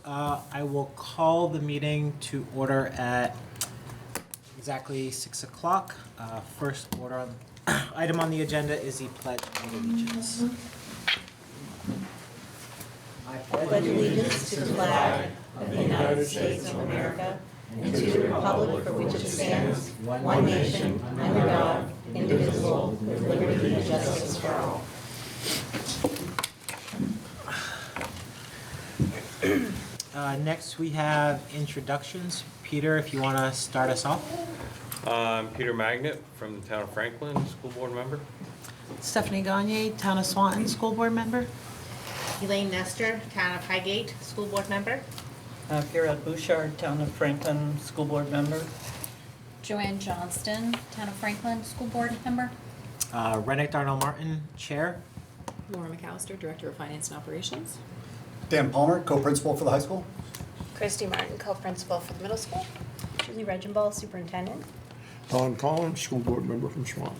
I will call the meeting to order at exactly 6 o'clock. First item on the agenda is the Pledge of Allegiance. I pledge allegiance to the flag of the United States of America and to the republic for which it stands, one nation, under God, indivisible, with liberty and justice for all. Next, we have introductions. Peter, if you want to start us off. I'm Peter Magnet from the town of Franklin, school board member. Stephanie Gagne, Town of Swanton, School Board Member. Elaine Nestor, Town of Highgate, School Board Member. Pierre Bouchard, Town of Franklin, School Board Member. Joanne Johnston, Town of Franklin, School Board Member. Rennick Darnell Martin, Chair. Laura McAllister, Director of Finance and Operations. Dan Palmer, co-principal for the high school. Christy Martin, co-principal for the middle school. Julie Regenball, superintendent. Don Collins, school board member from Swan.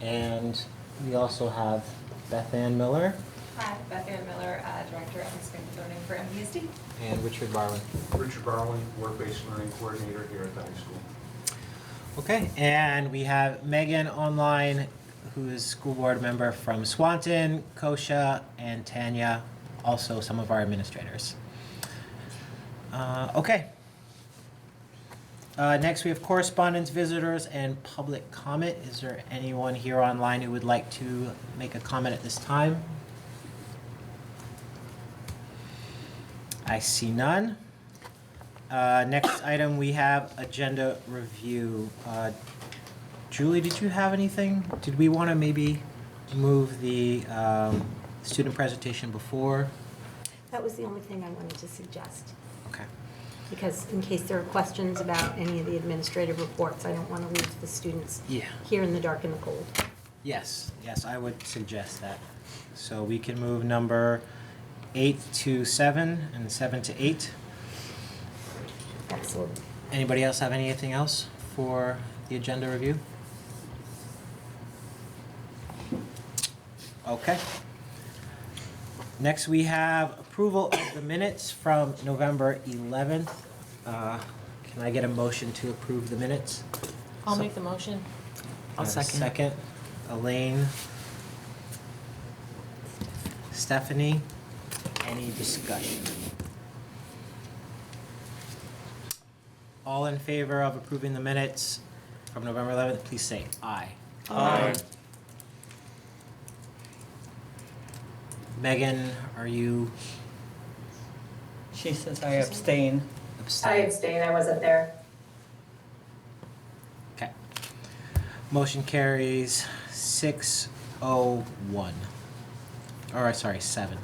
And we also have Beth Ann Miller. Hi, Beth Ann Miller, Director of Expanded Learning for MVSD. And Richard Barwin. Richard Barwin, Work-Based Learning Coordinator here at the high school. Okay, and we have Megan online, who is school board member from Swanton, Kosha, and Tanya, also some of our administrators. Okay. Next, we have correspondence, visitors, and public comment. Is there anyone here online who would like to make a comment at this time? I see none. Next item, we have agenda review. Julie, did you have anything? Did we want to maybe move the student presentation before? That was the only thing I wanted to suggest. Okay. Because in case there are questions about any of the administrative reports, I don't want to leave the students here in the dark and the cold. Yes, I would suggest that. So we can move number 8 to 7 and 7 to 8. Excellent. Anybody else have anything else for the agenda review? Okay. Next, we have approval of the minutes from November 11th. Can I get a motion to approve the minutes? I'll make the motion. I'll second. Second. Elaine. Stephanie. Any discussion? All in favor of approving the minutes from November 11th, please say aye. Aye. Megan, are you She says I abstain. I abstain, I wasn't there. Okay. Motion carries 601. Or sorry, 7.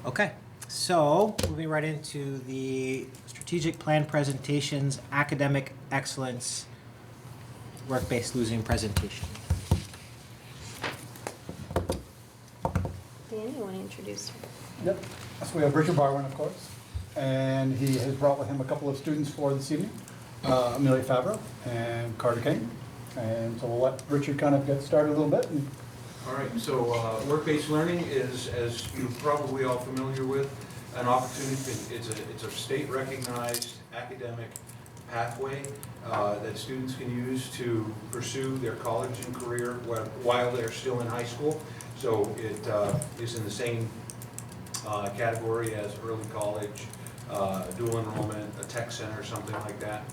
Okay, so moving right into the strategic plan presentations, academic excellence, work-based losing presentation. Dan, you want to introduce her? Yep. So we have Richard Barwin, of course, and he has brought with him a couple of students for this evening, Amelia Favreau and Carter Kane. And so we'll let Richard kind of get started a little bit. All right, so work-based learning is, as you're probably all familiar with, an opportunity. It's a state-recognized academic pathway that students can use to pursue their college and career while they're still in high school. So it is in the same category as early college, dual enrollment, a tech center, something like that.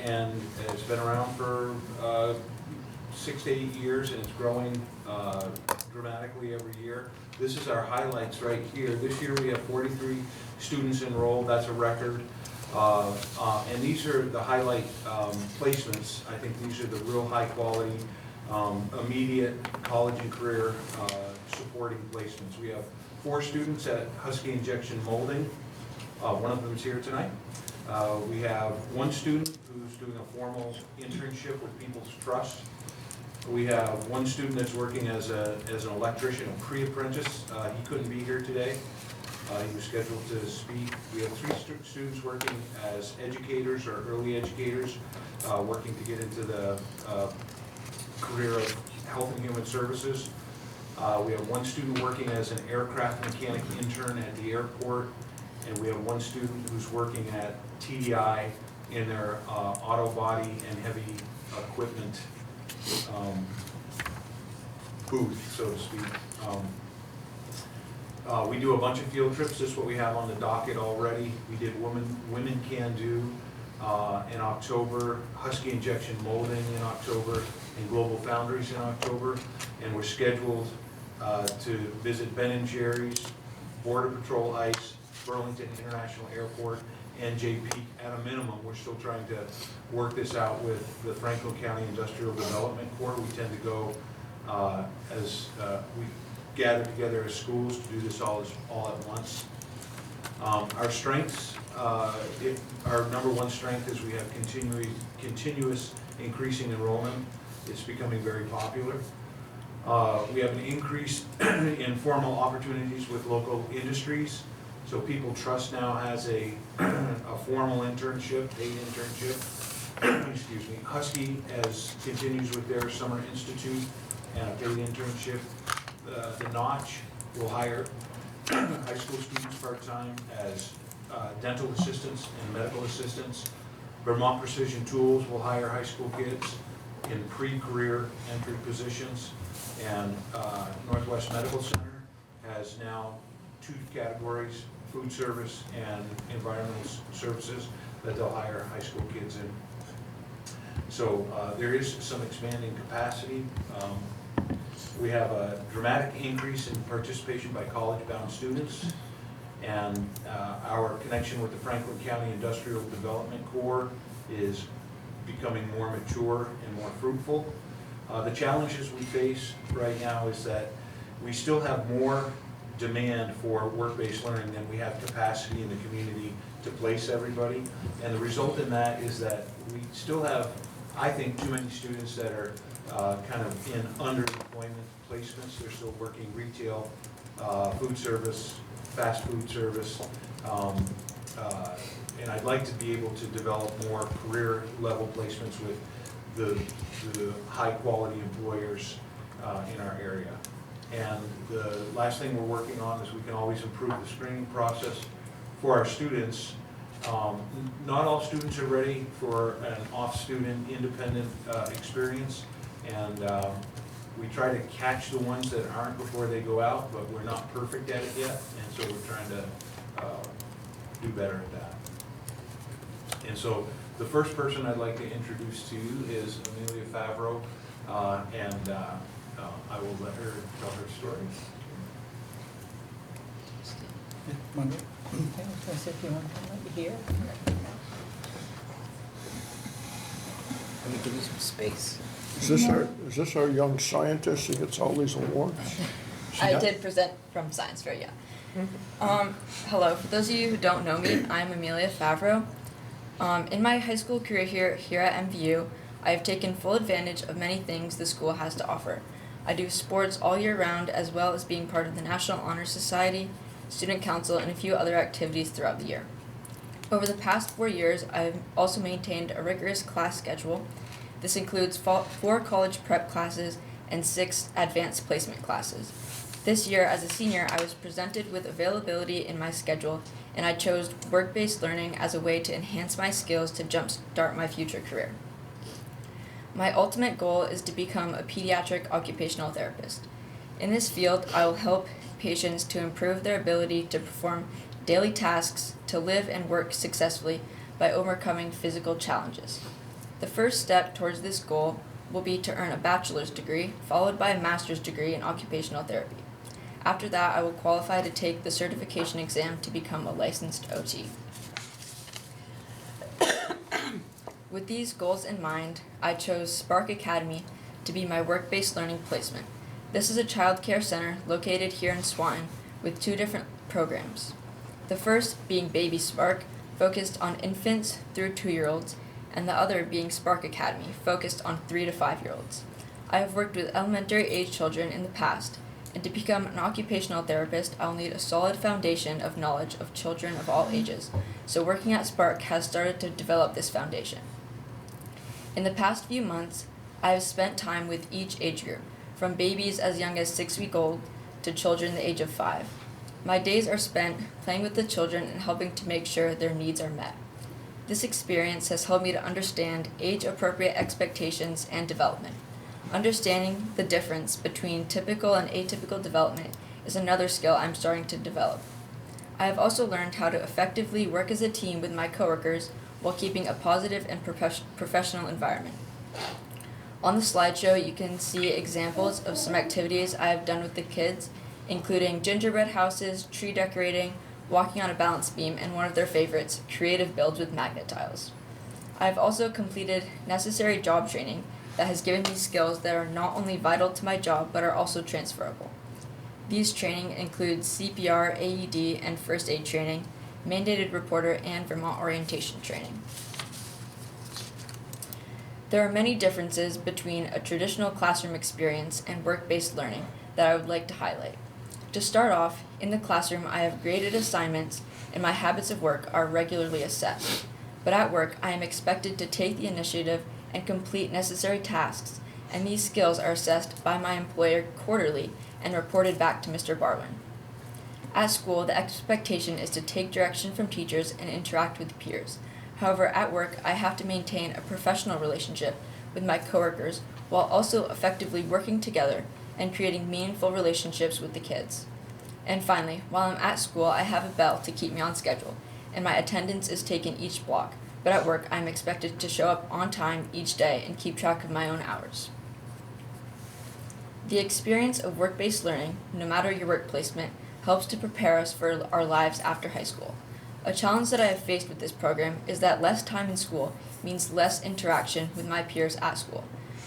And it's been around for 6 to 8 years, and it's growing dramatically every year. This is our highlights right here. This year we have 43 students enrolled. That's a record. And these are the highlight placements. I think these are the real high quality, immediate college and career supporting placements. We have 4 students at Husky Injection Molding. One of them is here tonight. We have 1 student who's doing a formal internship with People's Trust. We have 1 student that's working as an electrician, a pre-apprentice. He couldn't be here today. He was scheduled to speak. We have 3 students working as educators or early educators, working to get into the career of health and human services. We have one student working as an aircraft mechanic intern at the airport, and we have one student who's working at TDI in their auto body and heavy equipment booth, so to speak. We do a bunch of field trips. This is what we have on the docket already. We did Women Can Do in October, Husky Injection Molding in October, and Global Foundries in October. And we're scheduled to visit Ben & Jerry's, Border Patrol ICE, Burlington International Airport, and JP at a minimum. We're still trying to work this out with the Franklin County Industrial Development Corps. We tend to go as we gather together as schools to do this all at once. Our strengths, our number one strength is we have continuous increasing enrollment. It's becoming very popular. We have an increase in formal opportunities with local industries. So People Trust now has a formal internship, paid internship. Excuse me. Husky continues with their Summer Institute and a paid internship. The Notch will hire high school students part-time as dental assistants and medical assistants. Vermont Precision Tools will hire high school kids in pre-career entry positions. And Northwest Medical Center has now 2 categories, food service and environmental services, that they'll hire high school kids in. So there is some expanding capacity. We have a dramatic increase in participation by college-bound students, and our connection with the Franklin County Industrial Development Corps is becoming more mature and more fruitful. The challenges we face right now is that we still have more demand for work-based learning than we have capacity in the community to place everybody. And the result in that is that we still have, I think, too many students that are kind of in underemployment placements. They're still working retail, food service, fast food service. And I'd like to be able to develop more career level placements with the high quality employers in our area. And the last thing we're working on is we can always improve the screening process for our students. Not all students are ready for an off-student independent experience, and we try to catch the ones that aren't before they go out, but we're not perfect at it yet, and so we're trying to do better at that. And so the first person I'd like to introduce to you is Amelia Favreau, and I will let her tell her story. Monday? Okay, so if you want to come over here. Let me give you some space. Is this our young scientist who gets all these awards? I did present from Science Fair, yeah. Hello, for those of you who don't know me, I'm Amelia Favreau. In my high school career here at MVU, I have taken full advantage of many things the school has to offer. I do sports all year round, as well as being part of the National Honor Society, Student Council, and a few other activities throughout the year. Over the past 4 years, I've also maintained a rigorous class schedule. This includes 4 college prep classes and 6 advanced placement classes. This year, as a senior, I was presented with availability in my schedule, and I chose work-based learning as a way to enhance my skills to jumpstart my future career. My ultimate goal is to become a pediatric occupational therapist. In this field, I will help patients to improve their ability to perform daily tasks, to live and work successfully by overcoming physical challenges. The first step towards this goal will be to earn a bachelor's degree, followed by a master's degree in occupational therapy. After that, I will qualify to take the certification exam to become a licensed OT. With these goals in mind, I chose Spark Academy to be my work-based learning placement. This is a child care center located here in Swanton with 2 different programs. The first being Baby Spark, focused on infants through 2-year-olds, and the other being Spark Academy, focused on 3 to 5-year-olds. I have worked with elementary age children in the past, and to become an occupational therapist, I'll need a solid foundation of knowledge of children of all ages, so working at Spark has started to develop this foundation. In the past few months, I have spent time with each age group, from babies as young as 6 weeks old to children the age of 5. My days are spent playing with the children and helping to make sure their needs are met. This experience has helped me to understand age-appropriate expectations and development. Understanding the difference between typical and atypical development is another skill I'm starting to develop. I have also learned how to effectively work as a team with my coworkers while keeping a positive and professional environment. On the slideshow, you can see examples of some activities I have done with the kids, including gingerbread houses, tree decorating, walking on a balance beam, and one of their favorites, creative builds with magnet tiles. I have also completed necessary job training that has given me skills that are not only vital to my job but are also transferable. These training include CPR, AED, and first aid training, mandated reporter, and Vermont orientation training. There are many differences between a traditional classroom experience and work-based learning that I would like to highlight. To start off, in the classroom I have graded assignments and my habits of work are regularly assessed. But at work I am expected to take the initiative and complete necessary tasks, and these skills are assessed by my employer quarterly and reported back to Mr. Barwin. At school, the expectation is to take direction from teachers and interact with peers. However, at work, I have to maintain a professional relationship with my coworkers while also effectively working together and creating meaningful relationships with the kids. And finally, while I'm at school, I have a bell to keep me on schedule, and my attendance is taken each block, but at work, I'm expected to show up on time each day and keep track of my own hours. The experience of work-based learning, no matter your work placement, helps to prepare us for our lives after high school. A challenge that I have faced with this program is that less time in school means less interaction with my peers at school,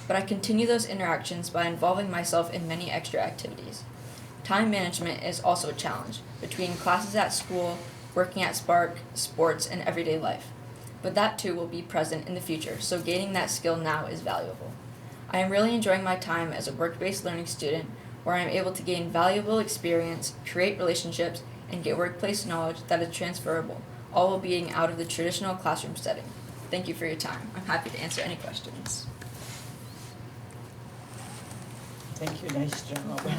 but I continue those interactions by involving myself in many extra activities. Time management is also a challenge between classes at school, working at Spark, sports, and everyday life. But that too will be present in the future, so gaining that skill now is valuable. I am really enjoying my time as a work-based learning student where I am able to gain valuable experience, create relationships, and get workplace knowledge that is transferable, all while being out of the traditional classroom setting. Thank you for your time. I'm happy to answer any questions. Thank you, nice job. So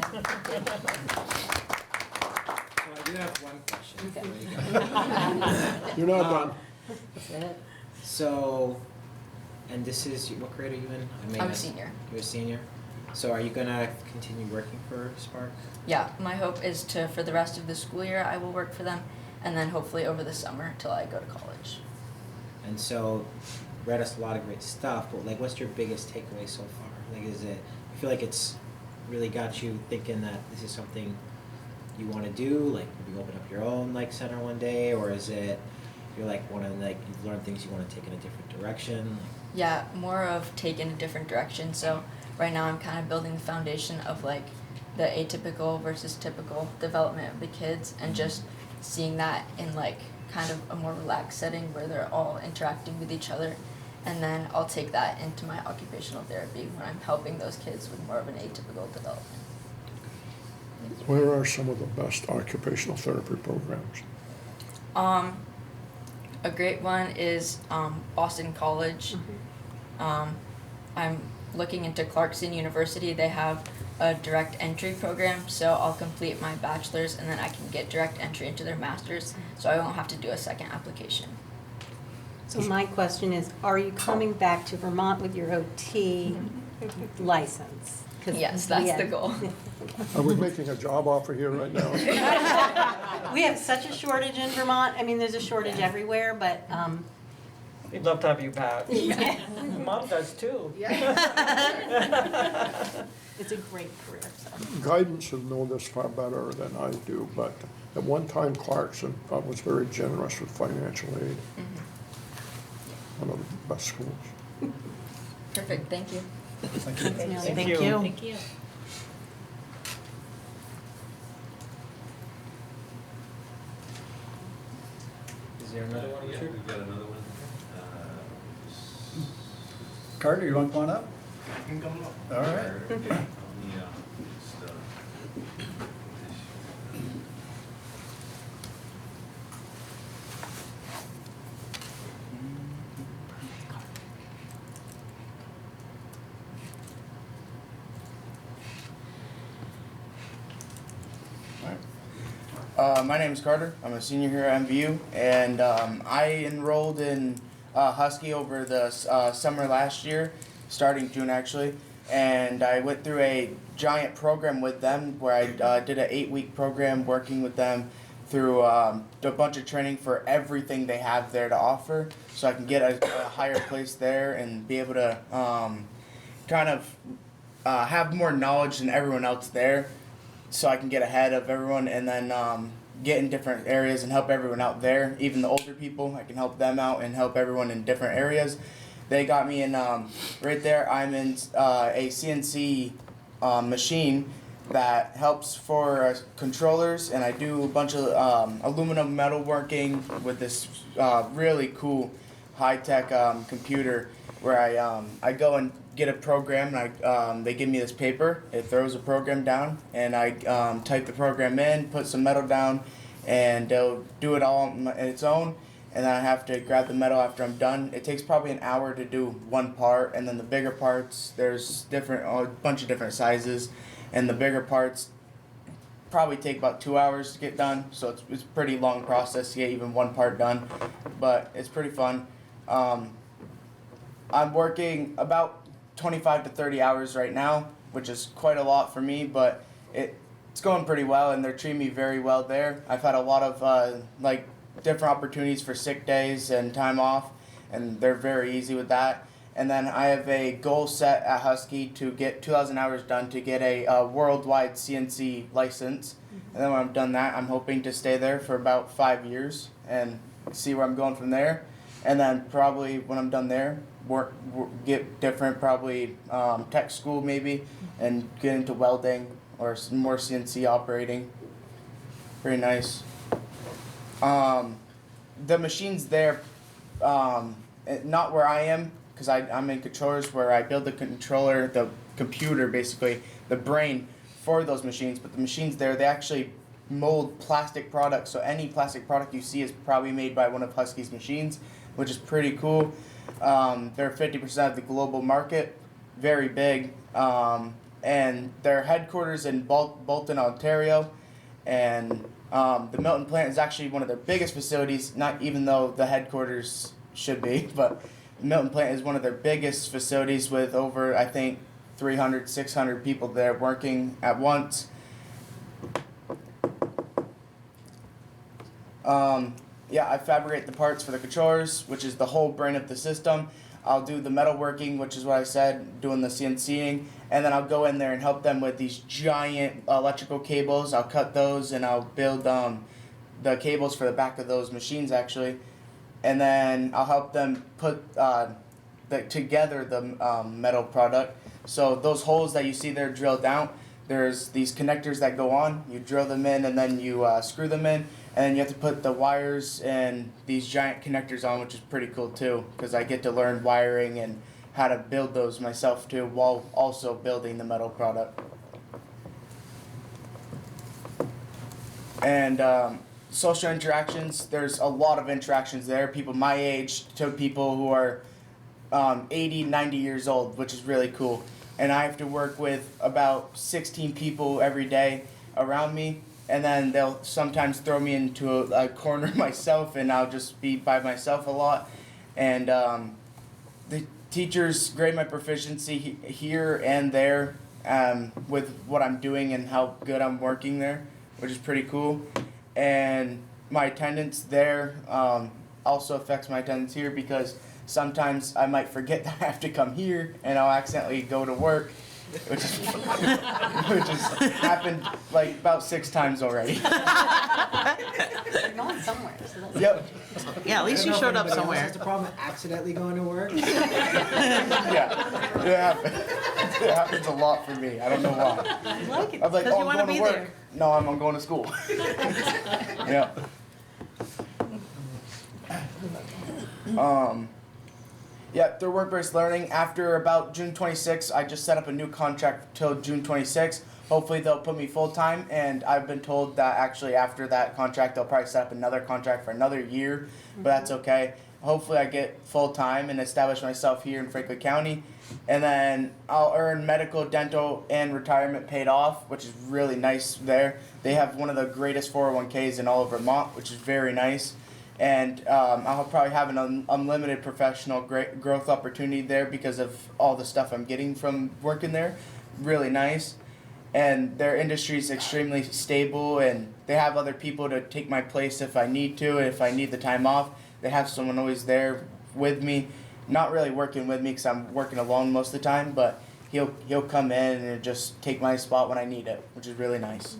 I do have one question before you go. You're not done. So, and this is, what grade are you in? I'm a senior. You're a senior? So are you gonna continue working for Spark? Yeah, my hope is to, for the rest of the school year, I will work for them, and then hopefully over the summer till I go to college. And so, read us a lot of great stuff, but like, what's your biggest takeaway so far? Like, is it, you feel like it's really got you thinking that this is something you want to do, like maybe open up your own like center one day, or is it you're like want to like you've learned things you want to take in a different direction? Yeah, more of take in a different direction. So right now I'm kind of building the foundation of like the atypical versus typical development of the kids, and just seeing that in like kind of a more relaxed setting where they're all interacting with each other. And then I'll take that into my occupational therapy when I'm helping those kids with more of an atypical development. Where are some of the best occupational therapy programs? A great one is Boston College. I'm looking into Clarkson University. They have a direct entry program, so I'll complete my bachelor's and then I can get direct entry into their master's, so I won't have to do a second application. So my question is, are you coming back to Vermont with your OT license? 'Cause Yes, that's the goal. Are we making a job offer here right now? We have such a shortage in Vermont. I mean, there's a shortage everywhere, but, We'd love to have you back. Yeah. Mom does too. it's a great career, so. Guidance will know this far better than I do, but at one time Clarkson was very generous with financial aid. One of the best schools. Perfect, thank you. Thank you. Thank you. Thank you. Is there another one? Yeah, we've got another one. Carter, you want to come on up? I can come up. All right. Okay. My name is Carter. I'm a senior here at MVU, and I enrolled in Husky over the summer last year, starting June actually, and I went through a giant program with them where I did an 8-week program working with them through a bunch of training for everything they have there to offer, so I can get a higher place there and be able to kind of have more knowledge than everyone else there, so I can get ahead of everyone and then get in different areas and help everyone out there. Even the older people, I can help them out and help everyone in different areas. They got me in, right there, I'm in a CNC machine that helps for controllers, and I do a bunch of aluminum metalworking with this really cool high-tech computer where I go and get a program, and they give me this paper. It throws a program down, and I type the program in, put some metal down, and they'll do it all on its own. And then I have to grab the metal after I'm done. It takes probably an hour to do one part, and then the bigger parts, there's a bunch of different sizes, and the bigger parts probably take about 2 hours to get done. So it's a pretty long process to get even one part done, but it's pretty fun. I'm working about 25 to 30 hours right now, which is quite a lot for me, but it's going pretty well, and they're treating me very well there. I've had a lot of different opportunities for sick days and time off, and they're very easy with that. And then I have a goal set at Husky to get 2,000 hours done to get a worldwide CNC license. And then when I'm done that, I'm hoping to stay there for about 5 years and see where I'm going from there. And then probably when I'm done there, get different, probably tech school maybe, and get into welding or some more CNC operating. Very nice. The machines there, not where I am, because I'm in controllers where I build the controller, the computer basically, the brain for those machines, but the machines there, they actually mold plastic products, so any plastic product you see is probably made by one of Husky's machines, which is pretty cool. They're 50% of the global market, very big, and their headquarters in Bolton, Ontario, and the Milton plant is actually one of their biggest facilities, not even though the headquarters should be, but the Milton plant is one of their biggest facilities with over, I think, 300, 600 people there working at once. Yeah, I fabricate the parts for the controllers, which is the whole brain of the system. I'll do the metalworking, which is what I said, doing the CNCing, and then I'll go in there and help them with these giant electrical cables. I'll cut those, and I'll build the cables for the back of those machines, actually. And then I'll help them put together the metal product. So those holes that you see there drilled out, there's these connectors that go on. You drill them in, and then you screw them in. And then you have to put the wires and these giant connectors on, which is pretty cool too, because I get to learn wiring and how to build those myself too, while also building the metal product. And social interactions, there's a lot of interactions there. People my age to people who are 80, 90 years old, which is really cool. And I have to work with about 16 people every day around me. And then they'll sometimes throw me into a corner myself, and I'll just be by myself a lot. And the teachers grade my proficiency here and there with what I'm doing and how good I'm working there, which is pretty cool. And my attendance there also affects my attendance here, because sometimes I might forget that I have to come here, and I'll accidentally go to work. Which has happened like about 6 times already. You're going somewhere. So that's Yep. Yeah, at least you showed up somewhere. That's the problem, accidentally going to work. Yeah, it happens. It happens a lot for me. I don't know why. I like it. I'm like, Because you I'm wanna going to be work. there. No, I'm going to school. Yeah. Yeah, through work-based learning, after about June 26th, I just set up a new contract till June 26th. Hopefully they'll put me full-time, and I've been told that actually after that contract, they'll probably set up another contract for another year, but that's okay. hopefully I get full-time and establish myself here in Franklin County. And then I'll earn medical, dental, and retirement paid off, which is really nice there. They have one of the greatest 401ks in all of Vermont, which is very nice. And I'll probably have an unlimited professional growth opportunity there because of all the stuff I'm getting from working there. Really nice. And their industry is extremely stable, and they have other people to take my place if I need to, if I need the time off. They have someone always there with me, not really working with me because I'm working alone most of the time, but he'll come in and just take my spot when I need it, which is really nice.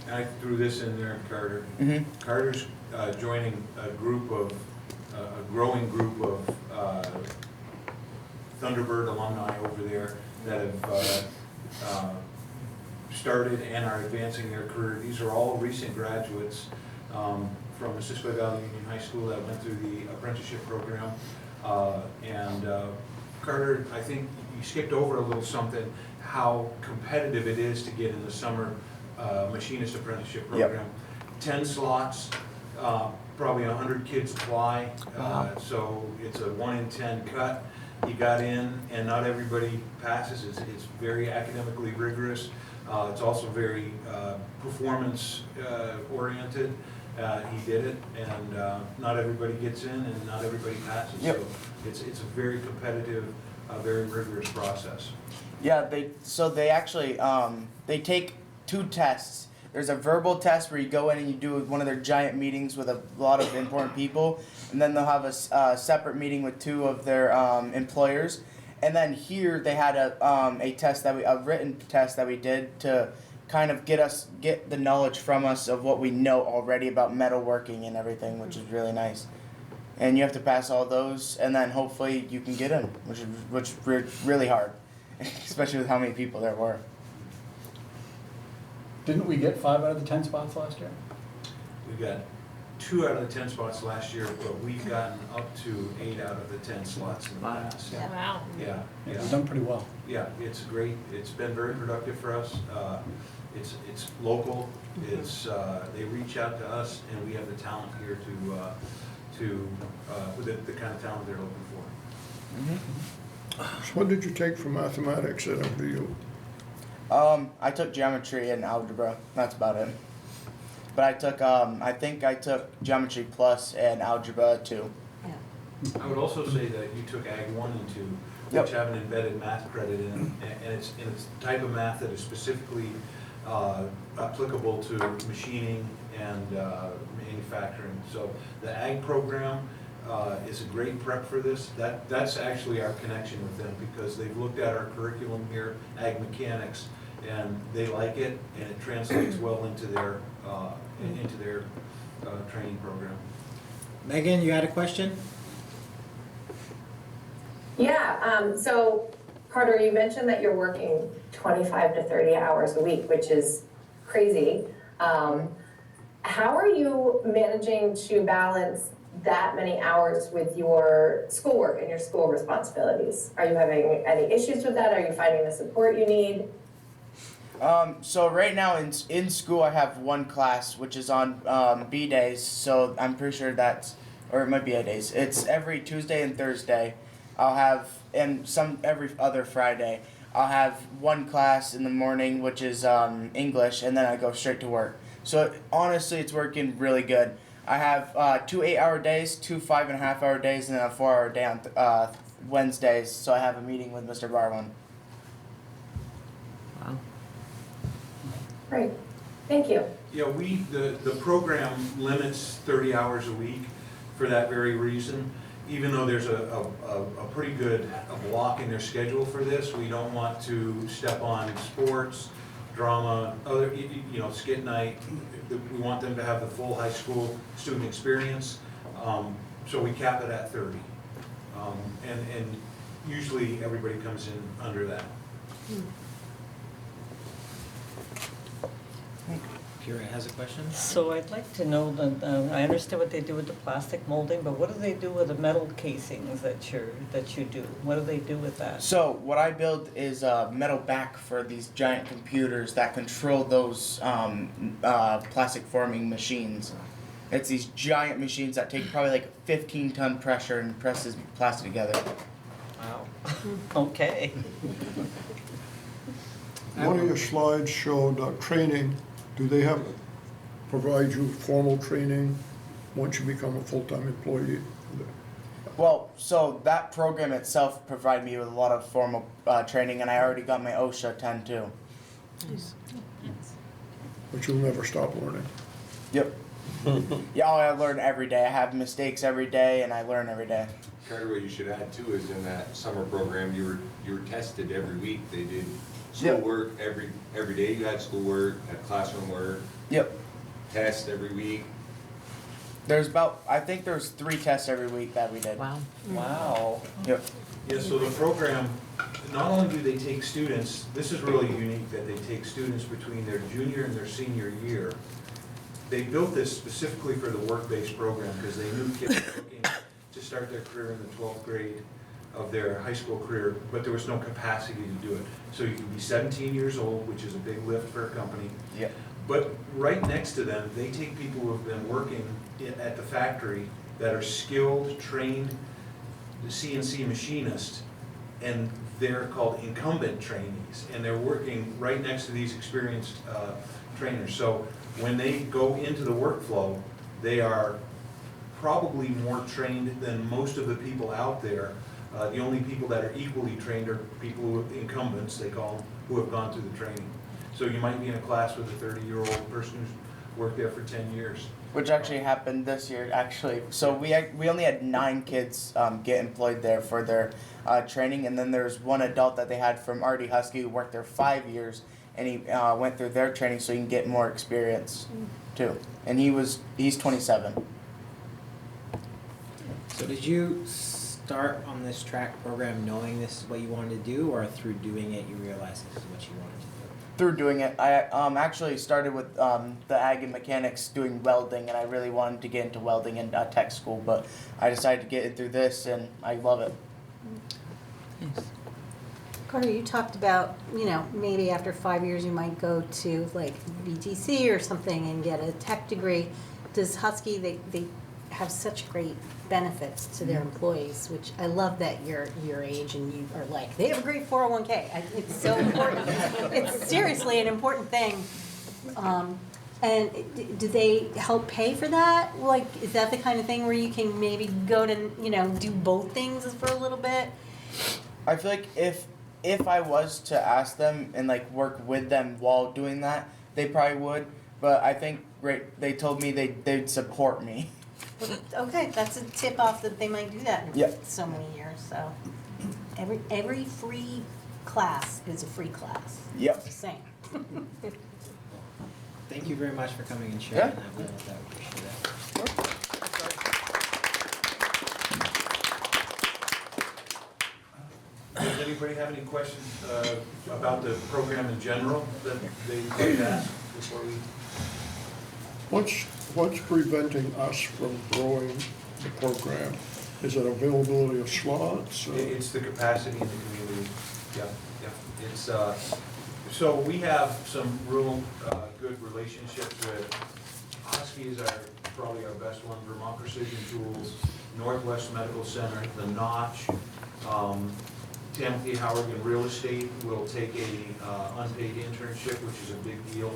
I threw this in there, Carter. Carter's joining a growing group of Thunderbird alumni over there that have started and are advancing their career. These are all recent graduates from Missisquoi Valley Union High School that went through the apprenticeship program. Carter, I think you skipped over a little something, how competitive it is to get in the summer machinist apprenticeship program. 10 slots, probably 100 kids apply, so it's a 1 in 10 cut. You got in, and not everybody passes. It's very academically rigorous. It's also very performance oriented. He did it, and not everybody gets in, and not everybody passes. Yep. So it's a very competitive, very rigorous process. Yeah, they actually they take 2 tests. There's a verbal test where you go in and you do one of their giant meetings with a lot of important people, and then they'll have a separate meeting with 2 of their employers. And then here they had a test a written test that we did to kind of get the knowledge from us of what we know already about metalworking and everything, which is really nice. And you have to pass all those, and then hopefully you can get in, which is really hard, especially with how many people there were. Didn't we get 5 out of the 10 spots last year? We got 2 out of the 10 spots last year, but we've gotten up to 8 out of the 10 slots in the past. Wow. Yeah, yeah. We've done pretty well. Yeah, it's great. It's been very productive for us. It's local. It's they reach out to us, and we have the talent here to the kind of talent they're looking for. So what did you take for mathematics at MVU? I took geometry and algebra. That's about it. But I took I think I took geometry plus and algebra 2. Yeah. I would also say that you took Ag 1 and 2, which have an embedded math credit in it, and it's the type of math that is specifically applicable to machining and manufacturing. So the Ag program is a great prep for this. That's actually our connection with them, because they've looked at our curriculum here, Ag Mechanics, and they like it, and it translates well into their training program. Megan, you had a question? Yeah, so Carter, you mentioned that you're working 25 to 30 hours a week, which is crazy. How are you managing to balance that many hours with your schoolwork and your school responsibilities? Are you having any issues with that? Are you finding the support you need? So right now in school I have 1 class which is on B days, so I'm pretty sure or it might be A days. It's every Tuesday and Thursday. I'll have, and every other Friday, I'll have 1 class in the morning, which is English, and then I go straight to work. So honestly, it's working really good. I have 2 8-hour days, 2 5.5-hour days, and then a 4-hour day on Wednesdays. So I have a meeting with Mr. Barwin. Wow. Great, thank you. Yeah, the program limits 30 hours a week for that very reason. Even though there's a pretty good block in their schedule for this, we don't want to step on sports, drama, other, skit night. We want them to have the full high school student experience, so we cap it at 30. And usually everybody comes in under that. Kira has a question? So I'd like to know, I understand what they do with the plastic molding, but what do they do with the metal casings that you do? What do they do with that? So what I build is a metal back for these giant computers that control those plastic forming machines. It's these giant machines that take probably like 15-ton pressure and presses plastic together. Wow. Okay. One of your slides showed training. Do they provide you formal training once you become a full-time employee? Well, so that program itself provided me with a lot of formal training, and I already got my OSHA 10 too. But you'll never stop learning. Yep. Yeah, I learn every day. I have mistakes every day, and I learn every day. Carter, what you should add too is in that summer program, you were tested every week. They did schoolwork every day. You had schoolwork, had classroom work. Yep. Tests every week. I think there's 3 tests every week that we did. Wow. Wow. Yep. Yeah, so the program, not only do they take students, this is really unique that they take students between their junior and their senior year. They built this specifically for the work-based program because they knew kids were looking to start their career in the 12th grade of their high school career, but there was no capacity to do it. So you could be 17 years old, which is a big lift for a company. Yeah. But right next to them, they take people who have been working at the factory that are skilled, trained, the CNC machinists, and they're called incumbent trainees. And they're working right next to these experienced trainers. So when they go into the workflow, they are probably more trained than most of the people out there. The only people that are equally trained are people who are incumbents, they call them, who have gone through the training. So you might be in a class with a 30-year-old person who's worked there for 10 years. Which actually happened this year, actually. So we only had 9 kids get employed there for their training, and then there's one adult that they had from RD Husky who worked there 5 years, and he went through their training so he can get more experience too. And he's 27. So did you start on this track program knowing this is what you wanted to do, or through doing it you realized this is what you wanted to do? Through doing it, I actually started with the ag and mechanics doing welding, and I really wanted to get into welding in tech school, but I decided to get it through this, and I love it. Carter, you talked about, maybe after 5 years you might go to like VTC or something and get a tech degree. Does Husky, they have such great benefits to their employees, which I love that you're your age and you are like, they have a great 401k. It's so important. It's seriously an important thing. And do they help pay for that? Like, is that the kind of thing where you can maybe go to, do both things for a little bit? I feel like if I was to ask them and like work with them while doing that, they probably would. But I think they told me they'd support me. Okay, that's a tip off that they might do that in Yep. so many years. So every free class is a free class. Yep. Just saying. Thank you very much for coming and sharing Yeah. that with us. I appreciate it. Does anybody have any questions about the program in general that they'd like to ask before we? What's preventing us from growing the program? Is it availability of slots? It's the capacity in the community. Yeah. It's, so we have some real good relationships with, Husky is probably our best one, Vermont Precision Tools, Northwest Medical Center, the Notch, Timothy Howard in real estate will take a unpaid internship, which is a big deal.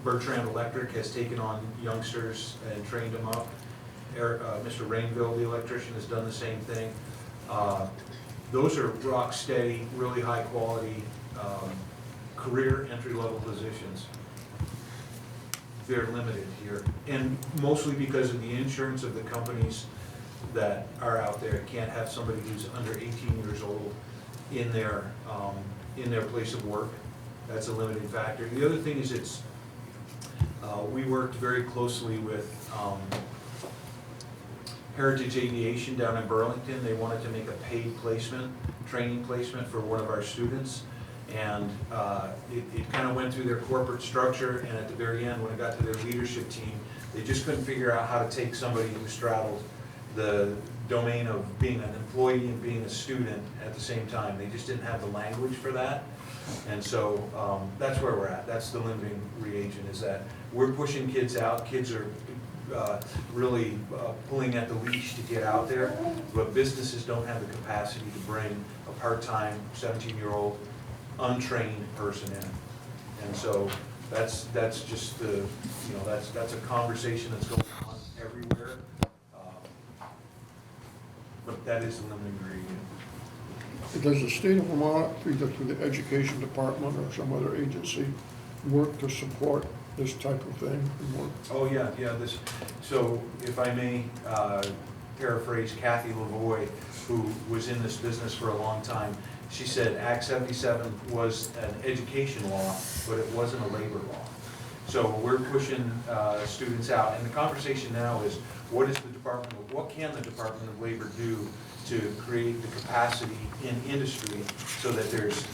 Bertrand Electric has taken on youngsters and trained them up. Mr. Rainville, the electrician, has done the same thing. Those are rock steady, really high quality career entry-level positions. They're limited here, and mostly because of the insurance of the companies that are out there. Can't have somebody who's under 18 years old in their place of work. That's a limiting factor. The other thing is we worked very closely with Heritage Aviation down in Burlington. They wanted to make a paid placement, training placement for one of our students. And it kind of went through their corporate structure, and at the very end, when it got to their leadership team, they just couldn't figure out how to take somebody who straddled the domain of being an employee and being a student at the same time. They just didn't have the language for that. And so that's where we're at. That's the limiting reagent, is that we're pushing kids out. Kids are really pulling at the leash to get out there, but businesses don't have the capacity to bring a part-time 17-year-old untrained person in. And so that's just the, that's a conversation that's going on everywhere. But that is the limiting ingredient. Does the state of Vermont, either through the education department or some other agency, work to support this type of thing? Oh, yeah, so if I may paraphrase Kathy Lavoie, who was in this business for a long time, she said Act 77 was an education law, but it wasn't a labor law. So we're pushing students out, and the conversation now is, what can the Department of Labor do to create the capacity in industry so that there's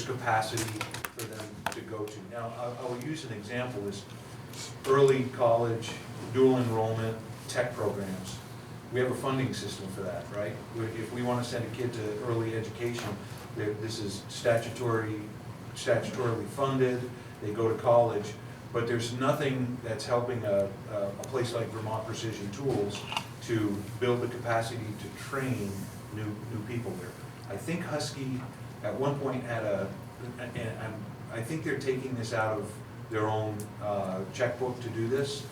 capacity for them to go to. Now, I'll use an example, is early college, dual enrollment, tech programs. We have a funding system for that, right? If we want to send a kid to early education, this is statutorily funded, they go to college, but there's nothing that's helping a place like Vermont Precision Tools to build the capacity to train new people there. I think Husky at one point had I think they're taking this out of their own checkbook to do this.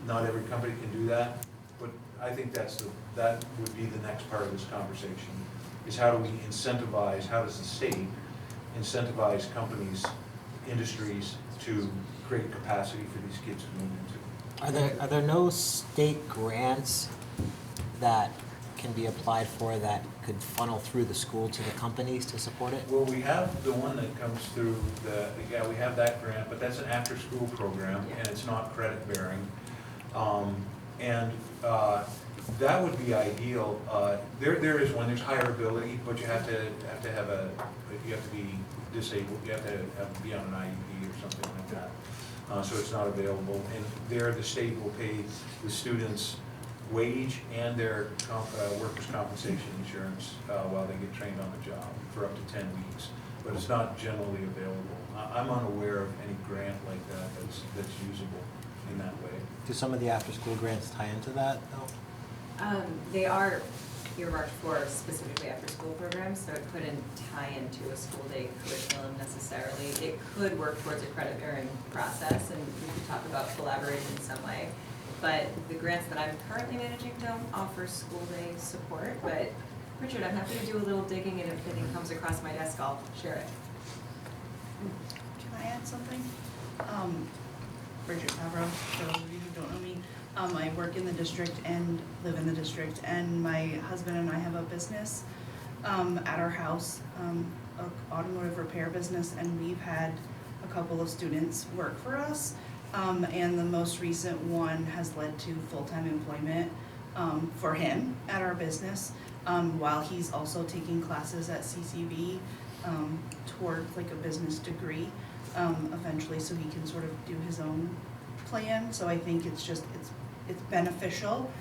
Not every company can do that, but I think that would be the next part of this conversation, is how do we incentivize, how does the state incentivize companies, industries to create capacity for these kids to move into? Are there no state grants that can be applied for that could funnel through the school to the companies to support it? Well, we have the one that comes through we have that grant, but that's an after-school program, and it's not credit-bearing. That would be ideal. There is one, there's hireability, but you have to be disabled, you have to be on an IEP or something like that. So it's not available. And there, the state will pay the students' wage and their workers' compensation insurance while they get trained on the job for up to 10 weeks. But it's not generally available. I'm unaware of any grant like that that's usable in that way. Do some of the after-school grants tie into that, though? They are earmarked for specifically after-school programs, so it couldn't tie into a school day curriculum necessarily. It could work towards a credit-bearing process, and we could talk about collaborating in some way. But the grants that I'm currently managing don't offer school day support. But Richard, I'm happy to do a little digging, and if anything comes across my desk, I'll share it. Can I add something? Bridget Favreau, for those of you who don't know me. I work in the district and live in the district, and my husband and I have a business at our house, an automotive repair business, and we've had a couple of students work for us, and the most recent one has led to full-time employment for him at our business, while he's also taking classes at CCV toward like a business degree eventually, so he can sort of do his own plan. So I think it's beneficial.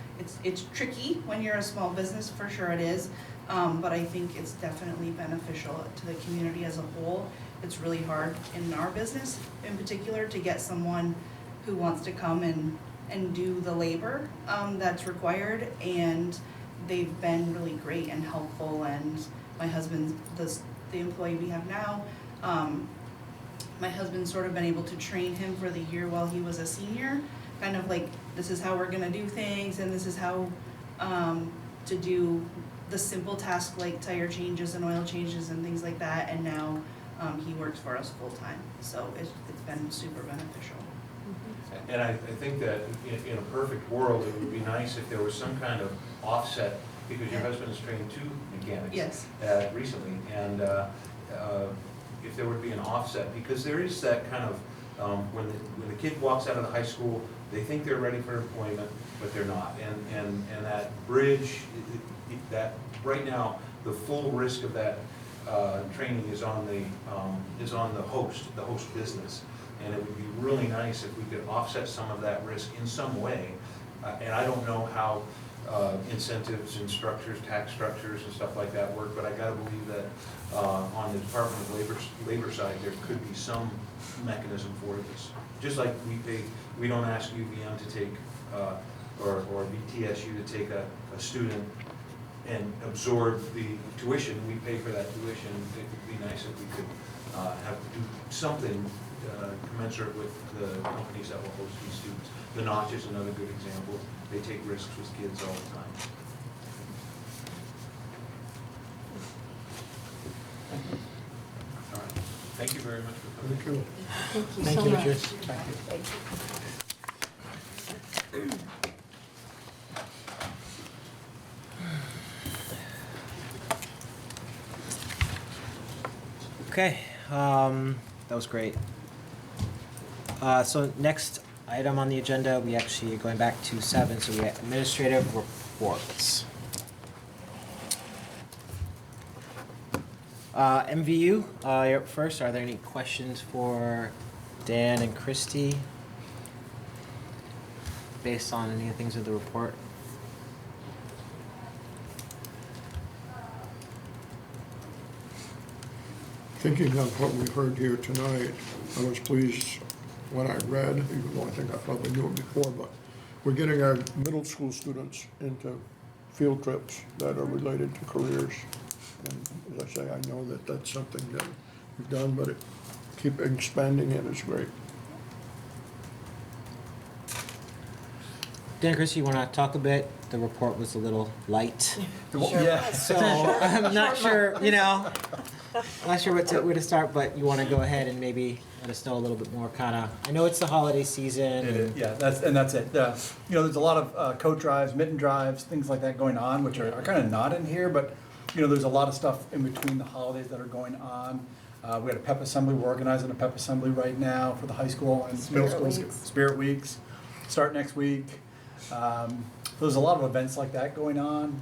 It's tricky when you're a small business, for sure it is, but I think it's definitely beneficial to the community as a whole. It's really hard in our business in particular to get someone who wants to come and do the labor that's required, and they've been really great and helpful. And my husband, the employee we have now, my husband's sort of been able to train him for the year while he was a senior, kind of like, this is how we're gonna do things, and this is how to do the simple task like tire changes and oil changes and things like that, and now he works for us full-time, so it's been super beneficial. And I think that in a perfect world, it would be nice if there was some kind of offset, because your husband has trained 2 mechanics. Yes. Recently, and if there would be an offset, because there is that kind of, when the kid walks out of the high school, they think they're ready for employment, but they're not. And that bridge, that right now, the full risk of that training is on the host business. And it would be really nice if we could offset some of that risk in some way. And I don't know how incentives and structures, tax structures and stuff like that work, but I gotta believe that on the Department of Labor side, there could be some mechanism for this. Just like we don't ask UVM to take, or VTSU to take a student and absorb the tuition, we pay for that tuition. It would be nice if we could have to do something commensurate with the companies that will host these students. The Notch is another good example. They take risks with kids all the time. All right. Thank you very much for coming. Thank you. Thank you Thank so you, much. Richard. Thank you. Okay, that was great. So next item on the agenda, we actually are going back to 7, so we have administrative reports. MVU, you're up first. Are there any questions for Dan and Christy based on any of the things of the report? Thinking of what we heard here tonight, I was pleased when I read, even though I think I probably knew it before, but we're getting our middle school students into field trips that are related to careers. And as I say, I know that that's something that we've done, but keep expanding it is great. Dan, Christy, you want to talk a bit? The report was a little light. Yeah. So I'm not sure, not sure where to start, but you want to go ahead and maybe let us know a little bit more, I know it's the holiday season. Yeah, that's it. There's a lot of coat drives, mitten drives, things like that going on, which are kind of not in here, but, there's a lot of stuff in between the holidays that are going on. We had a pep assembly. We're organizing a pep assembly right now for the high school and middle school. Spirit Weeks start next week. There's a lot of events like that going on.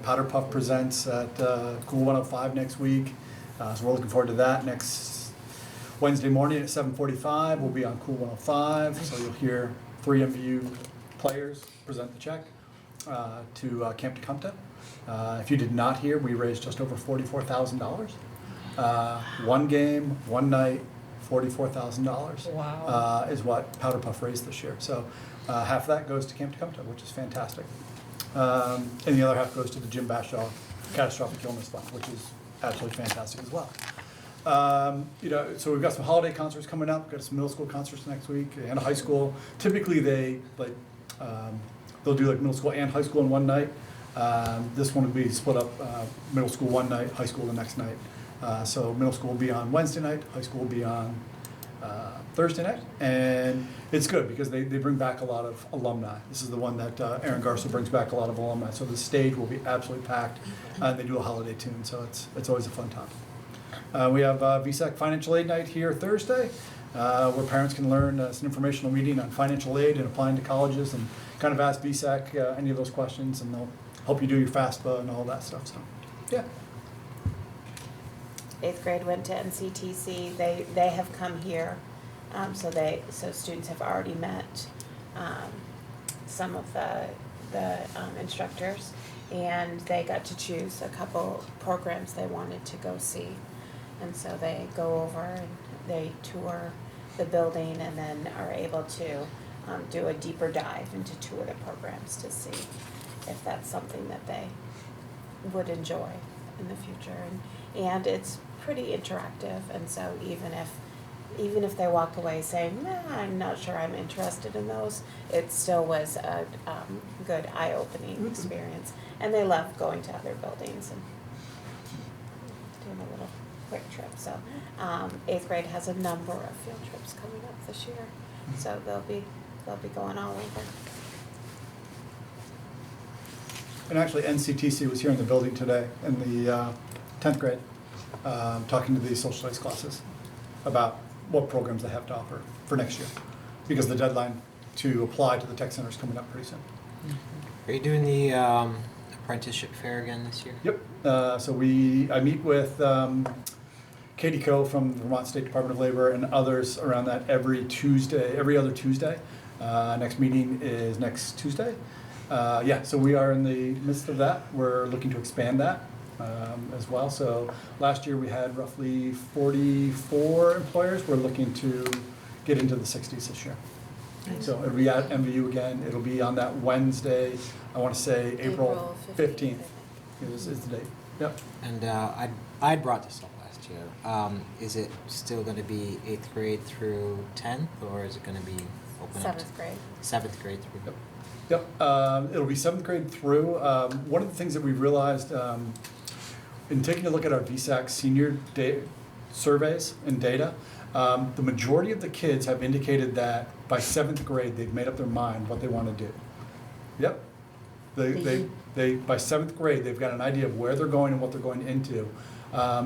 Powder Puff presents at Cool 105 next week. So we're looking forward to that. Next Wednesday morning at 7:45, we'll be on Cool 105. So you'll hear 3 MVU players present the check to Camp Tecumseh. If you did not hear, we raised just over $44,000. One game, one night, $44,000. Wow. Is what Powder Puff raised this year. So half of that goes to Camp Tecumseh, which is fantastic. And the other half goes to the Jim Bashaw Catastrophic Illness Fund, which is absolutely fantastic as well. So we've got some holiday concerts coming up. We've got some middle school concerts next week and a high school. Typically they'll do middle school and high school in one night. This one will be split up, middle school one night, high school the next night. So middle school will be on Wednesday night, high school will be on Thursday night, and it's good because they bring back a lot of alumni. This is the one that Aaron Garza brings back a lot of alumni. So the stage will be absolutely packed, and they do a holiday tune, so it's always a fun time. We have VSAC Financial Aid Night here Thursday, where parents can learn some informational meeting on financial aid and applying to colleges, and kind of ask VSAC any of those questions, and they'll help you do your FAFSA and all that stuff. So, yeah. 8th grade went to NCTC. They have come here, so students have already met some of the instructors, and they got to choose a couple programs they wanted to go see, and so they go over and they tour the building, and then are able to do a deeper dive into 2 of the programs to see if that's something that they would enjoy in the future, and it's pretty interactive, and so even if they walk away saying, I'm not sure I'm interested in those, it still was a good eye-opening experience, and they love going to other buildings and doing a little quick trip. So 8th grade has a number of field trips coming up this year, so they'll be going all over. And actually, NCTC was here in the building today in the 10th grade, talking to the social studies classes about what programs they have to offer for next year, because the deadline to apply to the tech center is coming up pretty soon. Are you doing the apprenticeship fair again this year? Yep. So I meet with Katie Coe from the Vermont State Department of Labor and others around that every other Tuesday. Next meeting is next Tuesday. Yeah, so we are in the midst of that. We're looking to expand that as well. So last year we had roughly 44 employers. We're looking to get into the 60s this year. So it'll be at MVU again. It'll be on that Wednesday, I want to say April 15th is the date. Yep. And I brought this up last year. Is it still going to be 8th grade through 10th, or is it going to be open up to 7th grade. 7th grade through? Yep. It'll be 7th grade through. One of the things that we realized in taking a look at our VSAC senior surveys and data, the majority of the kids have indicated that by 7th grade they've made up their mind what they want to do. Yep. They by 7th grade they've got an idea of where they're going and what they're going into.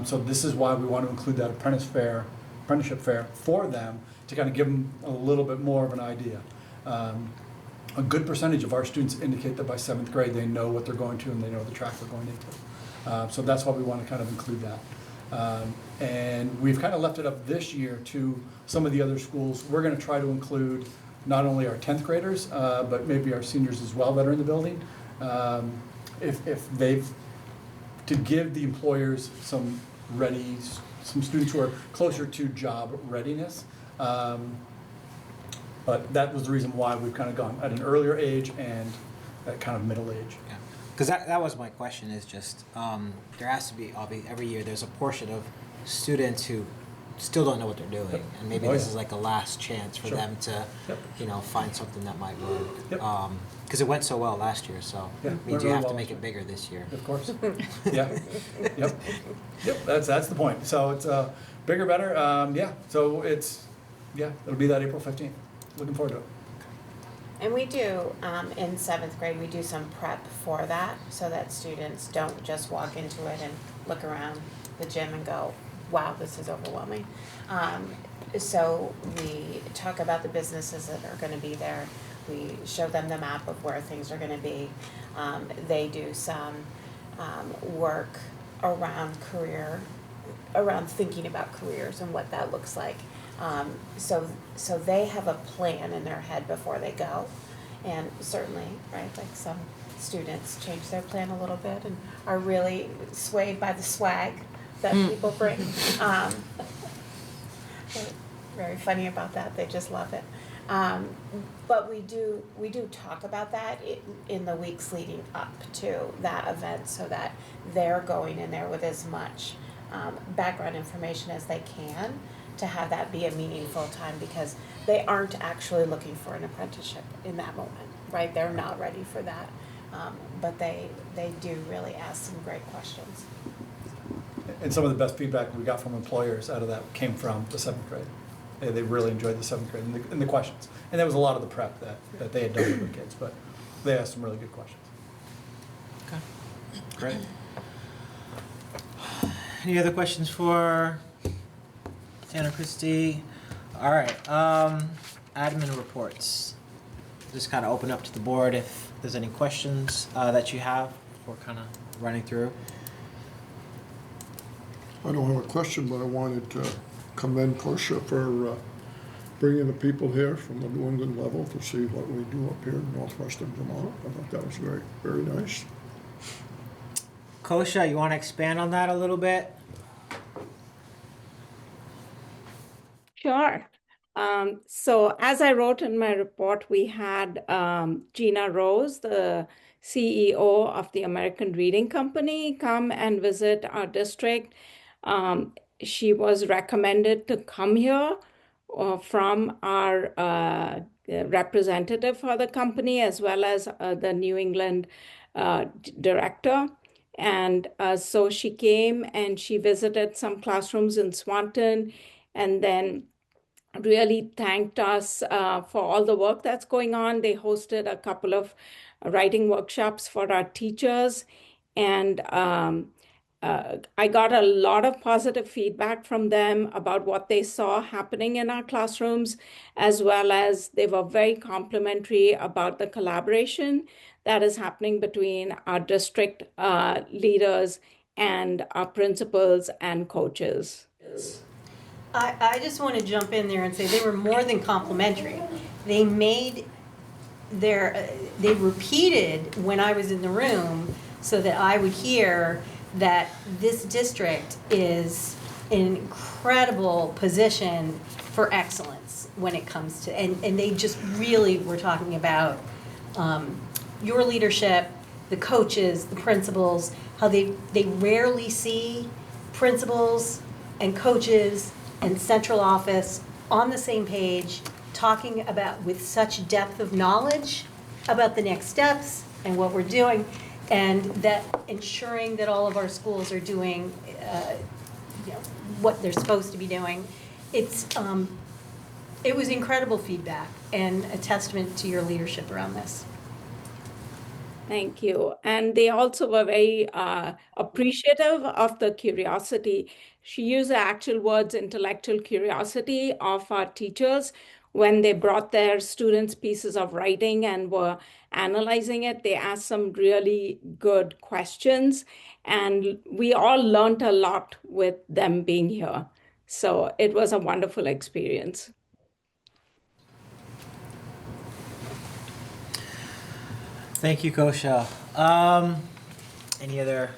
So this is why we want to include that apprenticeship fair for them to kind of give them a little bit more of an idea. A good percentage of our students indicate that by 7th grade they know what they're going to and they know the track they're going into. So that's why we want to kind of include that. And we've kind of left it up this year to some of the other schools. We're going to try to include not only our 10th graders, but maybe our seniors as well that are in the building. If they've, to give the employers some students who are closer to job readiness. But that was the reason why we've kind of gone at an earlier age and at kind of middle age. Yeah. Because that was my question, is just there has to be, every year there's a portion of students who still don't know what they're doing, Yep. and maybe Oh, this yeah. is like a last chance for Sure. them to, Yep. find something that might work. Yep. Because it went so well last year, so Yeah, we went do really have to well make last it bigger this year. Of course. Yeah. Yep. Yep. That's the point. So it's bigger, better. Yeah. So it'll be that April 15th. Looking forward to it. And we do, in 7th grade, we do some prep for that, so that students don't just walk into it and look around the gym and go, wow, this is overwhelming. So we talk about the businesses that are gonna be there. We show them the map of where things are gonna be. They do some work around thinking about careers and what that looks like. So they have a plan in their head before they go. And certainly, right, like some students change their plan a little bit and are really swayed by the swag that people bring. They're very funny about that, they just love it. But we do talk about that in the weeks leading up to that event, so that they're going in there with as much background information as they can to have that be a meaningful time, because they aren't actually looking for an apprenticeship in that moment, right? They're not ready for that, but they do really ask some great questions. And some of the best feedback we got from employers out of that came from the 7th grade. They really enjoyed the 7th grade and the questions. And there was a lot of the prep that they had done with the kids, but they asked some really good questions. Okay, great. Any other questions for Tanner, Christie? All right, admin reports. Just kind of open up to the board if there's any questions that you have before kind of running through. I don't have a question, but I wanted to commend Kosha for bringing the people here from the New England level to see what we do up here in northwestern Vermont. I thought that was very, very nice. Kosha, you want to expand on that a little bit? Sure. So as I wrote in my report, we had Gina Rose, the CEO of the American Reading Company, come and visit our district. She was recommended to come here from our representative for the company, as well as the New England director. And so she came and she visited some classrooms in Swanton, and then really thanked us for all the work that's going on. They hosted a couple of writing workshops for our teachers, and I got a lot of positive feedback from them about what they saw happening in our classrooms, as well as they were very complimentary about the collaboration that is happening between our district leaders and our principals and coaches. I just want to jump in there and say they were more than complimentary. They made they repeated when I was in the room so that I would hear that this district is in an incredible position for excellence when it comes to, and they just really were talking about your leadership, the coaches, the principals, how they rarely see principals and coaches and central office on the same page, talking about with such depth of knowledge about the next steps and what we're doing, and that ensuring that all of our schools are doing what they're supposed to be doing. It was incredible feedback and a testament to your leadership around this. Thank you. And they also were very appreciative of the curiosity. She used the actual words, intellectual curiosity of our teachers. When they brought their students pieces of writing and were analyzing it, they asked some really good questions. And we all learned a lot with them being here. So it was a wonderful experience. Thank you, Kosha. Any other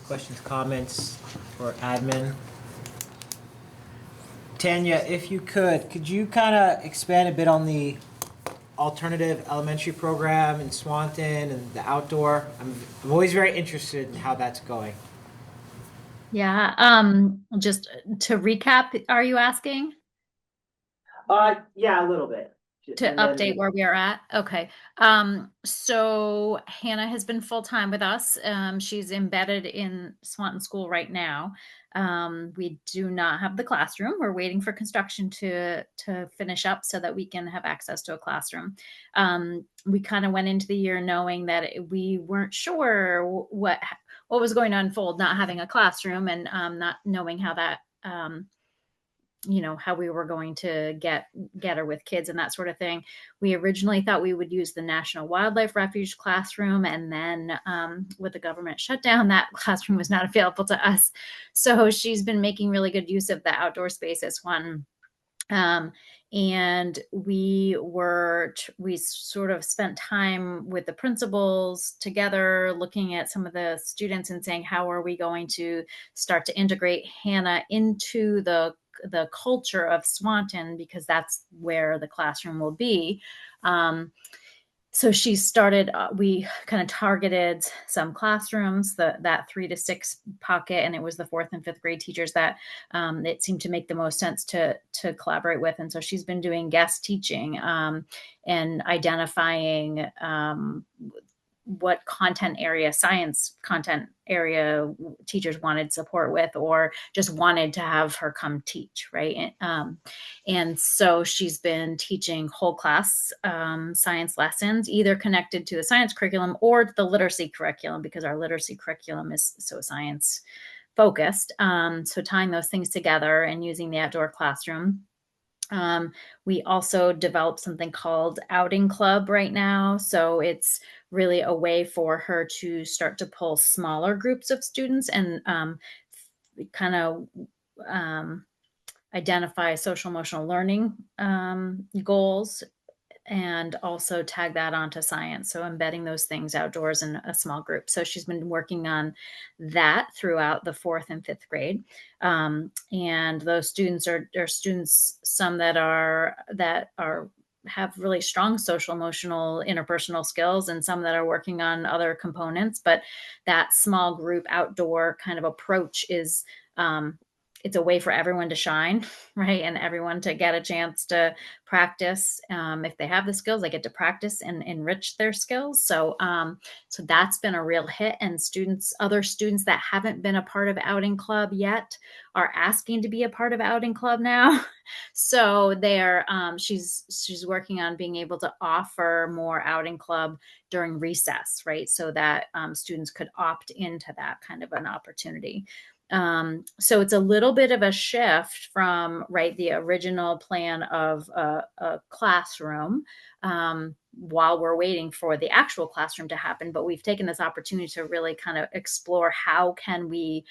questions, comments, or admin? Tanya, if you could you kind of expand a bit on the alternative elementary program in Swanton and the outdoor? I'm always very interested in how that's going. Yeah, just to recap, are you asking? Yeah, a little bit. To update where we are at? Okay. So Hannah has been full-time with us. She's embedded in Swanton School right now. We do not have the classroom. We're waiting for construction to finish up so that we can have access to a classroom. We kind of went into the year knowing that we weren't sure what was going to unfold, not having a classroom and not knowing how that how we were going to get her with kids and that sort of thing. We originally thought we would use the National Wildlife Refuge classroom, and then with the government shutdown, that classroom was not available to us. So she's been making really good use of the outdoor space as one. And we sort of spent time with the principals together, looking at some of the students and saying, how are we going to start to integrate Hannah into the culture of Swanton, because that's where the classroom will be. So she started, we kind of targeted some classrooms, that 3 to 6 pocket, and it was the 4th and 5th grade teachers that it seemed to make the most sense to collaborate with. And so she's been doing guest teaching and identifying what science content area teachers wanted support with, or just wanted to have her come teach, right? And so she's been teaching whole class science lessons, either connected to the science curriculum or the literacy curriculum, because our literacy curriculum is so science focused. So tying those things together and using the outdoor classroom. We also developed something called Outing Club right now. So it's really a way for her to start to pull smaller groups of students and kind of identify social emotional learning goals, and also tag that onto science. So embedding those things outdoors in a small group. So she's been working on that throughout the 4th and 5th grade. And those students are students, some that have really strong social, emotional, interpersonal skills, and some that are working on other components. But that small group outdoor kind of approach is, it's a way for everyone to shine, right? And everyone to get a chance to practice. If they have the skills, they get to practice and enrich their skills. So that's been a real hit. And other students that haven't been a part of Outing Club yet are asking to be a part of Outing Club now. So she's working on being able to offer more Outing Club during recess, right? So that students could opt into that kind of an opportunity. So it's a little bit of a shift from the original plan of a classroom while we're waiting for the actual classroom to happen. But we've taken this opportunity to really kind of explore how can we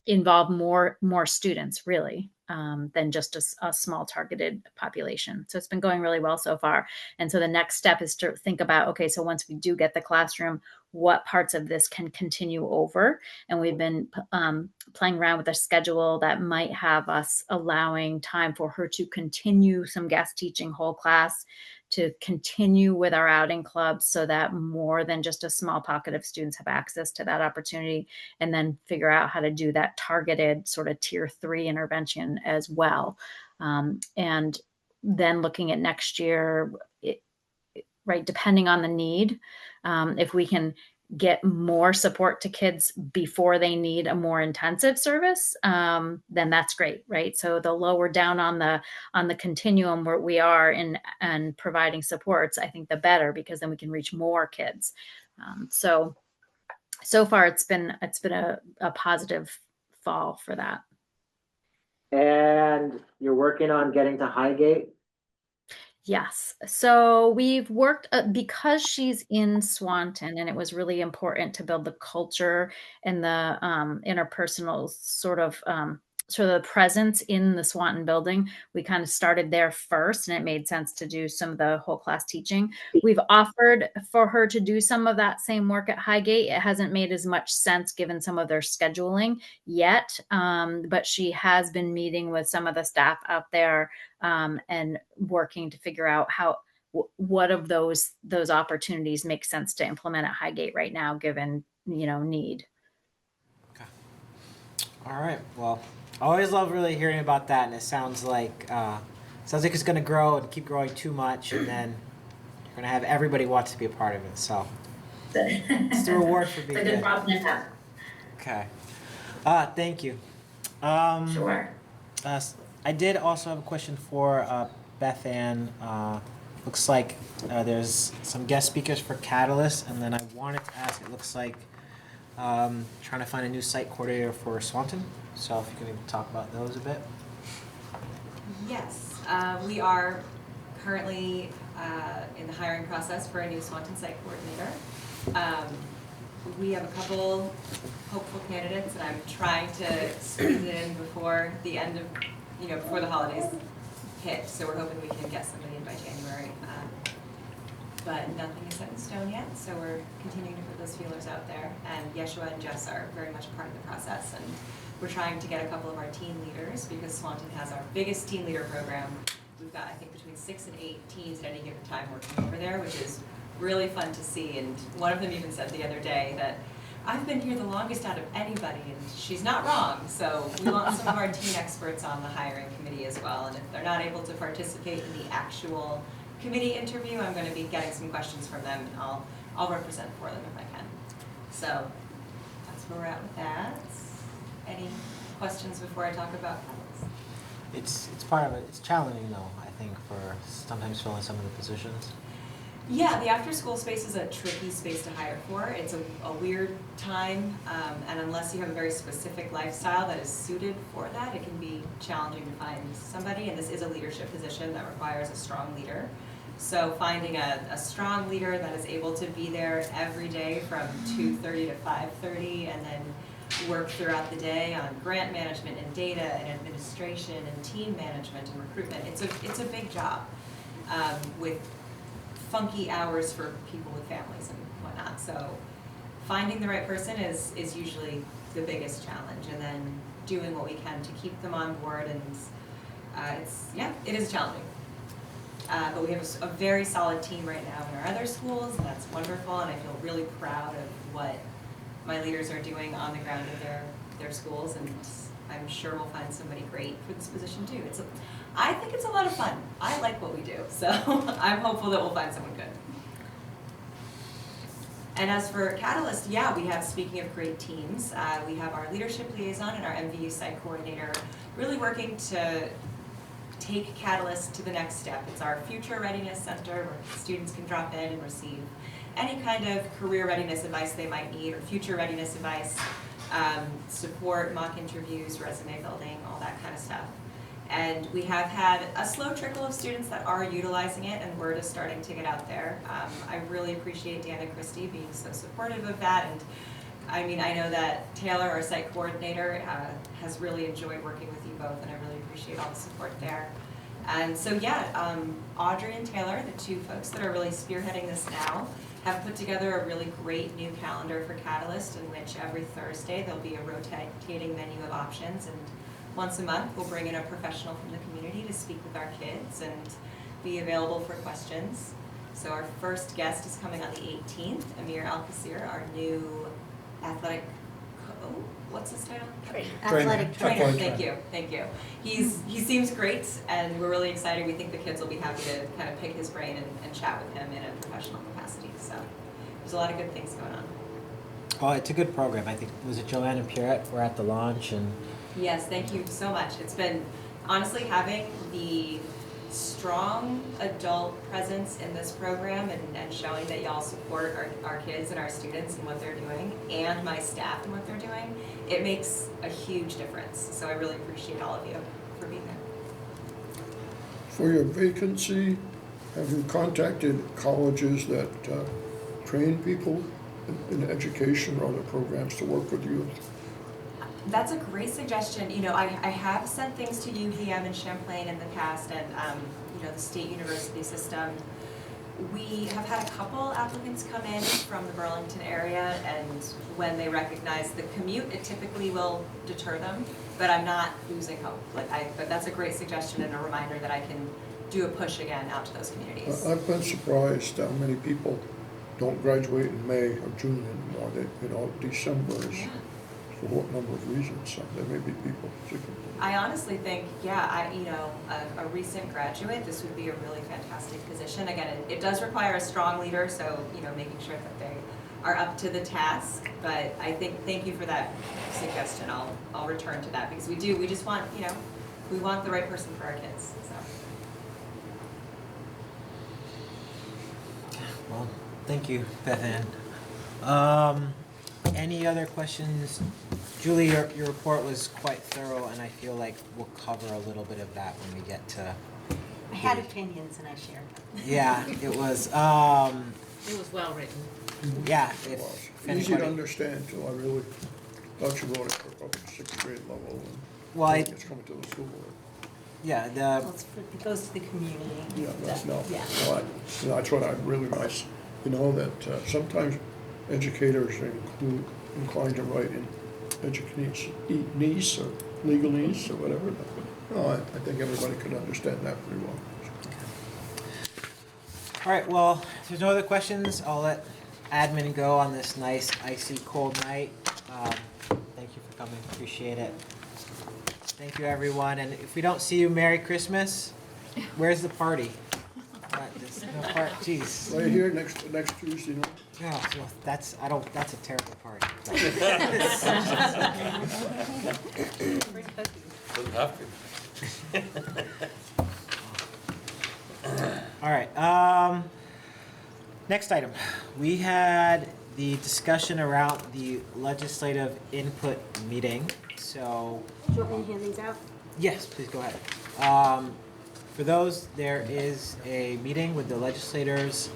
involve more students, really. than just a small targeted population. So it's been going really well so far. And so the next step is to think about, okay, so once we do get the classroom, what parts of this can continue over? And we've been playing around with a schedule that might have us allowing time for her to continue some guest teaching whole class, to continue with our outing clubs so that more than just a small pocket of students have access to that opportunity, and then figure out how to do that targeted sort of tier 3 intervention as well. And then looking at next year, right, depending on the need, if we can get more support to kids before they need a more intensive service, then that's great, right? So the lower down on the continuum where we are in and providing supports, I think the better, because then we can reach more kids. So far it's been a positive fall for that. And you're working on getting to Highgate? Yes. So we've worked because she's in Swanton, and it was really important to build the culture and the interpersonal sort of the presence in the Swanton building. We kind of started there first, and it made sense to do some of the whole class teaching. We've offered for her to do some of that same work at Highgate. It hasn't made as much sense given some of their scheduling yet, but she has been meeting with some of the staff out there and working to figure out what of those opportunities make sense to implement at Highgate right now, given need. Okay. All right. Well, I always love really hearing about that, and it sounds like it's going to grow and keep growing too much, and then you're going to have everybody wants to be a part of it. So it's the reward for being It's a good problem to have. Okay. Thank you. Sure. I did also have a question for Beth Ann. Looks like there's some guest speakers for Catalyst, and then I wanted to ask, it looks like trying to find a new site coordinator for Swanton. So if you can talk about those a bit. Yes, we are currently in the hiring process for a new Swanton site coordinator. We have a couple hopeful candidates, and I'm trying to squeeze it in before the end of, before the holidays hit. So we're hoping we can get somebody in by January. But nothing is set in stone yet, so we're continuing to put those feelers out there. And Yeshua and Jess are very much a part of the process, and we're trying to get a couple of our teen leaders, because Swanton has our biggest teen leader program. We've got, I think, between 6 and 8 teens at any given time working over there, which is really fun to see. And one of them even said the other day that I've been here the longest out of anybody, and she's not wrong. So we want some of our teen experts on the hiring committee as well. And if they're not able to participate in the actual committee interview, I'm going to be getting some questions from them, and I'll represent for them if I can. So that's where we're at with that. Any questions before I talk about Catalyst? It's part of it. It's challenging though, I think, for sometimes filling some of the positions. Yeah, the after-school space is a tricky space to hire for. It's a weird time, and unless you have a very specific lifestyle that is suited for that, it can be challenging to find somebody. And this is a leadership position that requires a strong leader. So finding a strong leader that is able to be there every day from 2:30 to 5:30, and then work throughout the day on grant management and data and administration and team management and recruitment. It's a big job with funky hours for people with families and whatnot. So finding the right person is usually the biggest challenge, and then doing what we can to keep them on board. And it is challenging. But we have a very solid team right now in our other schools, and that's wonderful, and I feel really proud of what my leaders are doing on the ground in their schools, and I'm sure we'll find somebody great for this position too. I think it's a lot of fun. I like what we do, so I'm hopeful that we'll find someone good. And as for Catalyst, yeah, we have, speaking of great teams, we have our leadership liaison and our MVU site coordinator really working to take Catalyst to the next step. It's our future readiness center where students can drop in and receive any kind of career readiness advice they might need, or future readiness advice, support, mock interviews, resume building, all that kind of stuff. And we have had a slow trickle of students that are utilizing it, and word is starting to get out there. I really appreciate Dan and Christy being so supportive of that, and I mean, I know that Taylor, our site coordinator, has really enjoyed working with you both, and I really appreciate all the support there. And so, yeah, Audrey and Taylor, the two folks that are really spearheading this now, have put together a really great new calendar for Catalyst, in which every Thursday there'll be a rotating menu of options, and once a month we'll bring in a professional from the community to speak with our kids and be available for questions. So our first guest is coming on the 18th, Amir Al-Qasir, our new athletic, what's his title? Athletic trainer. Thank you. He seems great, and we're really excited. We think the kids will be happy to kind of pick his brain and chat with him in a professional capacity. So there's a lot of good things going on. Oh, it's a good program. I think, was it Joanne and Pierrette were at the launch? And Yes, thank you so much. It's been, honestly, having the strong adult presence in this program and showing that y'all support our kids and our students and what they're doing, and my staff and what they're doing, it makes a huge difference. So I really appreciate all of you for being there. For your vacancy, have you contacted colleges that train people in education or other programs to work with youth? That's a great suggestion. You know, I have sent things to UVM and Champlain in the past, and you know, the state university system. We have had a couple applicants come in from the Burlington area, and when they recognize the commute, it typically will deter them. But I'm not losing hope. But that's a great suggestion and a reminder that I can do a push again out to those communities. I've been surprised how many people don't graduate in May or June anymore. December is for what number of reasons. So there may be people particularly. I honestly think, yeah, a recent graduate, this would be a really fantastic position. Again, it does require a strong leader, so, making sure that they are up to the task. But I think, thank you for that suggestion. I'll return to that, because we just want, we want the right person for our kids, so. well, thank you, Beth Ann. Any other questions? Julie, your report was quite thorough, and I feel like we'll cover a little bit of that when we get to. I had opinions and I shared them. Yeah, it was. It was well written. Yeah, Easy to understand too. I really thought you wrote it for up to 6th grade level. And well, it's coming to the school board. Yeah, it goes to the community. Yeah, that's no. Yeah. No, that's what I really nice. That sometimes educators are inclined to write in education niece or legalese or whatever. No, I think everybody could understand that pretty well. All right, well, if there's no other questions, I'll let admin go on this nice, icy, cold night. Thank you for coming, appreciate it. Thank you, everyone, and if we don't see you, Merry Christmas. Where's the party? There's no party, jeez. Right here, next Tuesday night. No, well, that's a terrible party. Doesn't have to. All right, next item. We had the discussion around the legislative input meeting, so. Do you want me to hand these out? Yes, please go ahead. For those, there is a meeting with the legislators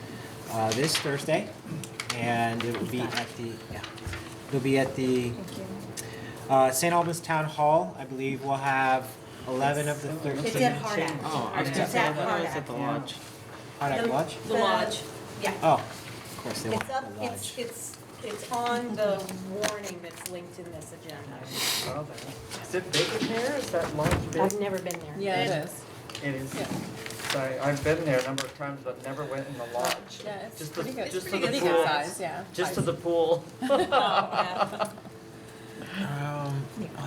this Thursday, and it will be at the St. Albans Town Hall. I believe we'll have 11 of the 13. It's at Hardak. Oh, It's at Hardak. At the lodge. Hardak Lodge? The lodge. Yeah. Oh, of course they want It's up, the lodge. it's on the warning that's linked in this agenda. Is it big in there? Is that lodge big? I've never been there. Yeah, it is. It is. Sorry, I've been there a number of times, but never went in the lodge. Yeah, it's Just pretty the, good. just It's to pretty the good pool. size, yeah. Just to the pool. Oh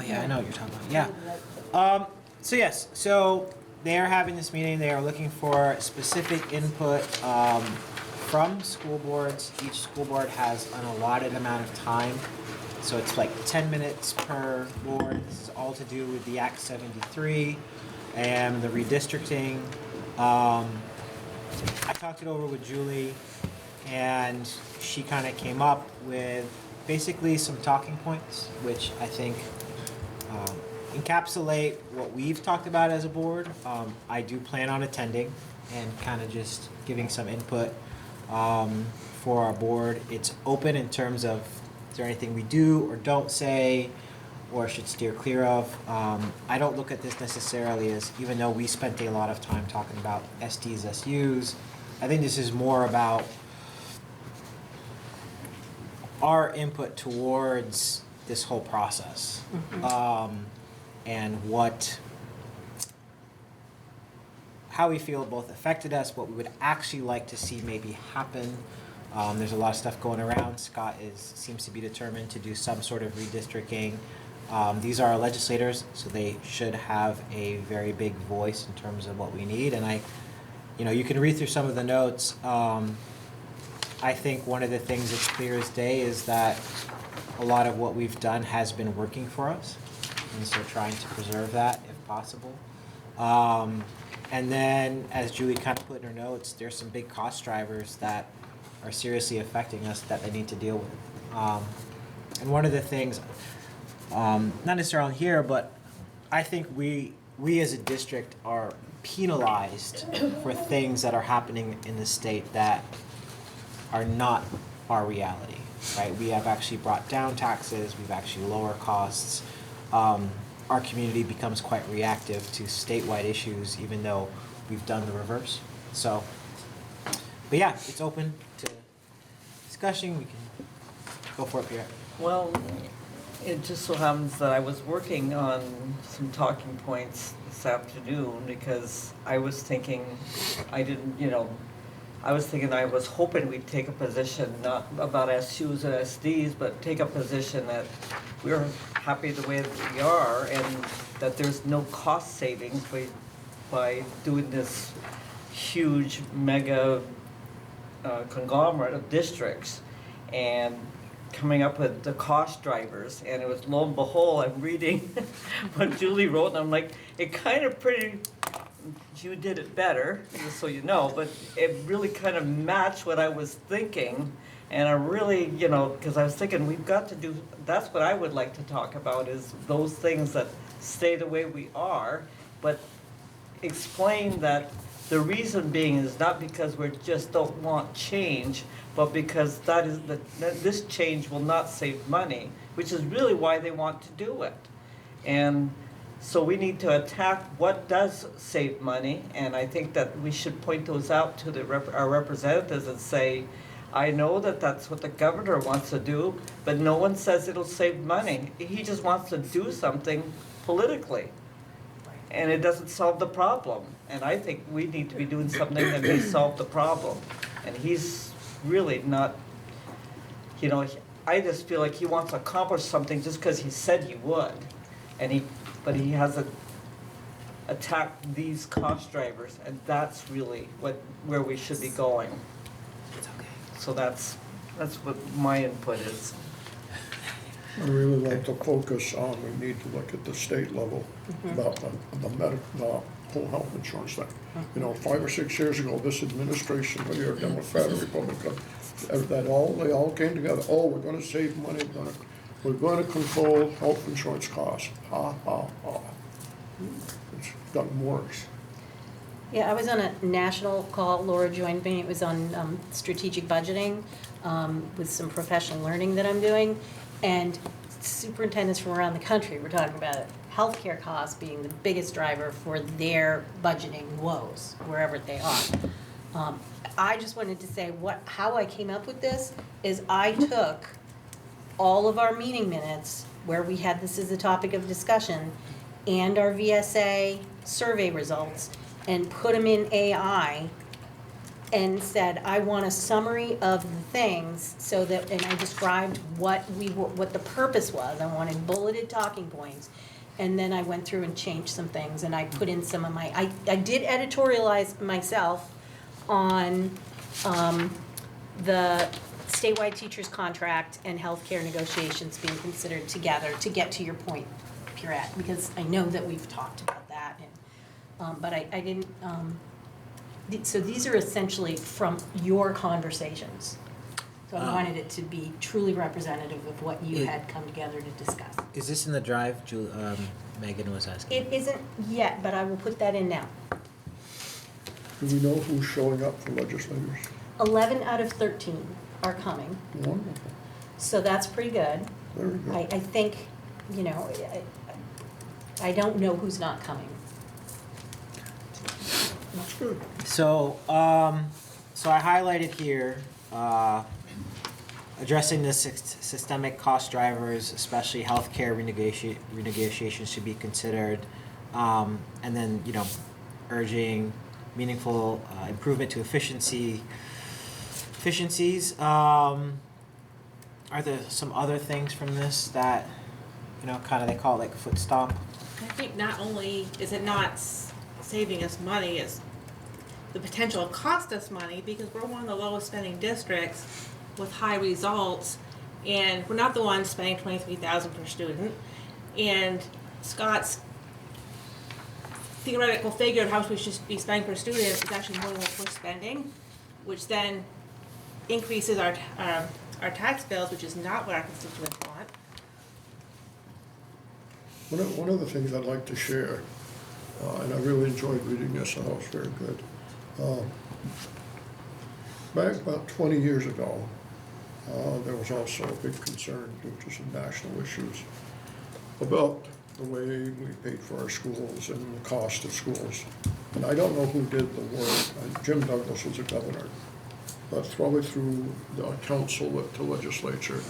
yeah, I know what you're talking about. Yeah. So yes, so they are having this meeting. They are looking for specific input from school boards. Each school board has an allotted amount of time. So it's like 10 minutes per board. This is all to do with the Act 73 and the redistricting. I talked it over with Julie, and she kind of came up with basically some talking points, which I think encapsulate what we've talked about as a board. I do plan on attending and kind of just giving some input for our board. It's open in terms of Is there anything we do or don't say or should steer clear of? I don't look at this necessarily as, even though we spent a lot of time talking about SDs, SUs, I think this is more about our input towards this whole process. And how we feel both affected us, what we would actually like to see maybe happen. There's a lot of stuff going around. Scott seems to be determined to do some sort of redistricting. These are our legislators, so they should have a very big voice in terms of what we need. And you can read through some of the notes. I think one of the things that's clear as day is that a lot of what we've done has been working for us, and so trying to preserve that if possible. And then, as Julie kind of put in her notes, there's some big cost drivers that are seriously affecting us that they need to deal with. And one of the things, not necessarily here, but I think we as a district are penalized for things that are happening in the state that are not our reality, right? We have actually brought down taxes, we've actually lowered costs. Our community becomes quite reactive to statewide issues, even though we've done the reverse. So, but yeah, it's open to discussion. We can go for it, Pierre. Well, it just so happens that I was working on some talking points this afternoon because I was thinking, I was hoping we'd take a position, not about SUs or SDs, but take a position that we're happy the way that we are and that there's no cost savings by doing this huge mega conglomerate of districts and coming up with the cost drivers. And it was, lo and behold, I'm reading what Julie wrote and I'm like, it kind of pretty, you did it better, just so you know, but it really kind of matched what I was thinking. And I really, because I was thinking we've got to do, that's what I would like to talk about, is those things that stay the way we are, but explain that the reason being is not because we just don't want change, but because this change will not save money, which is really why they want to do it. And so we need to attack what does save money, and I think that we should point those out to our representatives and say, I know that that's what the governor wants to do, but no one says it'll save money. He just wants to do something politically, and it doesn't solve the problem. And I think we need to be doing something that may solve the problem. And he's really not, I just feel like he wants to accomplish something just because he said he would. But he hasn't attacked these cost drivers, and that's really where we should be going. It's okay. So that's what my input is. I really like to focus on, we need to look at the state level about the whole health insurance thing. 5 or 6 years ago, this administration, whether you're Democrat or Republican, they all came together, we're gonna save money, we're going to control health insurance costs. Ha, ha, ha. It's gotten worse. Yeah, I was on a national call, Laura joined me, it was on strategic budgeting with some professional learning that I'm doing, and superintendents from around the country were talking about it. Healthcare costs being the biggest driver for their budgeting woes, wherever they are. I just wanted to say how I came up with this is I took all of our meeting minutes where we had this as a topic of discussion and our VSA survey results and put them in AI and said, I want a summary of the things so that, and I described what the purpose was. I wanted bulleted talking points. And then I went through and changed some things and I put in some of I did editorialize myself on the statewide teachers contract and healthcare negotiations being considered together to get to your point, Pierrette, because I know that we've talked about that, and but I didn't. So these are essentially from your conversations. So I wanted it to be truly representative of what you had come together to discuss. Is this in the drive? Megan was asking. It isn't yet, but I will put that in now. Do we know who's showing up for legislators? 11 out of 13 are coming. Wonderful. So that's pretty good. Very good. I think, you know, I don't know who's not coming. That's good. So, so I highlighted here, addressing the systemic cost drivers, especially healthcare renegotiation should be considered. And then, you know, urging meaningful improvement to efficiencies. Are there some other things from this that, you know, kind of they call it like a foot stomp? I think not only is it not saving us money, it's the potential to cost us money because we're one of the lowest spending districts with high results, and we're not the ones spending $23,000 per student. And Scott's theoretical figure of how much we should be spending per student is actually more than what we're spending, which then increases our tax bills, which is not what our constituents want. One of the things I'd like to share, and I really enjoyed reading this, and it was very good. Back about 20 years ago, there was also a big concern due to some national issues about the way we paid for our schools and the cost of schools. And I don't know who did the work. Jim Douglas was the governor. But probably through the council, the legislature,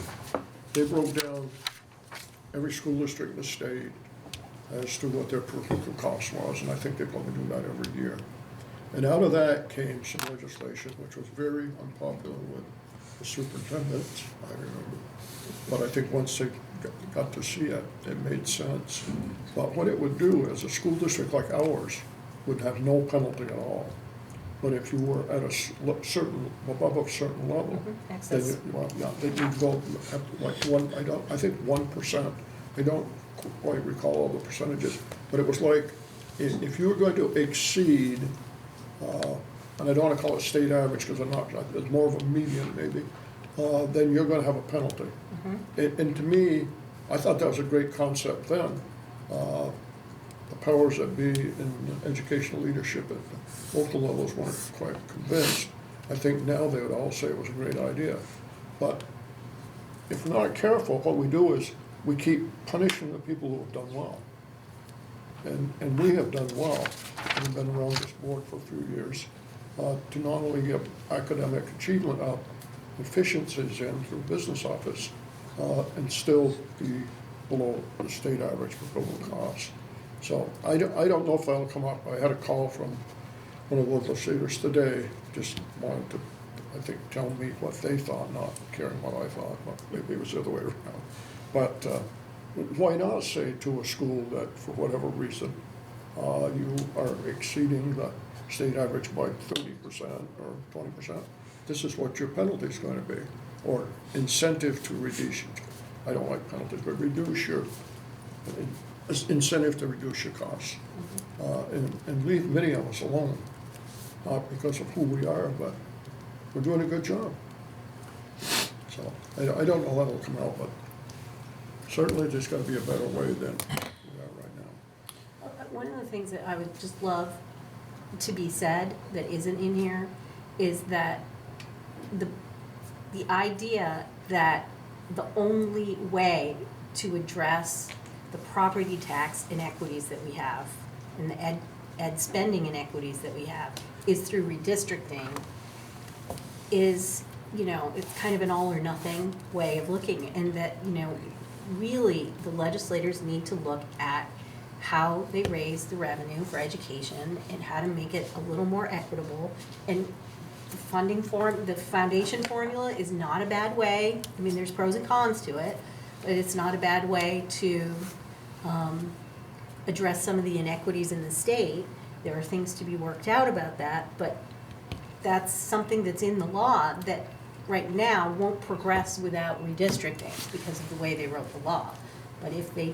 they broke down every school district in the state as to what their per pupil cost was, and I think they probably do that every year. And out of that came some legislation which was very unpopular with the superintendents, I remember. But I think once they got to see it, it made sense. But what it would do is a school district like ours would have no penalty at all. But if you were at a certain, above a certain level, then you'd go up like I think 1%. I don't quite recall all the percentages, but it was like, if you were going to exceed, and I don't want to call it state average because it's more of a median maybe, then you're going to have a penalty. And to me, I thought that was a great concept then. The powers that be in educational leadership at the local levels weren't quite convinced. I think now they would all say it was a great idea. But if we're not careful, what we do is we keep punishing the people who have done well. And we have done well. We've been around this board for a few years to not only get academic achievement up, efficiencies in through business office, and still be below the state average for total cost. So I don't know if that'll come up. I had a call from one of the legislators today, just wanted to, I think, tell me what they thought, not caring what I thought, but maybe it was the other way around. But why not say to a school that for whatever reason you are exceeding the state average by 30% or 20%, this is what your penalty is going to be, or incentive to reduce, I don't like penalties, but reduce your incentive to reduce your costs, and leave many of us alone, not because of who we are, but we're doing a good job. So I don't know how it'll come out, but certainly there's got to be a better way than we are right now. One of the things that I would just love to be said that isn't in here is that the idea that the only way to address the property tax inequities that we have and the ed spending inequities that we have is through redistricting is, you know, it's kind of an all or nothing way of looking, and that, you know, really the legislators need to look at how they raise the revenue for education and how to make it a little more equitable. And the foundation formula is not a bad way. I mean, there's pros and cons to it, but it's not a bad way to address some of the inequities in the state. There are things to be worked out about that, but that's something that's in the law that right now won't progress without redistricting because of the way they wrote the law. But if they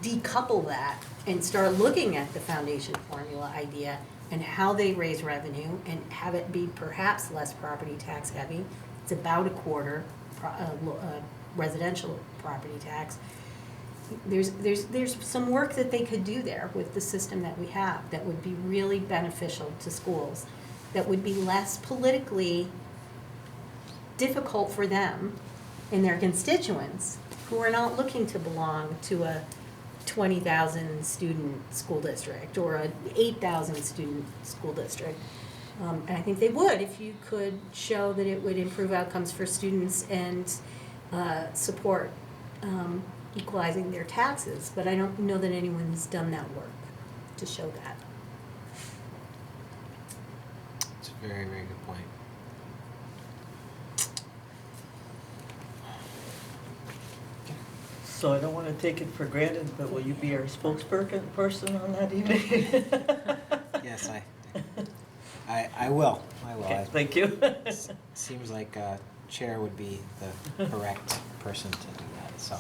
decouple that and start looking at the foundation formula idea and how they raise revenue and have it be perhaps less property tax heavy, it's about a quarter residential property tax. There's some work that they could do there with the system that we have that would be really beneficial to schools, that would be less politically difficult for them and their constituents who are not looking to belong to a 20,000 student school district or a 8,000 student school district. And I think they would if you could show that it would improve outcomes for students and support equalizing their taxes. But I don't know that anyone's done that work to show that. It's a very, very good point. So I don't want to take it for granted, but will you be our spokesperson on that evening? Yes, I will. I will. Okay, thank you. Seems like chair would be the correct person to do that. So,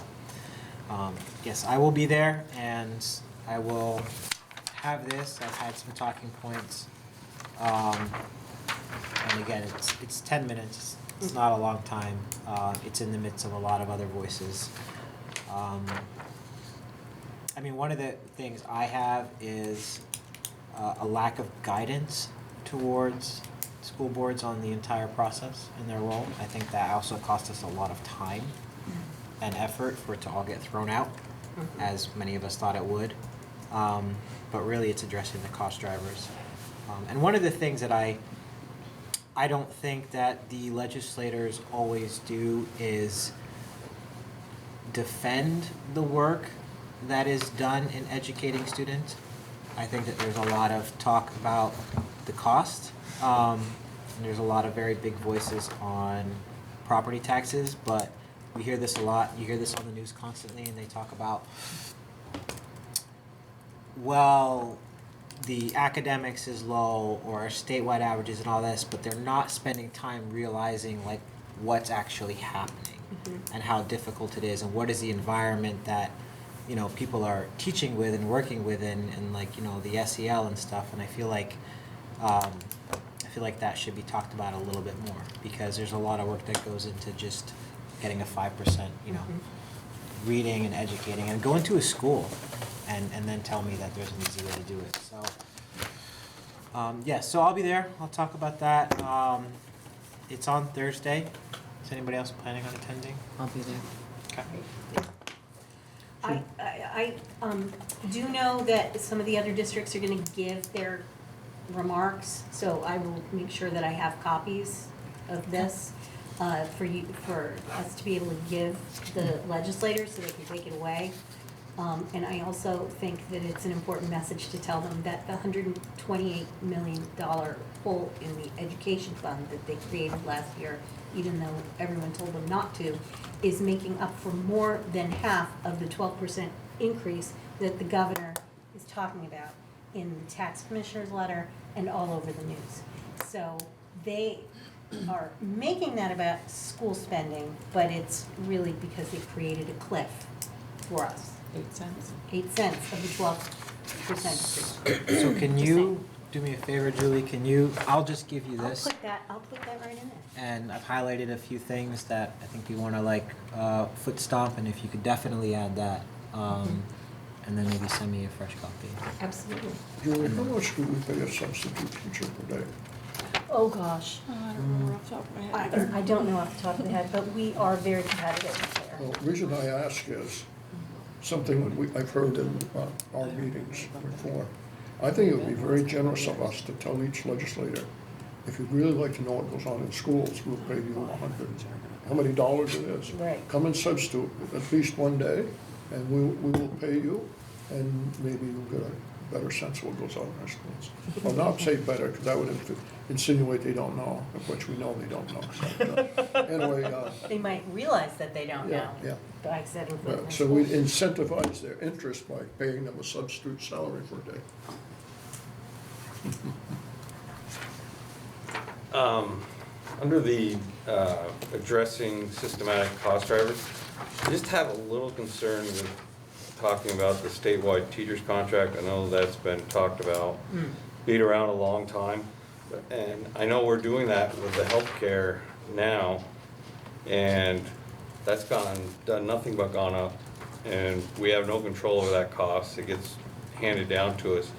yes, I will be there, and I will have this. I've had some talking points, and again, it's 10 minutes. It's not a long time. It's in the midst of a lot of other voices. I mean, one of the things I have is a lack of guidance towards school boards on the entire process and their role. I think that also cost us a lot of time and effort for it to all get thrown out, as many of us thought it would. But really, it's addressing the cost drivers. And one of the things that I don't think that the legislators always do is defend the work that is done in educating students. I think that there's a lot of talk about the cost. And there's a lot of very big voices on property taxes, but we hear this a lot. You hear this on the news constantly, and they talk about, well, the academics is low or statewide averages and all this, but they're not spending time realizing like what's actually happening and how difficult it is and what is the environment that, you know, people are teaching with and working with and like, you know, the SEL and stuff. And I feel like that should be talked about a little bit more, because there's a lot of work that goes into just getting a 5%, you know, reading and educating, and go into a school and then tell me that there's an easy way to do it. So, yeah, so I'll be there. I'll talk about that. It's on Thursday. Is anybody else planning on attending? I'll be there. Okay. I do know that some of the other districts are gonna give their remarks, so I will make sure that I have copies of this for us to be able to give the legislators so they can take it away. And I also think that it's an important message to tell them that the $128 million hole in the education fund that they created last year, even though everyone told them not to, is making up for more than half of the 12% increase that the governor is talking about in the tax commissioner's letter and all over the news. So they are making that about school spending, but it's really because they created a cliff for us. 8 cents. 8 cents of the 12% increase. So can you do me a favor, Julie? I'll just give you this. I'll put that right in there. And I've highlighted a few things that I think we want to like foot stomp, and if you could definitely add that, and then maybe send me a fresh copy. Absolutely. Julie, how much do we pay a substitute teacher per day? Oh, gosh. I don't remember off the top of my head either. I don't know off the top of the head, but we are very competitive there. Well, the reason I ask is something that I've heard in our meetings before. I think it would be very generous of us to tell each legislator, if you'd really like to know what goes on in schools, we'll pay you how many dollars it is. Right. Come and substitute at least one day, and we will pay you, and maybe you'll get a better sense of what goes on in our schools. Well, not say better, because that would insinuate they don't know, of which we know they don't know. So, anyway. They might realize that they don't know. Yeah. By setting foot in their So we school. incentivize their interest by paying them a substitute salary for a day. Under the addressing systematic cost drivers, I just have a little concern with talking about the statewide teachers contract. I know that's been talked about, beat around a long time. And I know we're doing that with the healthcare now, and that's done nothing but gone up. And we have no control over that cost. It gets handed down to us.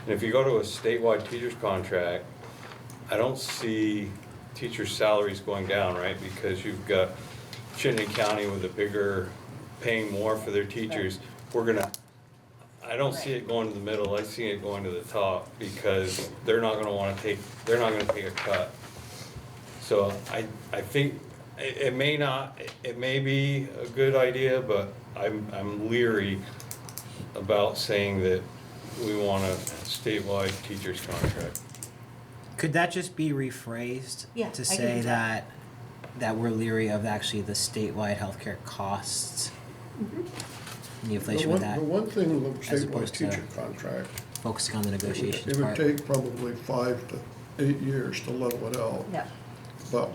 And if you go to a statewide teachers contract, I don't see teachers' salaries going down, right? Because you've got Chittenden County with a bigger, paying more for their teachers. I don't see it going to the middle, I see it going to the top, because they're not gonna take a cut. So I think it may be a good idea, but I'm leery about saying that we want a statewide teacher's contract. Could that just be rephrased Yeah, I to can say do that. that we're leery of actually the statewide healthcare costs? And the inflation with that, The one thing with the as statewide opposed to teacher contract, focusing on the negotiations it would part. take probably 5 to 8 years to level it out. Yeah. But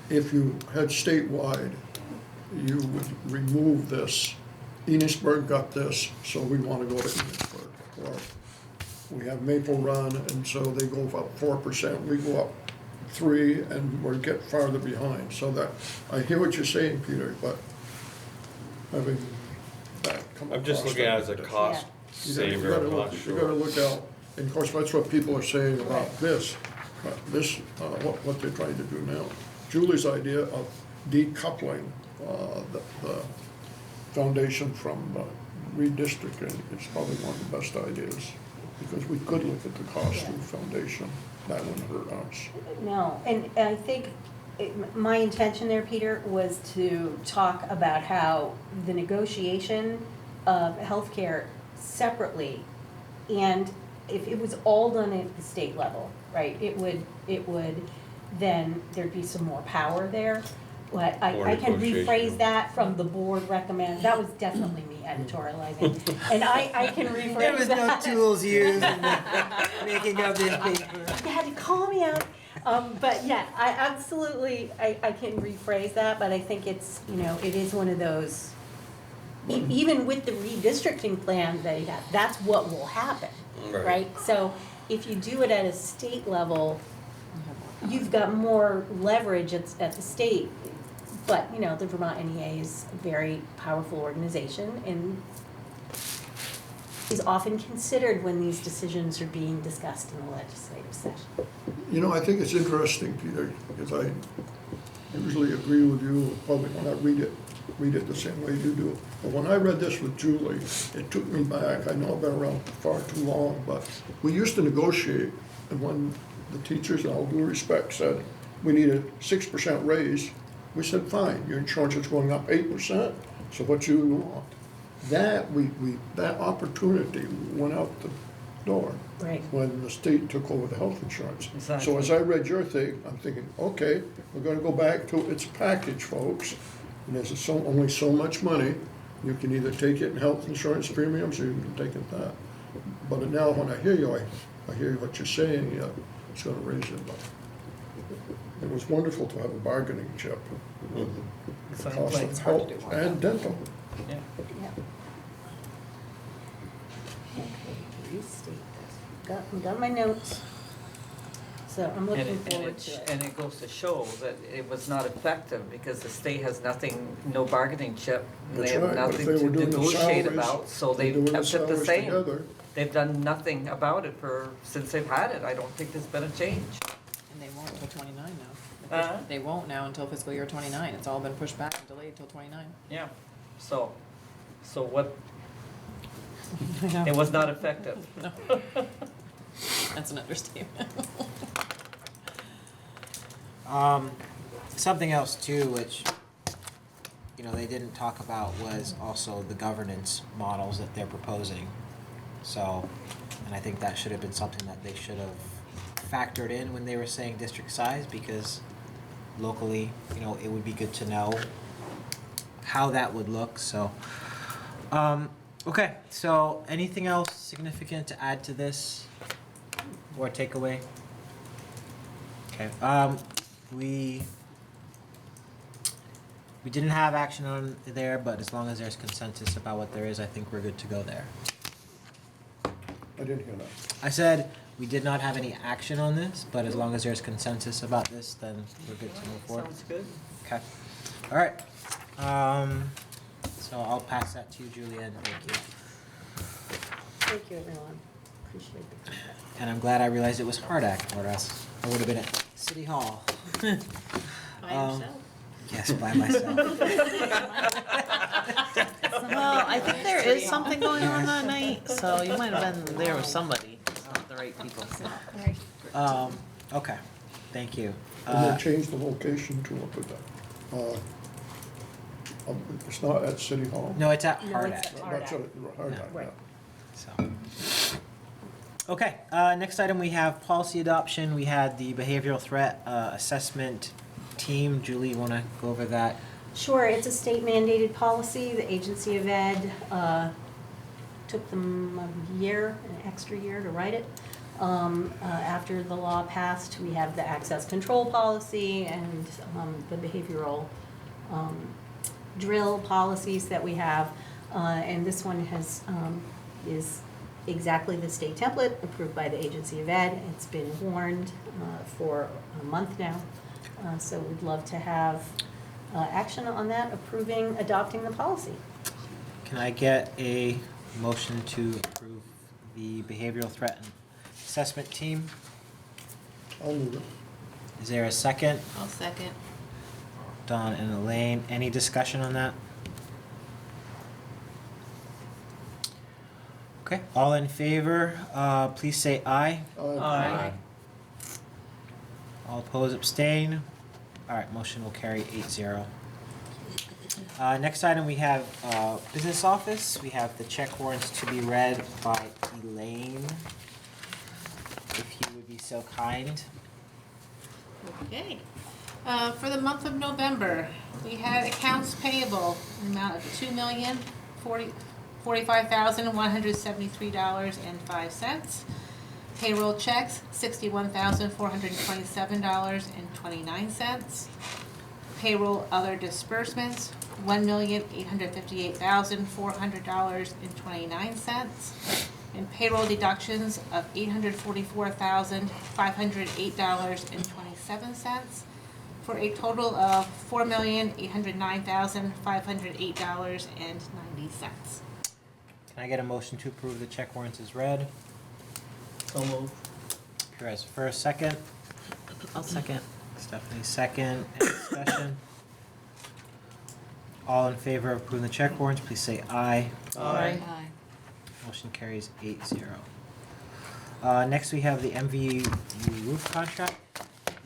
if you had statewide, you would remove this. Enosburg got this, so we want to go to Enosburg. Or we have Maple Run, and so they go up 4%, we go up 3%, and we get farther behind. So that, I hear what you're saying, Peter, but having that come across. I'm just looking at it as a cost saver, I'm not You sure. gotta look out, and of course, that's what people are saying about this, what they're trying to do now. Julie's idea of decoupling the foundation from redistricting is probably one of the best ideas, because we could look at the cost of the foundation, that wouldn't hurt us. No, and I think my intention there, Peter, was to talk about how the negotiation of healthcare separately, and if it was all done at the state level, right, it would, then there'd be some more power there. But I can rephrase that from the board recommend, that was definitely me editorializing. And I can rephrase that. There was no tools used in the making of this paper. You had to call me out. But yeah, I absolutely, I can rephrase that, but I think it's, it is one of those, even with the redistricting plan they have, that's what will happen, right? So if you do it at a state level, you've got more leverage at the state. But, the Vermont NEA is a very powerful organization and is often considered when these decisions are being discussed in the legislative session. I think it's interesting, Peter, because I usually agree with you, probably when I read it the same way you do. But when I read this with Julie, it took me back. I know I've been around far too long, but we used to negotiate, and when the teachers, in all due respect, said we need a 6% raise, we said, fine, your insurance is going up 8%, so what you want? That that opportunity went out the door. Right. When the state took over the health insurance. Exactly. So as I read your thing, I'm thinking, okay, we're gonna go back to its package, folks. And there's only so much money. You can either take it in health insurance premiums or you can take it that. But now when I hear you, I hear what you're saying, yeah, it's gonna raise it. But it was wonderful to have a bargaining chip. With the cost of health and dental. Yeah. Got my notes, so I'm looking And forward to it. it goes to show that it was not effective because the state has nothing, no bargaining chip. And That's they have right, but if nothing they to were doing the negotiate salaries, about, so they're they've doing the kept it the salaries same. together. They've done nothing about it since they've had it. I don't think there's been a change. And they won't until 29 now. They won't now until fiscal year 29. It's all been pushed back and delayed till 29. Yeah, so what, it was not effective. No. That's an understatement. Something else too, which, they didn't talk about was also the governance models that they're proposing. So, and I think that should have been something that they should have factored in when they were saying district size, because locally, it would be good to know how that would look, so. Okay, so anything else significant to add to this or takeaway? Okay, we didn't have action on there, but as long as there's consensus about what there is, I think we're good to go there. I didn't hear that. I said we did not have any action on this, but as long as there's consensus about this, then we're good to move forward. Sounds good. Okay. All right. So I'll pass that to you, Julianne. Thank you. Thank you, everyone. Appreciate the feedback. And I'm glad I realized it was hard act, or else I would have been at City Hall. By yourself? Yes, by myself. Well, I think there is something going on that night, so you might have been there with somebody, just not the right people. Okay, thank you. And they changed the location to up at the, it's not at City Hall. No, it's at No, Hard it's Act. at That's it, Hard Act, Right. yeah. So. Okay, next item we have policy adoption. We had the behavioral threat assessment team. Julie, you wanna go over that? Sure, it's a state mandated policy. The Agency of Ed took them a year, an extra year to write it. After the law passed, we have the access control policy and the behavioral drill policies that we have. And this one is exactly the state template approved by the Agency of Ed. It's been warned for a month now. So we'd love to have action on that, adopting the policy. Can I get a motion to approve the behavioral threat and assessment team? I'll move it. Is there a second? I'll second. Dawn and Elaine, any discussion on that? Okay, all in favor, please say aye. Aye. All opposed, abstain. All right, motion will carry 8-0. Next item, we have business office. We have the check warrants to be read by Elaine. If you would be so kind. Okay. For the month of November, we had accounts payable in the amount of $2,045,173.05. Payroll checks, $61,427.29. Payroll other disbursements, $1,858,400.29. And payroll deductions of $844,508.27. For a total of $4,809,508.90. Can I get a motion to approve the check warrants as read? So move. Perez first, second. I'll second. Stephanie second. Any discussion? All in favor of approving the check warrants, please say aye. Aye. Motion carries 8-0. Next we have the MVU roof contract.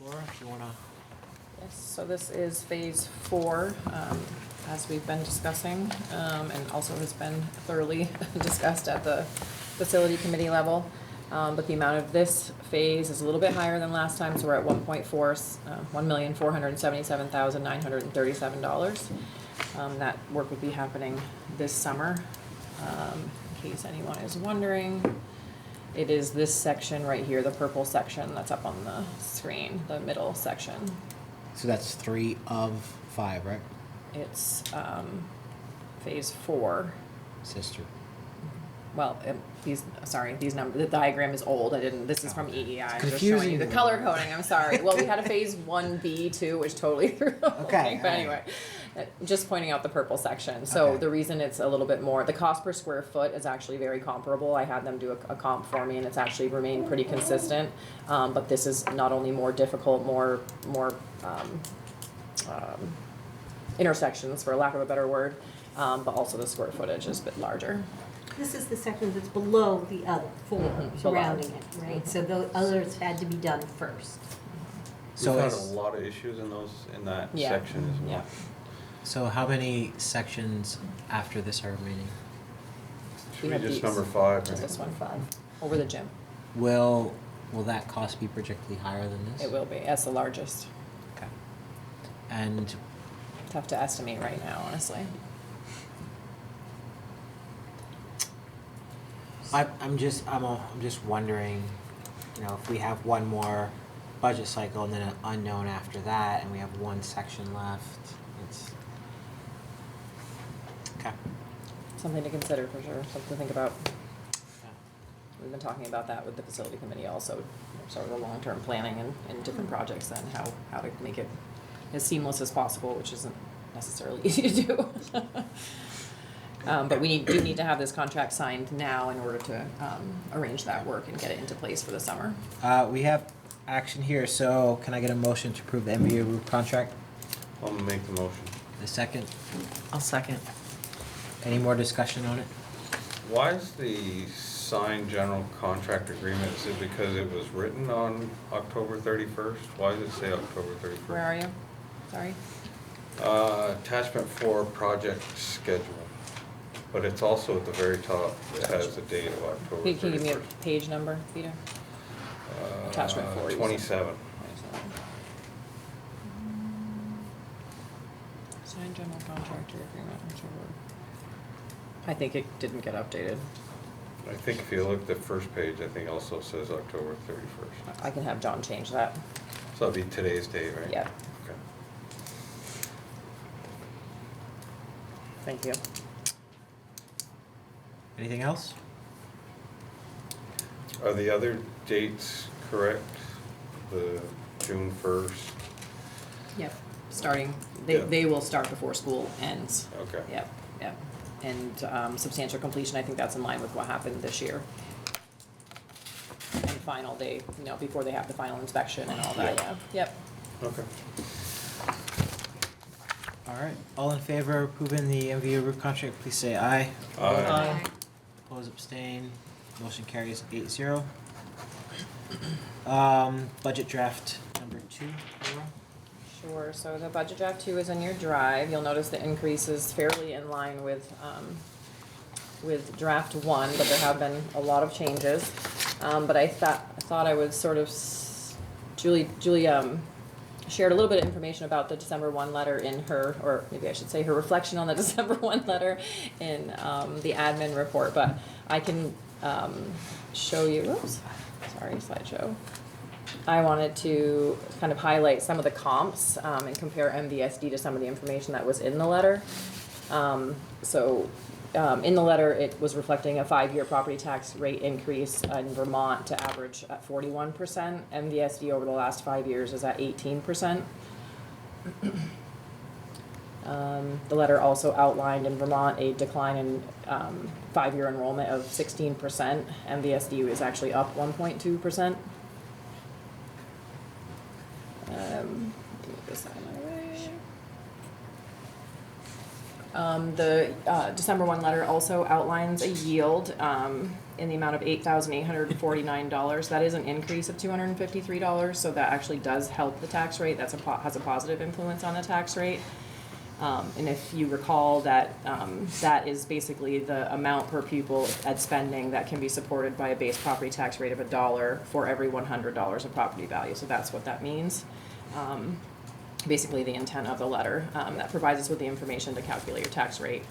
Laura, if you wanna? Yes, so this is phase 4, as we've been discussing, and also has been thoroughly discussed at the facility committee level. But the amount of this phase is a little bit higher than last time, so we're at $1,477,937. That work would be happening this summer. In case anyone is wondering, it is this section right here, the purple section that's up on the screen, the middle section. So that's 3 of 5, right? It's phase 4. Sister. Well, these numbers, the diagram is old, this is from EEI, I'm just showing confusing you the me. color coding, I'm sorry. Well, we had a phase 1B too, which totally threw the whole Okay, thing, but alright. anyway. Just pointing out the purple section, so Okay. the reason it's a little bit more, the cost per square foot is actually very comparable, I had them do a comp for me and it's actually remained pretty consistent. But this is not only more difficult, more intersections, for lack of a better word, but also the square footage is a bit larger. This is the section that's below the other 4 surrounding it, right? So the others had to be done first. So We've had a is- lot of issues in that Yeah. section as well. Yeah. So how many sections after this are remaining? We Should have be just these. number 5, Just right? this one, 5, over the gym. Will that cost be projectedly higher than this? It will be, that's the largest. Okay. And Tough to estimate right now, honestly. I'm just wondering, if we have one more budget cycle and then an unknown after that, and we have one section left, it's okay. Something to consider for sure, something to think about. We've been talking about that with the facility committee also, sort of the long-term planning and different projects and how to make it as seamless as possible, which isn't necessarily easy to do. But we do need to have this contract signed now in order to arrange that work and get it into place for the summer. We have action here, so can I get a motion to approve the MVU roof contract? I'll make the motion. The second? I'll second. Any more discussion on it? Why is the signed general contract agreement, is it because it was written on October 31st? Why does it say October 31st? Where are you? Sorry. Attachment 4, project schedule. But it's also at the very top, it has the date of October 31st. Can you give me a page number, Peter? Attachment 4. 27. Signed general contractor agreement. I think it didn't get updated. I think if you look at the first page, I think also says October 31st. I can have John change that. So that'll be today's date, right? Yeah. Okay. Thank you. Anything else? Are the other dates correct? The June 1st? Yep. Starting, Yeah. they will start before school ends. Okay. Yep, yep. And substantial completion, I think that's in line with what happened this year. And final day, before they have the final inspection and all that, yeah. Yep. Okay. All right, all in favor of approving the MVU roof contract, please say aye. Aye. Oppose, abstain, motion carries 8-0. Budget draft number 2, Laura? Sure, so the budget draft 2 is in your drive. You'll notice the increase is fairly in line with draft 1, but there have been a lot of changes. But I thought I would sort of, Julie shared a little bit of information about the December 1 letter in her, or maybe I should say her reflection on the December 1 letter in the admin report, but I can show you, oops, sorry, slideshow. I wanted to kind of highlight some of the comps and compare MVSD to some of the information that was in the letter. In the letter, it was reflecting a 5-year property tax rate increase in Vermont to average at 41%. MVSD over the last 5 years is at 18%. The letter also outlined in Vermont a decline in 5-year enrollment of 16%. MVSD is actually up 1.2%. Move this out of my way. The December 1 letter also outlines a yield in the amount of $8,849. That is an increase of $253, so that actually does help the tax rate. Has a positive influence on the tax rate. And if you recall that that is basically the amount per pupil at spending that can be supported by a base property tax rate of $1 for every $100 of property value. So that's what that means. Basically the intent of the letter that provides us with the information to calculate your tax rate.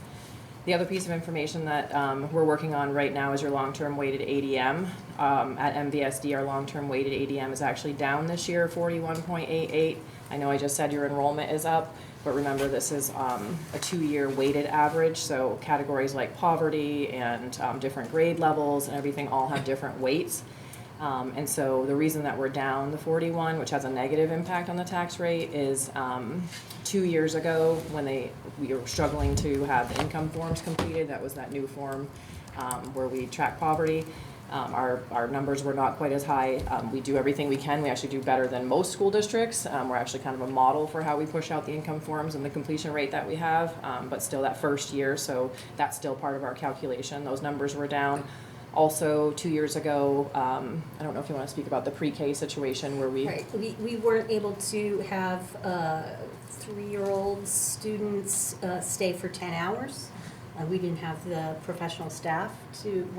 The other piece of information that we're working on right now is your long-term weighted ADM. At MVSD, our long-term weighted ADM is actually down this year, 41.88. I know I just said your enrollment is up, but remember this is a 2-year weighted average, so categories like poverty and different grade levels and everything all have different weights. And so the reason that we're down the 41, which has a negative impact on the tax rate, is 2 years ago when we were struggling to have the income forms completed. That was that new form where we track poverty. Our numbers were not quite as high. We do everything we can. We actually do better than most school districts. We're actually kind of a model for how we push out the income forms and the completion rate that we have, but still that first year, so that's still part of our calculation. Those numbers were down. Also, 2 years ago, I don't know if you want to speak about the pre-K situation where we... Right, we weren't able to have 3-year-old students stay for 10 hours. We didn't have the professional staff to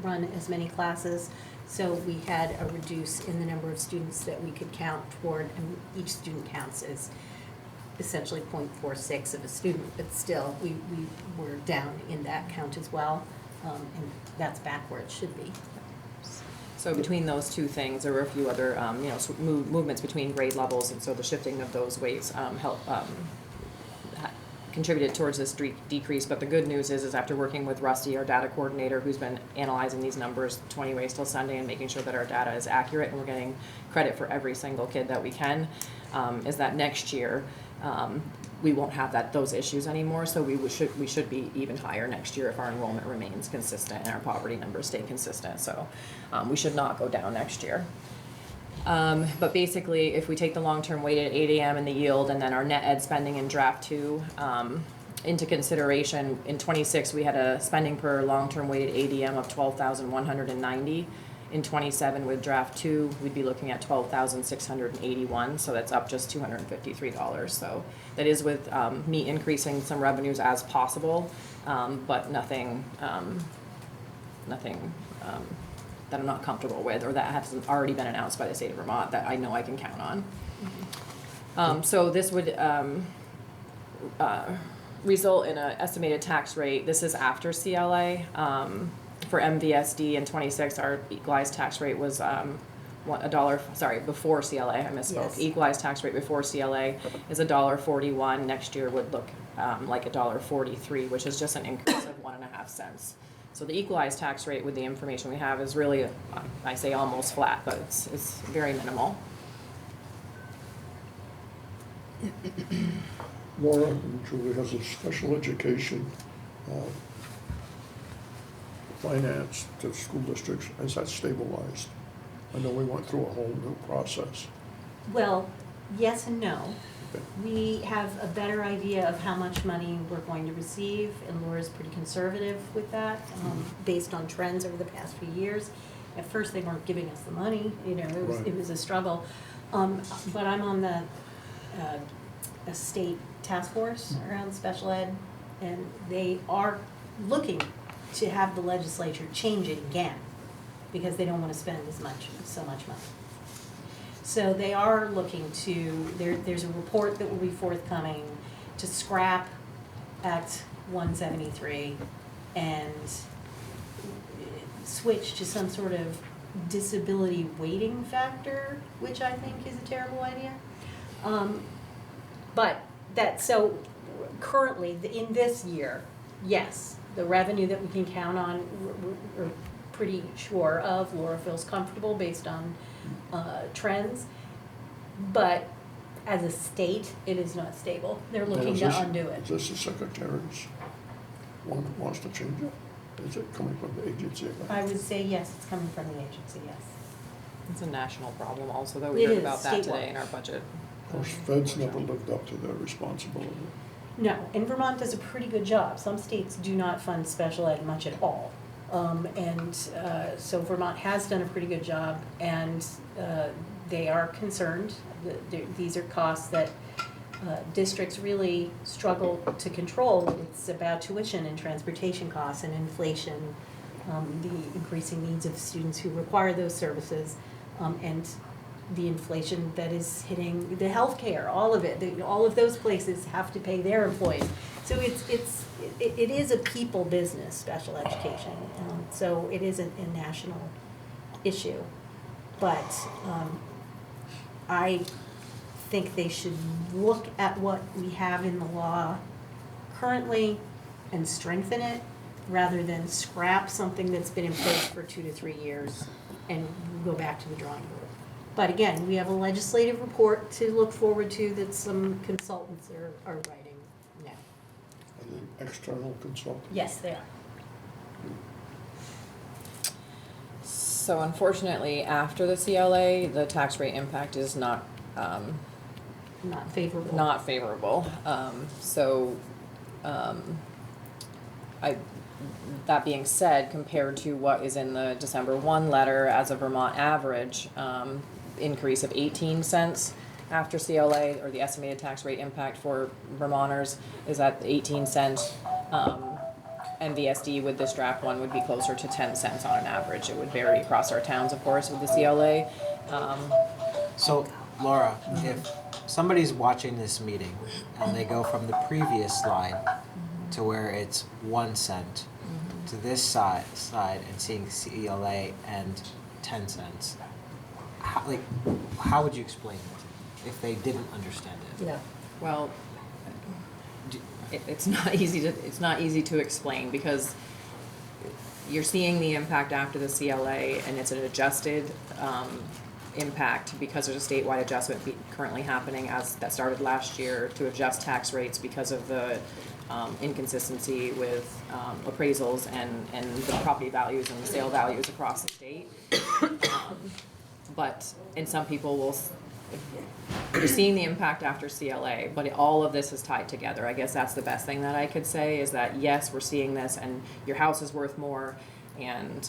run as many classes, so we had a reduce in the number of students that we could count toward, and each student counts as essentially 0.46 of a student, but still, we were down in that count as well, and that's back where it should be. So between those two things, there were a few other, movements between grade levels, and so the shifting of those weights contributed towards this decrease. But the good news is after working with Rusty, our data coordinator, who's been analyzing these numbers 20 ways till Sunday and making sure that our data is accurate and we're getting credit for every single kid that we can, is that next year we won't have those issues anymore. So we should be even higher next year if our enrollment remains consistent and our poverty numbers stay consistent. So we should not go down next year. But basically, if we take the long-term weighted 8 AM and the yield, and then our net ed spending in draft 2 into consideration, in 26 we had a spending per long-term weighted ADM of 12,190. In 27 with draft 2, we'd be looking at 12,681, so that's up just $253. So that is with me increasing some revenues as possible, but nothing that I'm not comfortable with, or that hasn't already been announced by the state of Vermont that I know I can count on. So this would result in an estimated tax rate. This is after CLA. For MVSD in 26, our equalized tax rate was before CLA, I misspoke. Yes. Equalized tax rate before CLA is $1.41. Next year would look like $1.43, which is just an increase of 1.5 cents. So the equalized tax rate with the information we have is really, I say almost flat, but it's very minimal. Laura Julie has a special education finance to school districts. Is that stabilized? I know we went through a whole new process. Well, yes and no. We have a better idea of how much money we're going to receive, and Laura's pretty conservative with that, based on trends over the past few years. At first, they weren't giving us the money, it was a struggle. But I'm on the a state task force around special ed, and they are looking to have the legislature change it again, because they don't want to spend so much money. So they are looking to, there's a report that will be forthcoming to scrap Act 173 and switch to some sort of disability weighting factor, which I think is a terrible idea. But so currently, in this year, yes, the revenue that we can count on, we're pretty sure of. Laura feels comfortable based on trends. But as a state, it is not stable. They're looking to undo it. Is this the secretary's one that wants to change it? Is it coming from the agency? I would say yes, it's coming from the agency, yes. It's a national problem also, though. We It heard is, about that statewide. today in our budget. Of course, feds never lived up to their responsibility. No, and Vermont does a pretty good job. Some states do not fund special ed much at all. So Vermont has done a pretty good job, and they are concerned. These are costs that districts really struggle to control. It's about tuition and transportation costs and inflation, the increasing needs of students who require those services, and the inflation that is hitting the healthcare, all of it. All of those places have to pay their employees. So it is a people business, special education. So it is a national issue. But I think they should look at what we have in the law currently and strengthen it, rather than scrap something that's been in place for 2 to 3 years and go back to the drawing board. But again, we have a legislative report to look forward to that some consultants are writing now. Are they external consultants? Yes, they are. So unfortunately, after the CLA, the tax rate impact is not Not favorable. Not favorable. That being said, compared to what is in the December 1 letter as a Vermont average, increase of 18 cents after CLA, or the estimated tax rate impact for Vermonters is at 18 cents. MVSD with this draft one would be closer to 10 cents on an average. It would vary across our towns, of course, with the CLA. So, Laura, if somebody's watching this meeting and they go from the previous slide to where it's 1 cent to this side and seeing CLA and 10 cents, how would you explain it if they didn't understand it? Yeah. Well, it's not easy to explain, because you're seeing the impact after the CLA, and it's an adjusted impact because there's a statewide adjustment currently happening that started last year to adjust tax rates because of the inconsistency with appraisals and the property values and the sale values across the state. But, and some people will, you're seeing the impact after CLA, but all of this is tied together. I guess that's the best thing that I could say, is that yes, we're seeing this, and your house is worth more, and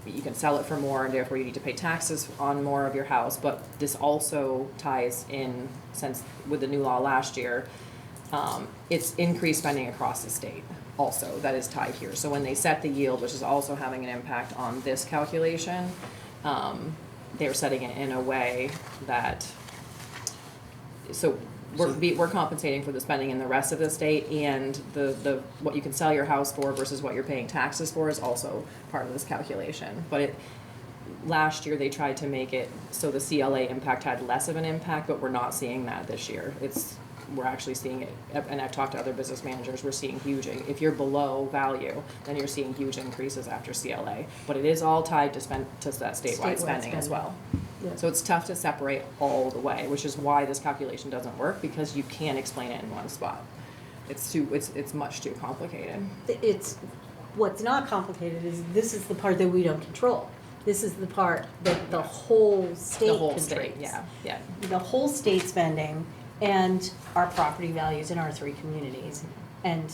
you can sell it for more, and therefore you need to pay taxes on more of your house. But this also ties in, since with the new law last year, it's increased spending across the state also that is tied here. So when they set the yield, which is also having an impact on this calculation, they're setting it in a way that, so we're compensating for the spending in the rest of the state, and the what you can sell your house for versus what you're paying taxes for is also part of this calculation. But last year they tried to make it so the CLA impact had less of an impact, but we're not seeing that this year. We're actually seeing it, and I've talked to other business managers, we're seeing huge, if you're below value, then you're seeing huge increases after CLA. But it is all tied to that statewide spending as well. Yeah. So it's tough to separate all the way, which is why this calculation doesn't work, because you can't explain it in one spot. It's much too complicated. What's not complicated is this is the part that we don't control. This is the part that the whole state controls. Yeah. The whole state spending and our property values in our three communities. And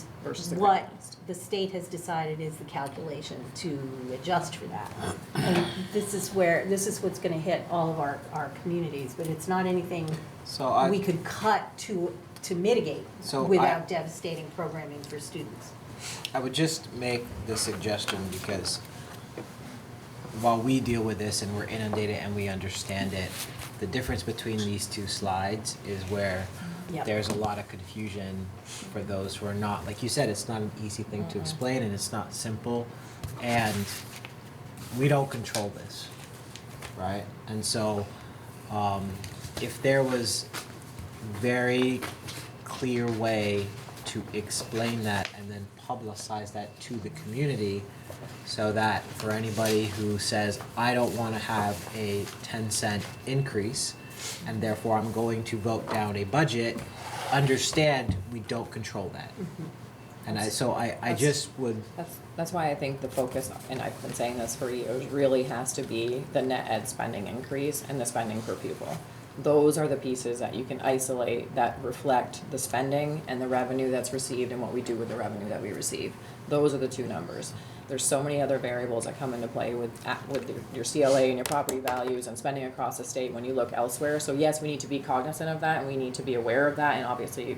what the state has decided is the calculation to adjust for that. And this is what's gonna hit all of our communities, but it's not anything we could cut to mitigate without devastating programming for students. I would just make the suggestion, because while we deal with this and we're inundated and we understand it, the difference between these two slides is where there's a lot of confusion for those who are not, like you said, it's not an easy thing to explain, and it's not simple, and we don't control this, right? And so if there was very clear way to explain that and then publicize that to the community, so that for anybody who says, I don't want to have a 10-cent increase, and therefore I'm going to vote down a budget, understand we don't control that. And I just would. That's why I think the focus, and I've been saying this for years, really has to be the net ed spending increase and the spending per pupil. Those are the pieces that you can isolate that reflect the spending and the revenue that's received and what we do with the revenue that we receive. Those are the two numbers. There's so many other variables that come into play with your CLA and your property values and spending across the state when you look elsewhere. So yes, we need to be cognizant of that, and we need to be aware of that, and obviously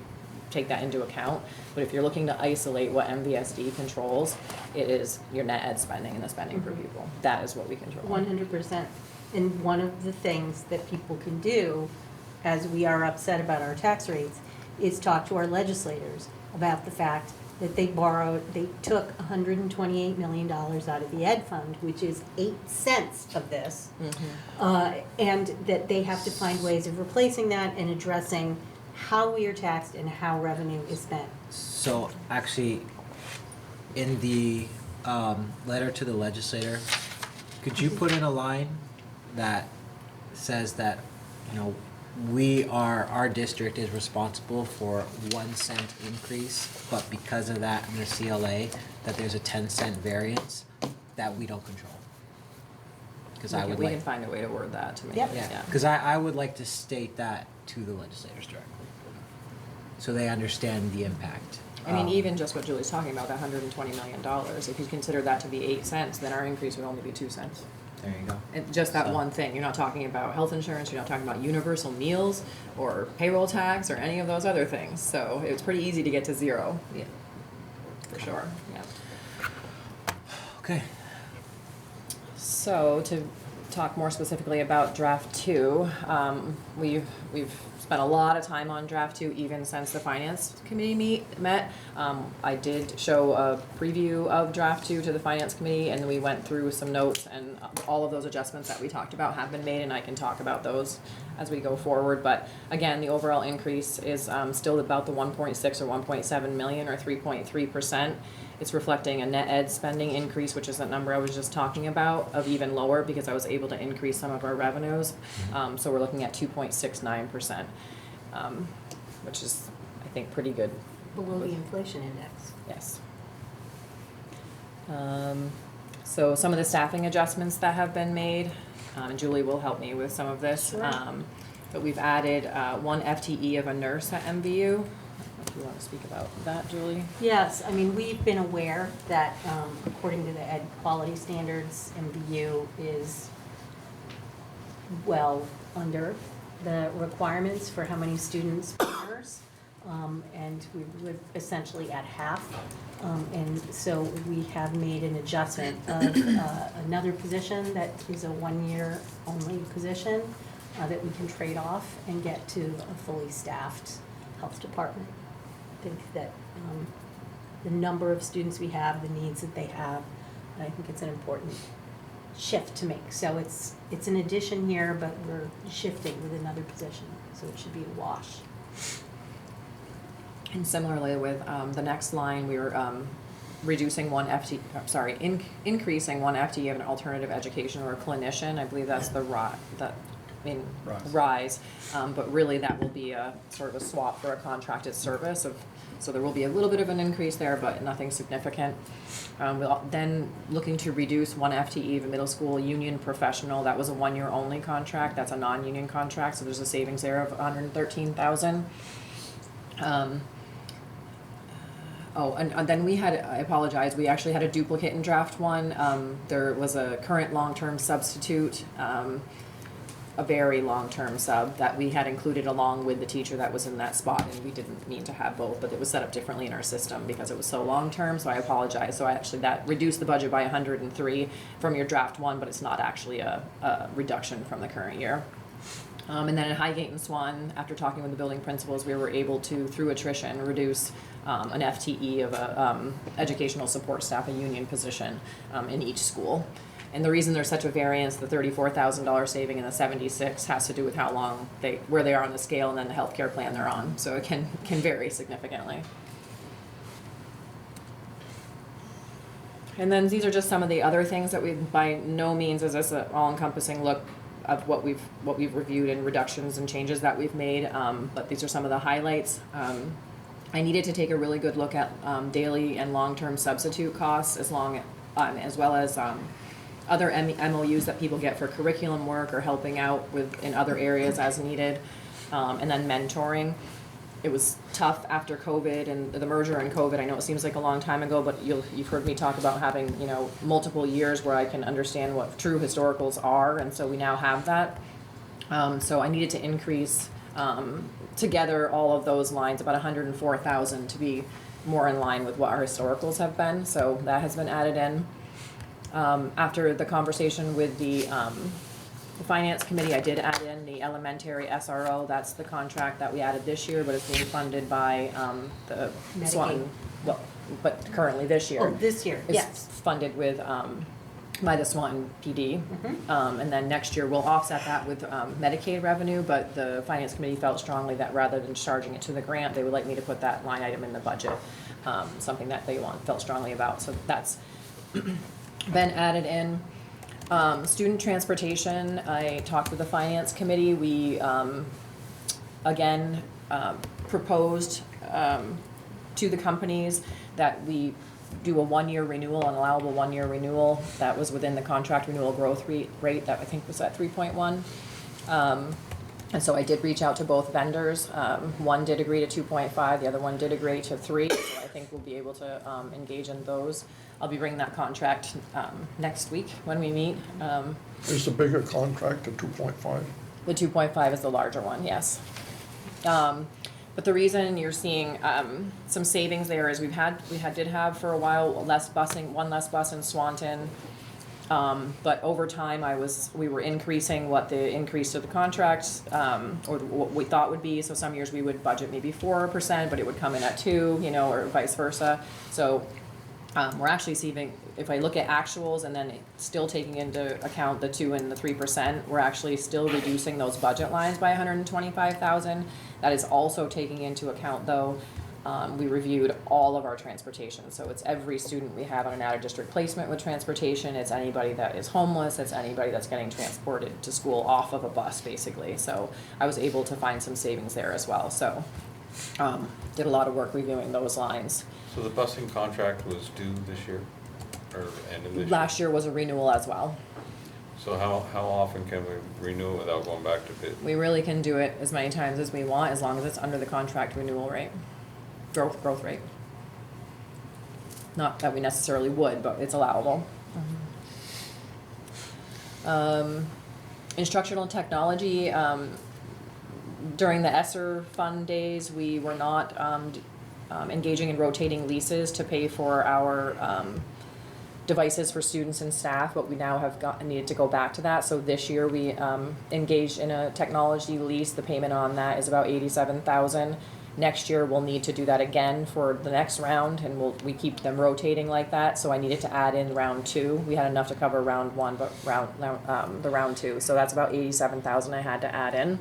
take that into account. But if you're looking to isolate what MVSD controls, it is your net ed spending and the spending per pupil. That is what we control. 100%. And one of the things that people can do, as we are upset about our tax rates, is talk to our legislators about the fact that they took $128 million out of the ed fund, which is 8 cents of this, and that they have to find ways of replacing that and addressing how we are taxed and how revenue is spent. So actually, in the letter to the legislator, could you put in a line that says that, our district is responsible for 1 cent increase, but because of that in the CLA, that there's a 10-cent variance that we don't control? Because we can find a way to word that to make Yep. it, Because I would like to state that to the legislators directly, so they understand the impact. I mean, even just what Julie's talking about, that $120 million, if you consider that to be 8 cents, then our increase would only be 2 cents. There you go. And just that one thing. You're not talking about health insurance, you're not talking about universal meals or payroll tax or any of those other things. So it's pretty easy to get to zero. Yeah. For sure. Yeah. Okay. So to talk more specifically about draft 2, we've spent a lot of time on draft 2 even since the finance committee met. I did show a preview of draft 2 to the finance committee, and then we went through some notes, and all of those adjustments that we talked about have been made, and I can talk about those as we go forward. But again, the overall increase is still about the 1.6 or 1.7 million or 3.3%. It's reflecting a net ed spending increase, which is that number I was just talking about, of even lower because I was able to increase some of our revenues. So we're looking at 2.69%, which is, I think, pretty good. Below the inflation index. Yes. So some of the staffing adjustments that have been made, and Julie will help me with some of this. Sure. But we've added 1 FTE of a nurse at MVU. If you want to speak about that, Julie? Yes, I mean, we've been aware that according to the ed quality standards, MVU is well under the requirements for how many students per nurse. And we would essentially at half. And so we have made an adjustment of another position that is a 1-year only position that we can trade off and get to a fully staffed health department. I think that the number of students we have, the needs that they have, I think it's an important shift to make. So it's an addition here, but we're shifting with another position, so it should be a wash. And similarly with the next line, we were reducing increasing 1 FTE of an alternative education or a clinician. I believe that's the rise. But really that will be a sort of a swap for a contracted service so there will be a little bit of an increase there, but nothing significant. We'll then looking to reduce 1 FTE of a middle school union professional. That was a 1-year only contract. That's a non-union contract, so there's a savings there of $113,000. And then we had, I apologize, we actually had a duplicate in draft 1. There was a current long-term substitute, a very long-term sub that we had included along with the teacher that was in that spot, and we didn't need to have both, but it was set up differently in our system because it was so long-term, so I apologize. So that reduced the budget by 103 from your draft 1, but it's not actually a reduction from the current year. And then in Highgate and Swan, after talking with the building principals, we were able to, through attrition, reduce an FTE of a educational support staff, a union position in each school. And the reason there's such a variance, the $34,000 saving and the 76, has to do with how long where they are on the scale and then the healthcare plan they're on. So it can vary significantly. And then these are just some of the other things that we, by no means is this an all-encompassing look of what we've reviewed and reductions and changes that we've made, but these are some of the highlights. I needed to take a really good look at daily and long-term substitute costs as well as other MOUs that people get for curriculum work or helping out in other areas as needed, and then mentoring. It was tough after COVID and the merger and COVID. I know it seems like a long time ago, but you've heard me talk about having, multiple years where I can understand what true historicals are, and so we now have that. So I needed to increase together all of those lines, about 104,000, to be more in line with what our historicals have been. So that has been added in. After the conversation with the Finance Committee, I did add in the elementary SRO. That's the contract that we added this year, but it's being funded by the Medicaid. Swan. Well, but currently this year. Oh, this year, It's yes. funded with by the Swan PD, and then next year we'll offset that with Medicaid revenue. But the Finance Committee felt strongly that rather than charging it to the grant, they would like me to put that line item in the budget. Something that they felt strongly about. So that's been added in. Student transportation, I talked with the Finance Committee. We, again, proposed to the companies that we do a 1-year renewal, an allowable 1-year renewal. That was within the contract renewal growth rate that I think was at 3.1. And so I did reach out to both vendors. One did agree to 2.5, the other one did agree to 3, so I think we'll be able to engage in those. I'll be bringing that contract next week when we meet. Is the bigger contract the 2.5? The 2.5 is the larger one, yes. But the reason you're seeing some savings there is we did have for a while one less bus in Swanton. But over time, we were increasing what the increase to the contracts, or what we thought would be. So some years we would budget maybe 4%, but it would come in at 2%, or vice versa. So we're actually seeing, if I look at actuals and then still taking into account the 2% and the 3%, we're actually still reducing those budget lines by $125,000. That is also taking into account, though, we reviewed all of our transportation. So it's every student we have on an out-of-district placement with transportation. It's anybody that is homeless. It's anybody that's getting transported to school off of a bus, basically. So I was able to find some savings there as well. So did a lot of work reviewing those lines. So the busing contract was due this year, or end of this year? Last year was a renewal as well. So how often can we renew it without going back to bid? We really can do it as many times as we want, as long as it's under the contract renewal rate, growth rate. Not that we necessarily would, but it's allowable. Instructional technology, during the ESSER fund days, we were not engaging in rotating leases to pay for our devices for students and staff, but we now have needed to go back to that. So this year we engaged in a technology lease. The payment on that is about $87,000. Next year we'll need to do that again for the next round, and we keep them rotating like that. So I needed to add in round 2. We had enough to cover round 1, but the round 2. So that's about $87,000 I had to add in.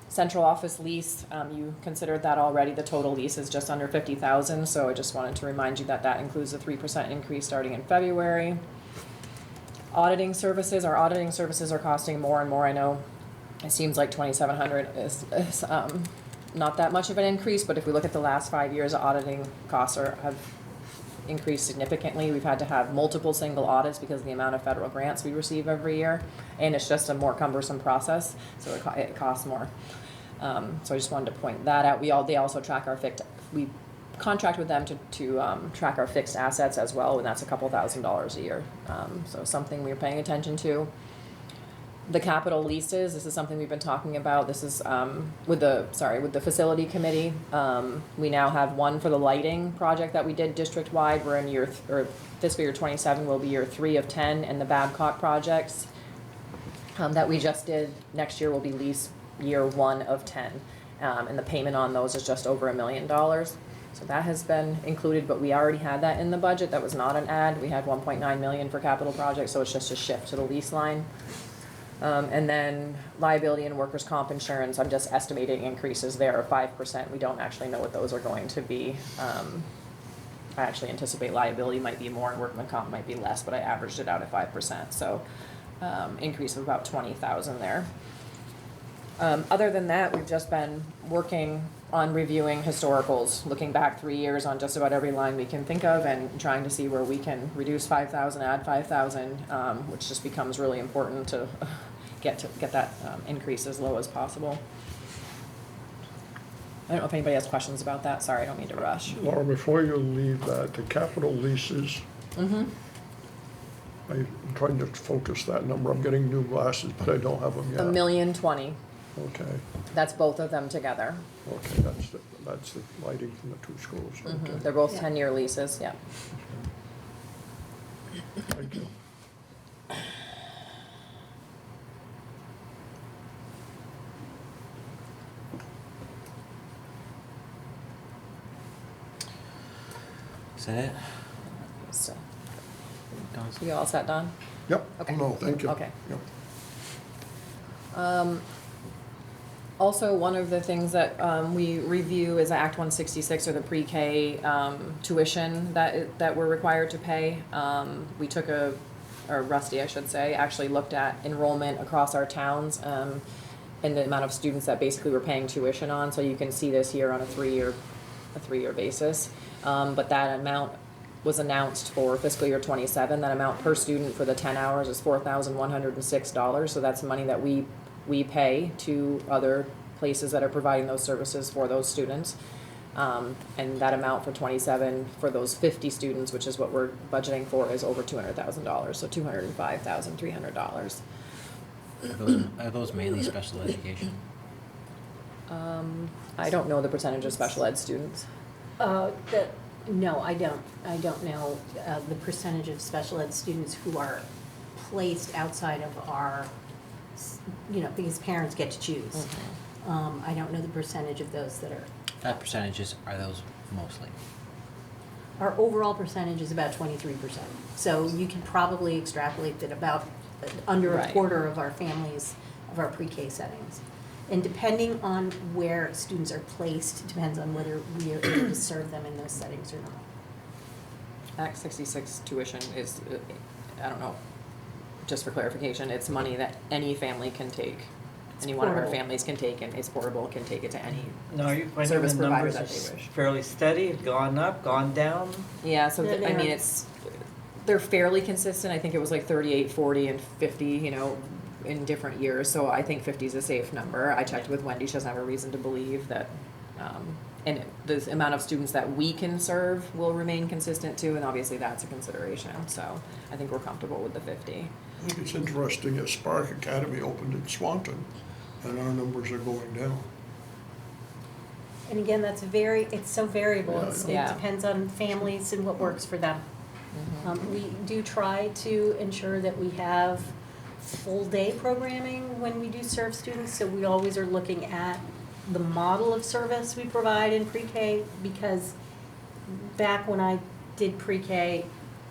Central office lease, you considered that already. The total lease is just under $50,000, so I just wanted to remind you that that includes a 3% increase starting in February. Auditing services, our auditing services are costing more and more. I know it seems like $2,700 is not that much of an increase, but if we look at the last 5 years, auditing costs have increased significantly. We've had to have multiple single audits because of the amount of federal grants we receive every year, and it's just a more cumbersome process, so it costs more. So I just wanted to point that out. They also track our we contract with them to track our fixed assets as well, and that's a couple $1,000s a year. So something we're paying attention to. The capital leases, this is something we've been talking about. This is with the facility committee. We now have one for the lighting project that we did district-wide. We're in fiscal year 27 will be year 3 of 10, and the Babcock projects that we just did next year will be lease year 1 of 10. And the payment on those is just over $1 million. So that has been included, but we already had that in the budget. That was not an add. We had $1.9 million for capital projects, so it's just a shift to the lease line. And then liability and workers' comp insurance, I'm just estimating increases there of 5%. We don't actually know what those are going to be. I actually anticipate liability might be more and workman comp might be less, but I averaged it out at 5%. So increase of about $20,000 there. Other than that, we've just been working on reviewing historicals, looking back 3 years on just about every line we can think of and trying to see where we can reduce 5,000, add 5,000, which just becomes really important to get that increase as low as possible. I don't know if anybody has questions about that. Sorry, I don't mean to rush. Laura, before you leave that, the capital leases, I'm trying to focus that number. I'm getting new glasses, but I don't have them yet. $1,020,000. Okay. That's both of them together. Okay, that's the lighting from the 2 schools. Okay. They're both 10-year leases, yeah. Thank you. Is that it? So, you all set, Don? Yep. Okay. No, thank you. Okay. Yep. Also, one of the things that we review is Act 166, or the pre-K tuition that we're required to pay. We took or Rusty, I should say, actually looked at enrollment across our towns and the amount of students that basically we're paying tuition on. So you can see this here on a three-year basis. But that amount was announced for fiscal year 27. That amount per student for the 10 hours is $4,106. So that's money that we pay to other places that are providing those services for those students. And that amount for 27 for those 50 students, which is what we're budgeting for, is over $200,000, so $205,300. Are those mainly special education? I don't know the percentage of special ed students. No, I don't. I don't know the percentage of special ed students who are placed outside of our, because parents get to choose. I don't know the percentage of those that are. What percentages are those mostly? Our overall percentage is about 23%. So you can probably extrapolate that about under a quarter of our families, of our pre-K settings. And depending on where students are placed, it depends on whether we are able to serve them in those settings or not. Act 66 tuition is, I don't know, just for clarification, it's money that any family can take. Any one of our families can take, and it's portable, can take it to any Now, you finding service the provider numbers that they are wish. fairly steady, gone up, gone down? Yeah, so I mean, it's they're fairly consistent. I think it was like 38, 40, and 50, you know, in different years. So I think 50 is a safe number. I checked with Wendy. She doesn't have a reason to believe that, and the amount of students that we can serve will remain consistent too. And obviously that's a consideration. So I think we're comfortable with the 50. I think it's interesting that Spark Academy opened in Swanton, and our numbers are going down. And again, it's so variable. Yeah, It depends on families and what works for them. We do try to ensure that we have full day programming when we do serve students, so we always are looking at the model of service we provide in pre-K, because back when I did pre-K,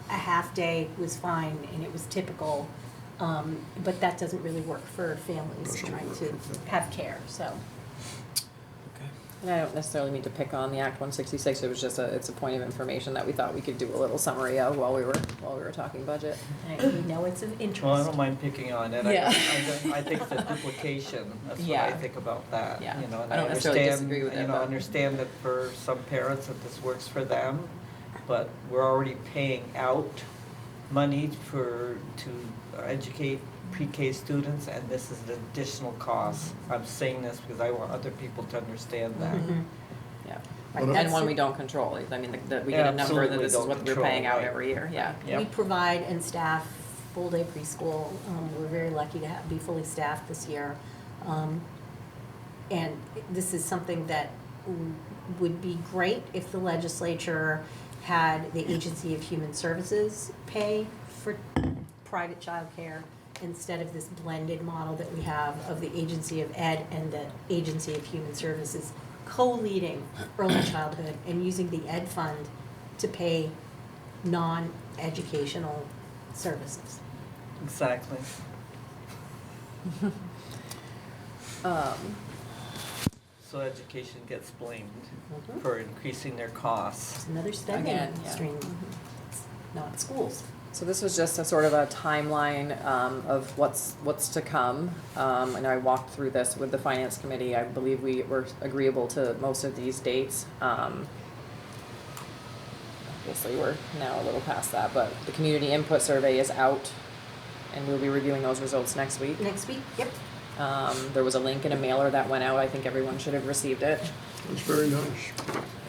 a half day was fine and it was typical, but that doesn't really work for families trying to have care, so. And I don't necessarily mean to pick on the Act 166. It was just it's a point of information that we thought we could do a little summary of while we were talking budget. We know it's of interest. Well, I don't mind picking on it. Yeah. I think the duplication, that's what I think about that, Yeah. you know, and I I don't necessarily understand, disagree with it, you know, but- understand that for some parents that this works for them, but we're already paying out money to educate pre-K students, and this is an additional cost. I'm saying this because I want other people to understand that. Yeah. But And one we don't control. I mean, that we get a number that Absolutely this is don't what we're control, paying out right. every year. Yeah. We provide and staff full-day preschool. We're very lucky to be fully staffed this year. And this is something that would be great if the legislature had the Agency of Human Services pay for private childcare instead of this blended model that we have of the Agency of Ed and the Agency of Human Services co-leading early childhood and using the Ed fund to pay non-educational services. Exactly. So education gets blamed for increasing their costs. It's another spending Again, yeah. stream, It's not schools. So this was just a sort of a timeline of what's to come. And I walked through this with the Finance Committee. I believe we were agreeable to most of these dates. Obviously, we're now a little past that, but the community input survey is out, and we'll be reviewing those results next week. Next week, yep. There was a link in a mailer that went out. I think everyone should have received it. It's very nice.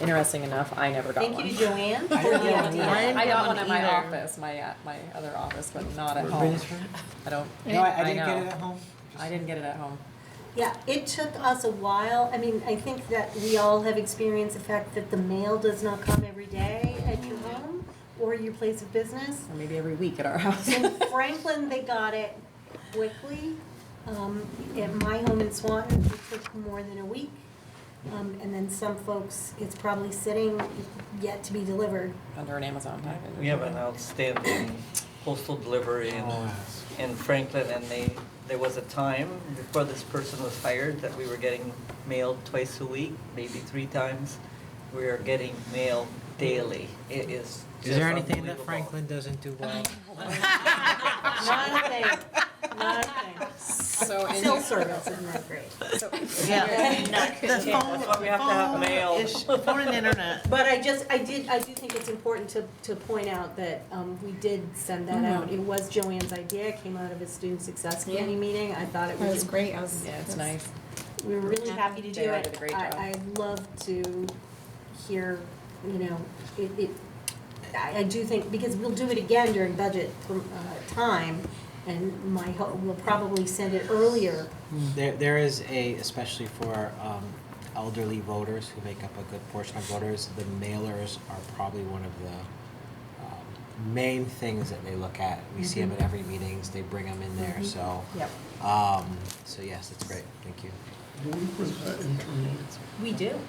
Interesting enough, I never got one. Thank you to Joanne. I didn't get one either. I got one at my either. office, my other office, but not at home. I don't. No, I didn't know. get it at home. I didn't get it at home. Yeah, it took us a while. I mean, I think that we all have experienced the fact that the mail does not come every day at your home or your place of business. Or maybe every week at our house. In Franklin, they got it quickly. At my home in Swanton, it took more than a week. And then some folks, it's probably sitting yet to be delivered. Under an Amazon package. We have an outstanding postal delivery in Franklin, and there was a time before this person was hired that we were getting mail twice a week, maybe 3 times. We are getting mail daily. It is Is there just anything that unbelievable. Franklin doesn't do well? Not a thing, not a thing. So in Cell service isn't that great. Yeah, the That's why we have to have mail. phone and internet. But I do think it's important to point out that we did send that out. It was Joanne's idea, it came out of a student success committee meeting. I thought it was great. Yeah, it's nice. We were really happy to do They it. did a great job. I'd love to hear, I do think, because we'll do it again during budget time, and my hope, we'll probably send it earlier. There is especially for elderly voters who make up a good portion of voters, the mailers are probably one of the main things that they look at. We see them at every meetings, they bring them in there, so. Yep. So yes, that's great, thank you. Do we put that internally? We do.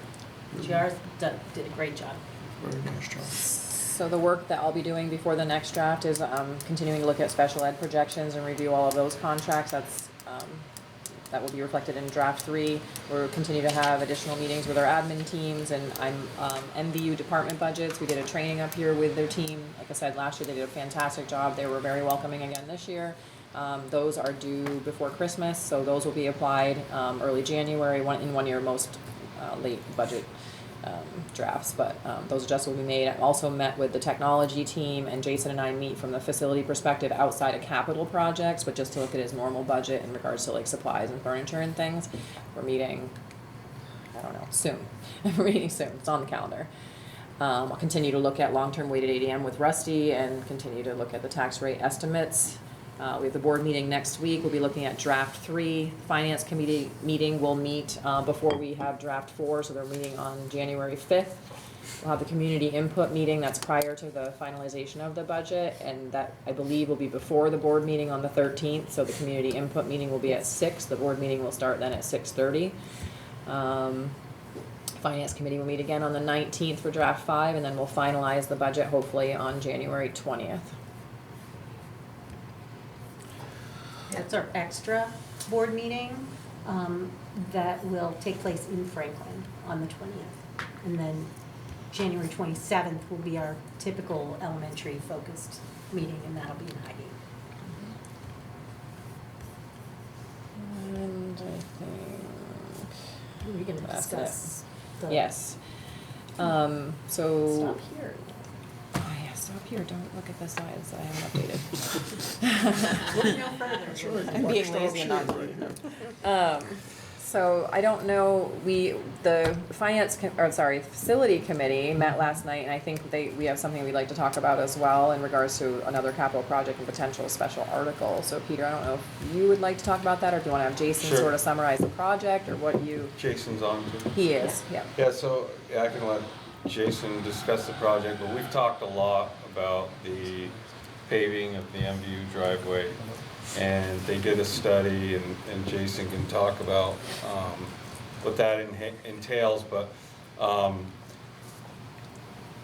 JR's did a great job. Very nice job. So the work that I'll be doing before the next draft is continuing to look at special ed projections and review all of those contracts. That will be reflected in draft 3. We'll continue to have additional meetings with our admin teams, and MVU department budgets. We did a training up here with their team. Like I said, last year they did a fantastic job. They were very welcoming again this year. Those are due before Christmas, so those will be applied early January, in one year most late budget drafts, but those adjustments will be made. I also met with the technology team, and Jason and I meet from the facility perspective outside of capital projects, but just to look at his normal budget in regards to like supplies and furniture and things. We're meeting, I don't know, soon. We're meeting soon. It's on the calendar. I'll continue to look at long-term weighted ADM with Rusty and continue to look at the tax rate estimates. We have the board meeting next week. We'll be looking at draft 3. Finance committee meeting will meet before we have draft 4, so they're meeting on January 5th. We'll have the community input meeting, that's prior to the finalization of the budget, and that, I believe, will be before the board meeting on the 13th, so the community input meeting will be at 6. The board meeting will start then at 6:30. Finance committee will meet again on the 19th for draft 5, and then we'll finalize the budget hopefully on January 20th. That's our extra board meeting that will take place in Franklin on the 20th. And then January 27th will be our typical elementary focused meeting, and that'll be in Highgate. And I think We're going to that's discuss it. the... Yes. So. Stop here. Oh yeah, stop here. Don't look at the slides that I haven't updated. Look no further. I'm being lazy and not doing them. So I don't know, the facility committee met last night, and I think we have something we'd like to talk about as well in regards to another capital project and potential special article. So Peter, I don't know if you would like to talk about that, or if you want to have Jason Sure. sort of summarize the project, or what you. Jason's on too. He is, yeah. Yeah, so I can let Jason discuss the project, but we've talked a lot about the paving of the MVU driveway. And they did a study, and Jason can talk about what that entails, but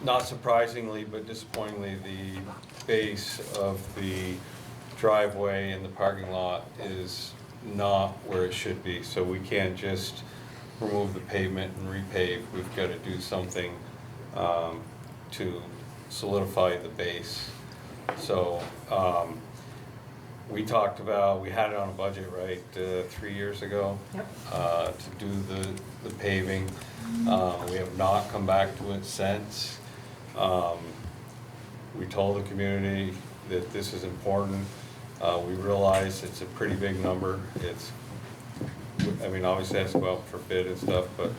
not surprisingly, but disappointingly, the base of the driveway and the parking lot is not where it should be. So we can't just remove the pavement and repave. We've got to do something to solidify the base. So we talked about, we had it on a budget, right, 3 years ago? Yep. To do the paving. We have not come back to it since. We told the community that this is important. We realize it's a pretty big number. I mean, obviously it has to go out for bid and stuff, but,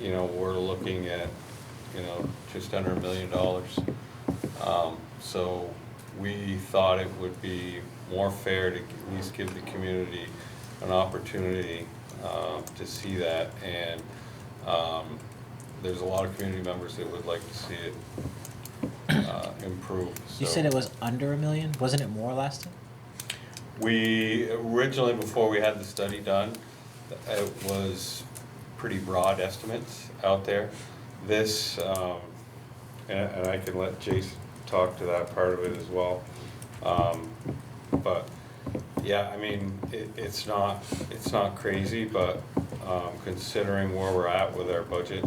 you know, we're looking at, you know, just under $1 million. So we thought it would be more fair to at least give the community an opportunity to see that, and there's a lot of community members that would like to see it improve. You said it was under $1 million? Wasn't it more last time? We originally, before we had the study done, it was pretty broad estimates out there. This, and I can let Jason talk to that part of it as well. But yeah, I mean, it's not crazy, but considering where we're at with our budget,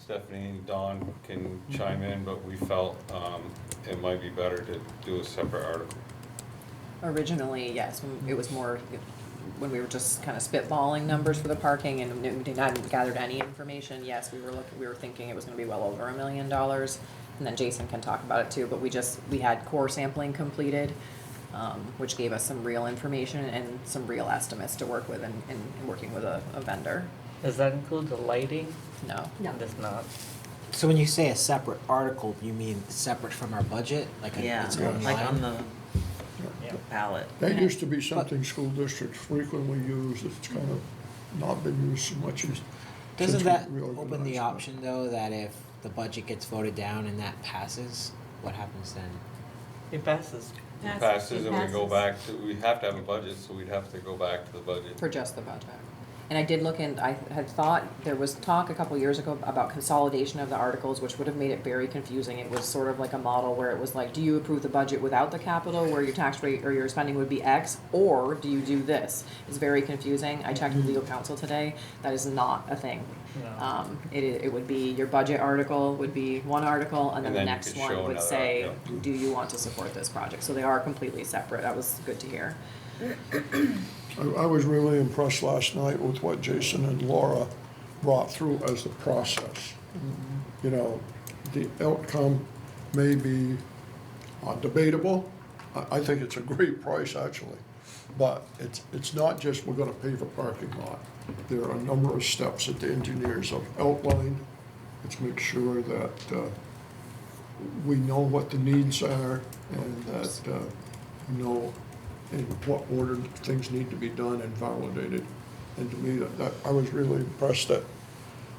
Stephanie and Dawn can chime in, but we felt it might be better to do a separate article. Originally, yes, it was more when we were just kind of spitballing numbers for the parking and we hadn't gathered any information. Yes, we were thinking it was going to be well over $1 million, and then Jason can talk about it too. But we had core sampling completed, which gave us some real information and some real estimates to work with, and working with a vendor. Does that include the lighting? No. No. It does not. So when you say a separate article, you mean separate from our budget? Like its own like line? on the ballot. That used to be something school districts frequently used. It's kind of not been used so much as. Doesn't since we that open reorganized the it. option, though, that if the budget gets voted down and that passes, what happens then? It passes. It passes and we go back to, we have to have a budget, so we'd have to go back to the budget. For just the budget. And I did look in, I had thought, there was talk a couple years ago about consolidation of the articles, which would have made it very confusing. It was sort of like a model where it was like, do you approve the budget without the capital, where your tax rate or your spending would be X, or do you do this? It's very confusing. I checked with legal counsel today. That is not a thing. No. It would be, your budget article would be one article, and then the you next could one show would another, say, yeah. do you want to support this project? So they are completely separate. That was good to hear. I was really impressed last night with what Jason and Laura brought through as the process. You know, the outcome may be debatable. I think it's a great price, actually. But it's not just we're gonna pave a parking lot. There are a number of steps that the engineers have outlined. Let's make sure that we know what the needs are and that we know in what order things need to be done and validated. And to me, that I was really impressed that,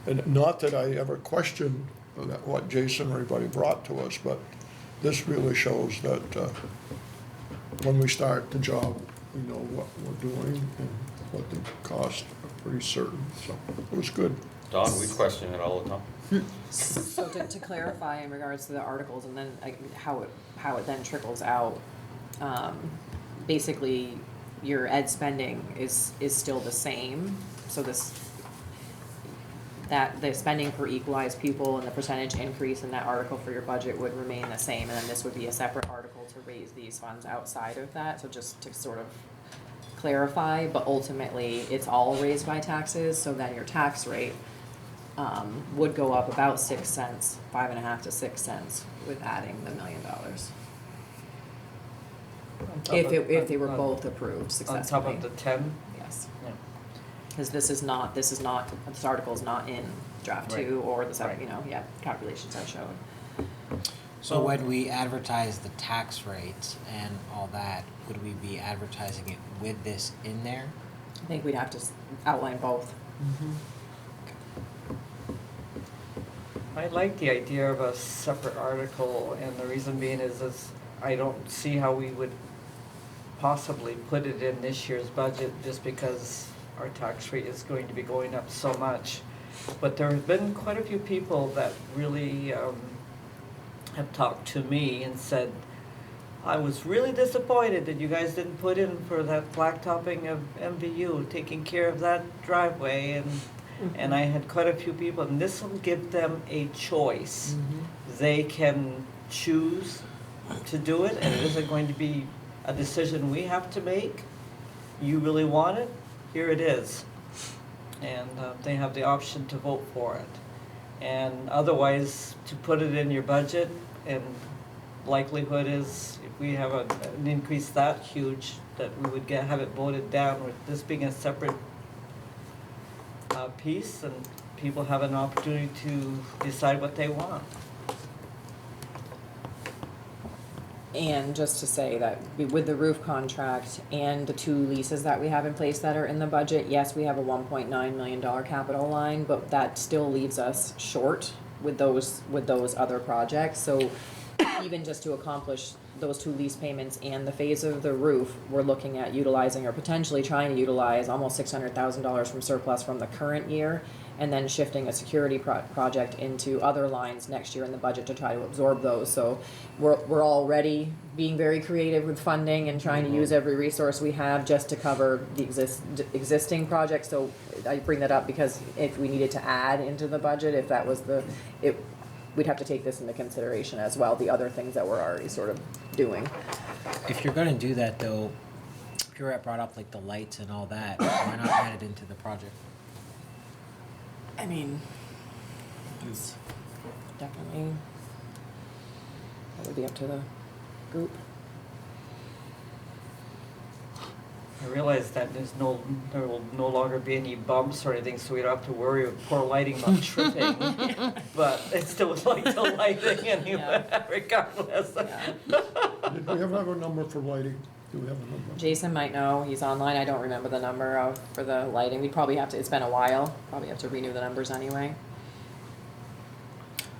and not that I ever questioned what Jason or anybody brought to us, but this really shows that when we start the job, we know what we're doing and what the costs are pretty certain, so it was good. Don, we question it all the time. So to clarify in regards to the articles and then how it then trickles out, basically your ed spending is still the same. So that the spending per equalized pupil and the percentage increase in that article for your budget would remain the same, and then this would be a separate article to raise these funds outside of that. So just to sort of clarify, but ultimately it's all raised by taxes, so then your tax rate would go up about 6 cents, 5.5 to 6 cents with adding the $1 million. If they were both approved successfully. On top of the 10? Yes. Yeah. Because this article is not in draft Right. 2 or the calculations I showed. So when we advertise the tax rates and all that, would we be advertising it with this in there? I think we'd have to outline both. I like the idea of a separate article, and the reason being is I don't see how we would possibly put it in this year's budget just because our tax rate is going to be going up so much. But there have been quite a few people that really have talked to me and said, I was really disappointed that you guys didn't put in for that blacktopping of MVU, taking care of that driveway, and I had quite a few people, and this will give them a choice. They can choose to do it, and it isn't going to be a decision we have to make. You really want it? Here it is. And they have the option to vote for it. And otherwise, to put it in your budget, and likelihood is if we have an increase that huge, that we would have it voted down, with this being a separate piece, and people have an opportunity to decide what they want. And just to say that with the roof contract and the 2 leases that we have in place that are in the budget, yes, we have a $1.9 million capital line, but that still leaves us short with those other projects. So even just to accomplish those 2 lease payments and the phase of the roof, we're looking at utilizing or potentially trying to utilize almost $600,000 from surplus from the current year, and then shifting a security project into other lines next year in the budget to try to absorb those. So we're already being very creative with funding and trying to use every resource we have just to cover the existing projects. So I bring that up because if we needed to add into the budget, if that was we'd have to take this into consideration as well, the other things that we're already sort of doing. If you're gonna do that though, Pierrette brought up like the lights and all that, why not add it into the project? I mean, it's definitely, that would be up to the group. I realize that there will no longer be any bumps or anything, so we don't have to worry of poor lighting not tripping. But it still would like the lighting anyway, regardless. Did we ever have a number for lighting? Do we have a number? Jason might know, he's online, I don't remember the number for the lighting. We'd probably have to, it's been a while, probably have to renew the numbers anyway.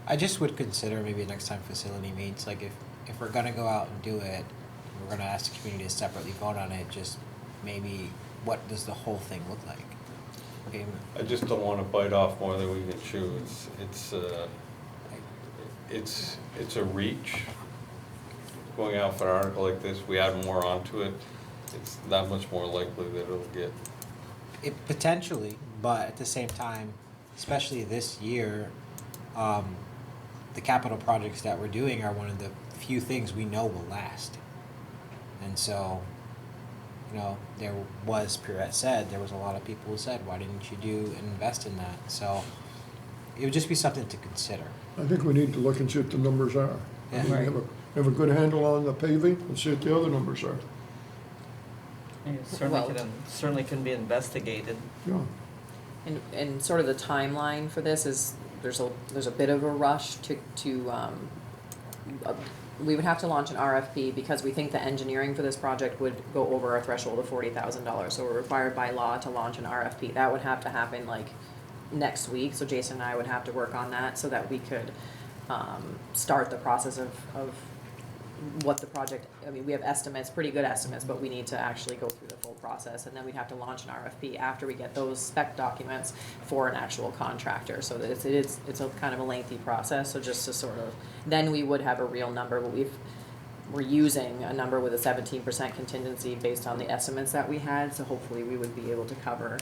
I just would consider maybe next time facility meets, like if we're gonna go out and do it, we're gonna ask the community to separately vote on it, just maybe what does the whole thing look like? Okay. I just don't want to bite off more than we can chew. It's a reach. Going out for an article like this, we add more onto it, it's that much more likely that it'll get. It potentially, but at the same time, especially this year, the capital projects that we're doing are one of the few things we know will last. And so there was, Pierrette said, there was a lot of people who said, why didn't you invest in that? So it would just be something to consider. I think we need to look and see what the numbers are. Yeah. We have a good handle on the paving and see what the other numbers are. It Well- certainly can be investigated. Yeah. And sort of the timeline for this is, there's a bit of a rush we would have to launch an RFP because we think the engineering for this project would go over our threshold of $40,000. So we're required by law to launch an RFP. That would have to happen like next week. So Jason and I would have to work on that so that we could start the process of what the project, I mean, we have estimates, pretty good estimates, but we need to actually go through the full process, and then we'd have to launch an RFP after we get those spec documents for an actual contractor. So that it's a kind of a lengthy process. So just to sort of, then we would have a real number, but we're using a number with a 17% contingency based on the estimates that we had. So hopefully we would be able to cover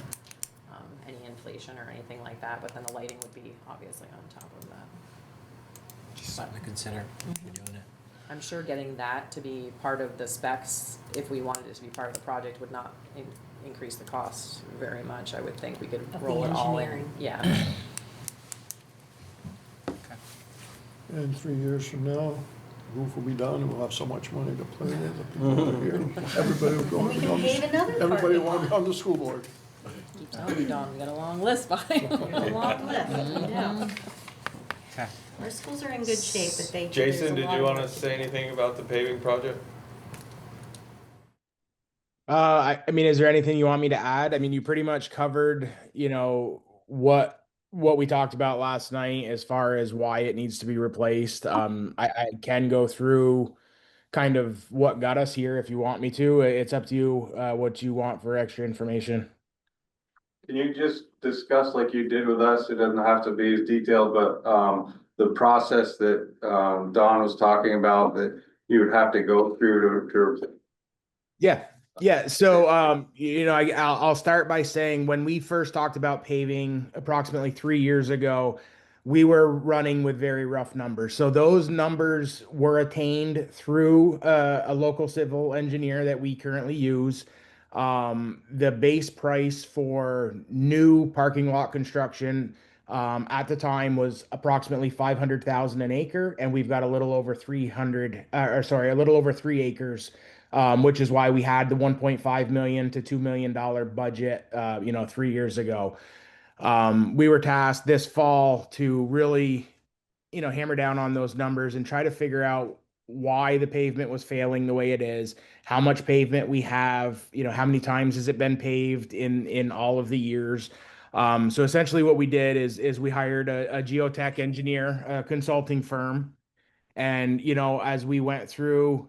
any inflation or anything like that. But then the lighting would be obviously on top of that. Just something to consider if you're doing it. I'm sure getting that to be part of the specs, if we wanted it to be part of the project, would not increase the cost very much. I would think we could Of roll the it all in. engineering. Yeah. And 3 years from now, roof will be done and we'll have so much money to play with. The people are here. Everybody will go. And we can pave another Everybody parking will lot. be on the school board. Keep telling you, Dawn, we got a long list behind. A long list, yeah. Okay. Our schools are in good shape, but there's Jason, a did lot you of want to work say anything about the paving project? I mean, is there anything you want me to add? I mean, you pretty much covered, what we talked about last night as far as why it needs to be replaced. I can go through kind of what got us here if you want me to. It's up to you, what you want for extra information. Can you just discuss like you did with us? It doesn't have to be as detailed, but the process that Don was talking about that you would have to go through to Yeah. Yeah. So, I'll start by saying when we first talked about paving approximately 3 years ago, we were running with very rough numbers. So those numbers were attained through a local civil engineer that we currently use. The base price for new parking lot construction at the time was approximately 500,000 an acre, and we've got a little over 3 acres, which is why we had the 1.5 million to $2 million budget, 3 years ago. We were tasked this fall to really, hammer down on those numbers and try to figure out why the pavement was failing the way it is, how much pavement we have, how many times has it been paved in all of the years. So essentially what we did is we hired a geotech engineer, a consulting firm. And, as we went through,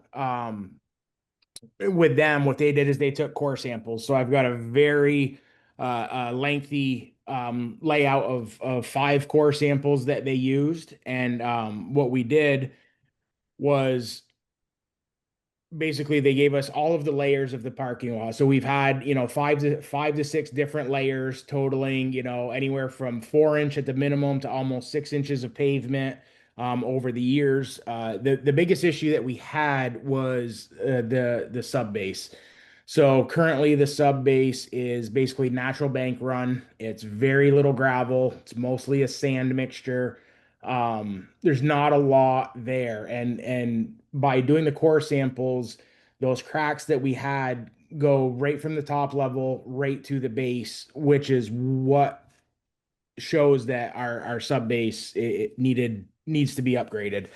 with them, what they did is they took core samples. So I've got a very lengthy layout of 5 core samples that they used. And what we did was basically they gave us all of the layers of the parking lot. So we've had, 5 to 6 different layers totaling, anywhere from 4 inch at the minimum to almost 6 inches of pavement. Over the years, the biggest issue that we had was the sub base. So currently the sub base is basically natural bank run. It's very little gravel. It's mostly a sand mixture. There's not a lot there, and by doing the core samples, those cracks that we had go right from the top level right to the base, which is what shows that our sub base needs to be upgraded.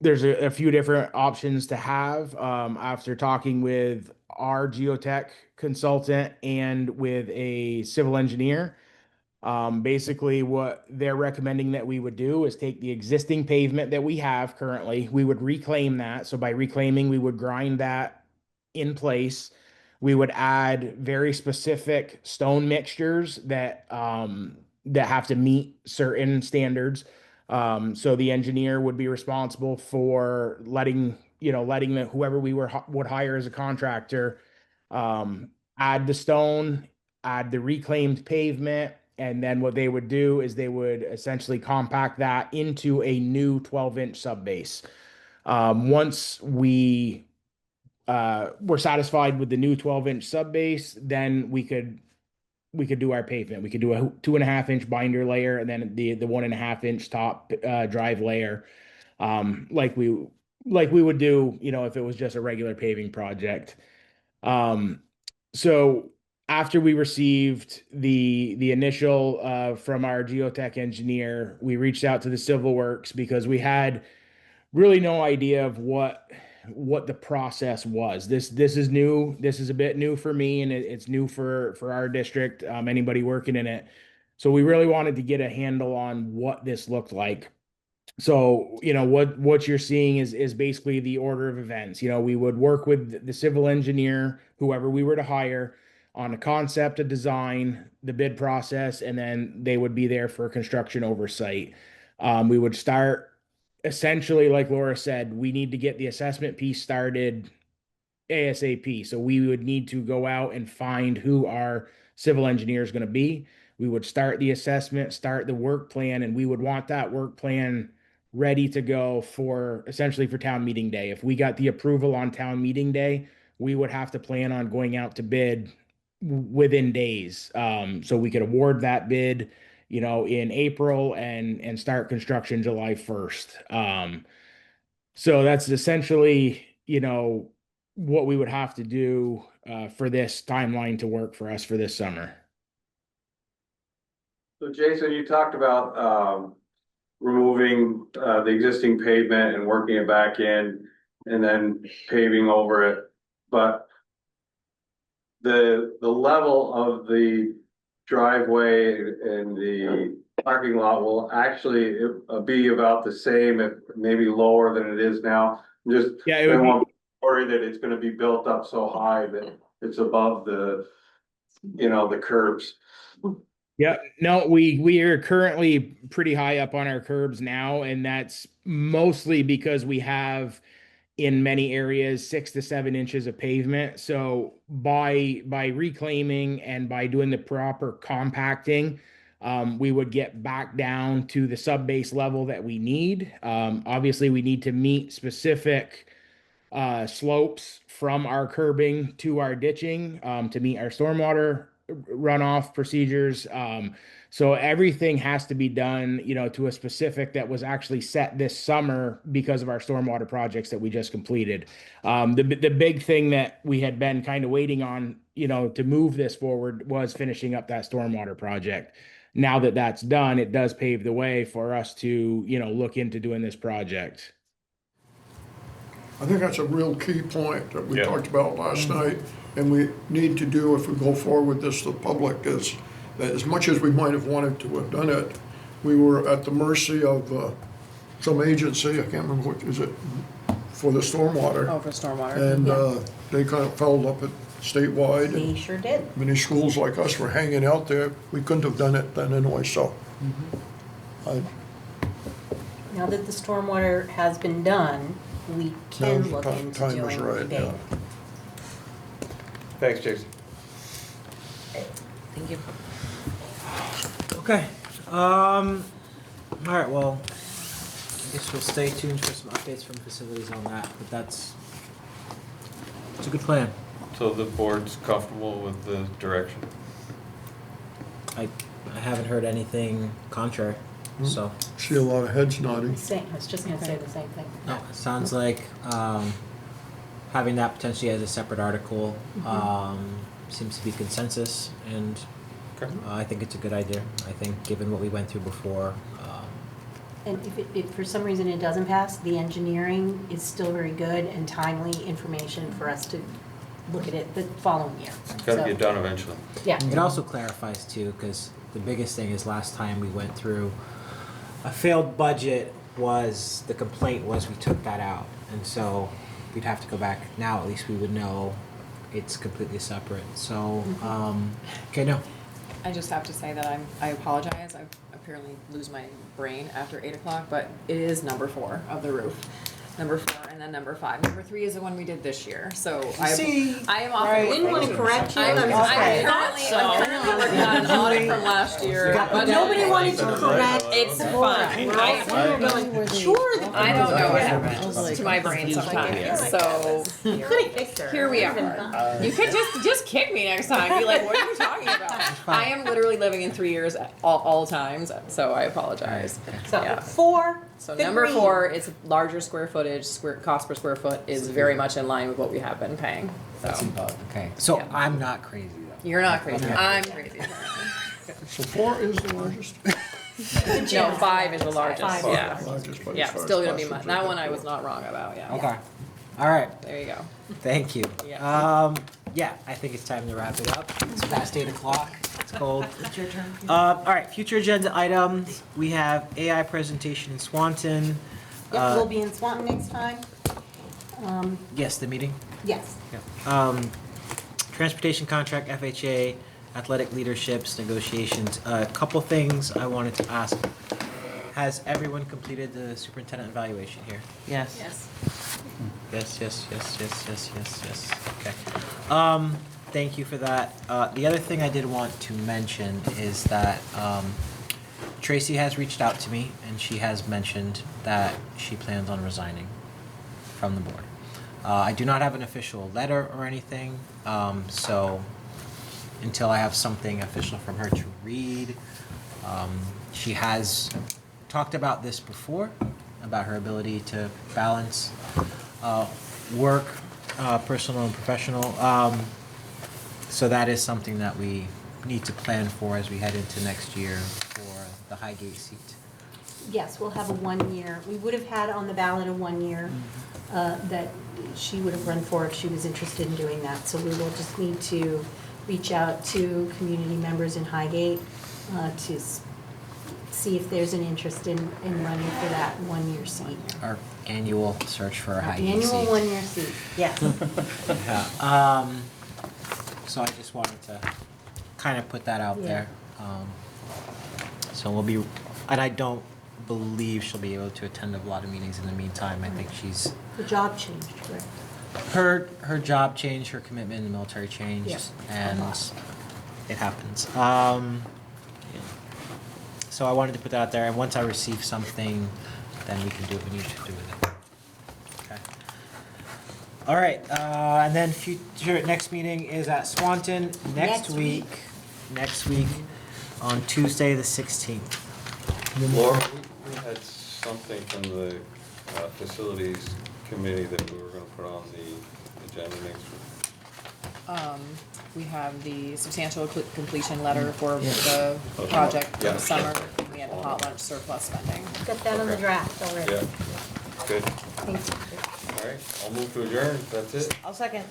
There's a few different options to have after talking with our geotech consultant and with a civil engineer. Basically, what they're recommending that we would do is take the existing pavement that we have currently, we would reclaim that. So by reclaiming, we would grind that in place. We would add very specific stone mixtures that have to meet certain standards. So the engineer would be responsible for letting whoever we would hire as a contractor add the stone, add the reclaimed pavement, and then what they would do is they would essentially compact that into a new 12-inch sub base. Once we were satisfied with the new 12-inch sub base, then we could do our pavement. We could do a 2.5-inch binder layer and then the 1.5-inch top drive layer, like we would do, if it was just a regular paving project. So after we received the initial from our geotech engineer, we reached out to the Civil Works because we had really no idea of what the process was. This is new. This is a bit new for me, and it's new for our district. Anybody working in it. So we really wanted to get a handle on what this looked like. So, what you're seeing is basically the order of events. We would work with the civil engineer, whoever we were to hire, on a concept, a design, the bid process, and then they would be there for construction oversight. We would start essentially, like Laura said, we need to get the assessment piece started ASAP. So we would need to go out and find who our civil engineer is going to be. We would start the assessment, start the work plan, and we would want that work plan ready to go for essentially for town meeting day. If we got the approval on town meeting day, we would have to plan on going out to bid within days. So we could award that bid, in April and start construction July 1st. So that's essentially, what we would have to do for this timeline to work for us for this summer. So Jason, you talked about removing the existing pavement and working it back in and then paving over it. But the level of the driveway and the parking lot will actually be about the same, if maybe lower than it is now. Just, I don't want to worry that it's gonna be built up so high that it's above the, the curbs. Yeah, no, we are currently pretty high up on our curbs now, and that's mostly because we have in many areas 6 to 7 inches of pavement. So by reclaiming and by doing the proper compacting, we would get back down to the sub base level that we need. Obviously, we need to meet specific slopes from our curbing to our ditching to meet our stormwater runoff procedures. So everything has to be done, to a specific that was actually set this summer because of our stormwater projects that we just completed. The big thing that we had been kind of waiting on, to move this forward was finishing up that stormwater project. Now that that's done, it does pave the way for us to, look into doing this project. I think that's a real key point that we talked about last night, and we need to do if we go forward with this to the public is that as much as we might have wanted to have done it, we were at the mercy of some agency, I can't remember what is it, for the stormwater. Oh, for stormwater. And they kind of fouled up it statewide. They sure did. Many schools like us were hanging out there. We couldn't have done it then anyway, so. Now that the stormwater has been done, we can Now look the into time is doing right, paving. Thanks, Jason. Thank you. Okay, all right, well, I guess we'll stay tuned for some updates from facilities on that, but it's a good plan. So the board's comfortable with the direction? I haven't heard anything contrary, so. See a lot of heads nodding. I was just gonna say the same thing. No, it sounds like, having that potentially as a separate article, seems to be consensus, and I think it's a good idea. I think given what we went through before. And if for some reason it doesn't pass, the engineering is still very good and timely information for us to look at it the following year. It's gotta get done eventually. Yeah. It also clarifies too, because the biggest thing is last time we went through a failed budget was, the complaint was we took that out. And so we'd have to go back. Now at least we would know it's completely separate. So, okay, no. I just have to say that I apologize. I apparently lose my brain after 8 o'clock, but it is number 4 of the roof. number 4, and then number 5. Number 3 is the one we did this year, so I am often. I didn't want to correct you. I'm Okay. currently working on an audit from last year. But nobody wanted to correct. It's fine. We were going, sure. I don't know what happens to my brain sometimes, so You could have kicked her. here we are. You could just kick me next time. Be like, what are you talking about? I am literally living in 3 years all times, so I apologize. So Yeah. 4. So the number green. 4, it's larger square footage, cost per square foot is very much in line with what we have been paying. So Okay, so Yeah. I'm not crazy though. you're not crazy. Okay. I'm crazy. So 4 is the largest? No, 5 is the largest. Five. Yeah. Largest, but as Yeah, far as still gonna be cost much. of That goods, one I was not wrong about. Yeah. Okay, all right, There you go. thank you. Yeah. Yeah, I think it's time to wrap it up. It's past 8 o'clock, it's cold. It's your turn. All right, future agenda items, we have AI presentation in Swanton. Yep, we'll be in Swanton next time. Yes, the meeting. Yes. Transportation contract, FHA, athletic leaderships, negotiations. A couple things I wanted to ask. Has everyone completed the superintendent evaluation here? Yes. Yes. Yes. Okay. Thank you for that. The other thing I did want to mention is that Tracy has reached out to me and she has mentioned that she plans on resigning from the board. I do not have an official letter or anything, so until I have something official from her to read, she has talked about this before, about her ability to balance work, personal and professional. So that is something that we need to plan for as we head into next year for the Highgate seat. Yes, we'll have a 1 year. We would have had on the ballot a 1 year that she would have run for if she was interested in doing that. So we will just need to reach out to community members in Highgate to see if there's an interest in running for that 1 year seat. Our annual search for a Highgate seat. Annual 1 year seat, yes. Yeah. So I just wanted to kind of put that out there. So we'll be, and I don't believe she'll be able to attend a lot of meetings in the meantime. I think she's, The job changed, correct? her job changed, her commitment in the military changed, Yes. and it happens. So I wanted to put that out there, and once I receive something, then we can do what we need to do with it. Okay. All right, and then next meeting is at Swanton next week on Tuesday, the 16th. Laura, we had something from the facilities committee that we were gonna put on the agenda next week. We have the substantial completion letter for the project for Yeah. the summer. We have the hot lunch surplus spending. Got that on the Okay. draft already. Yeah, good. Thank you. All right, I'll move to adjourn, that's it. I'll second.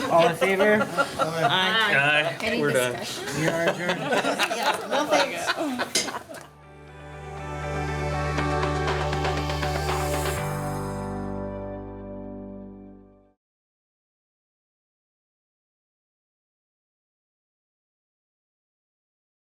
All in favor? Aye. We're done. We are adjourned. No thanks.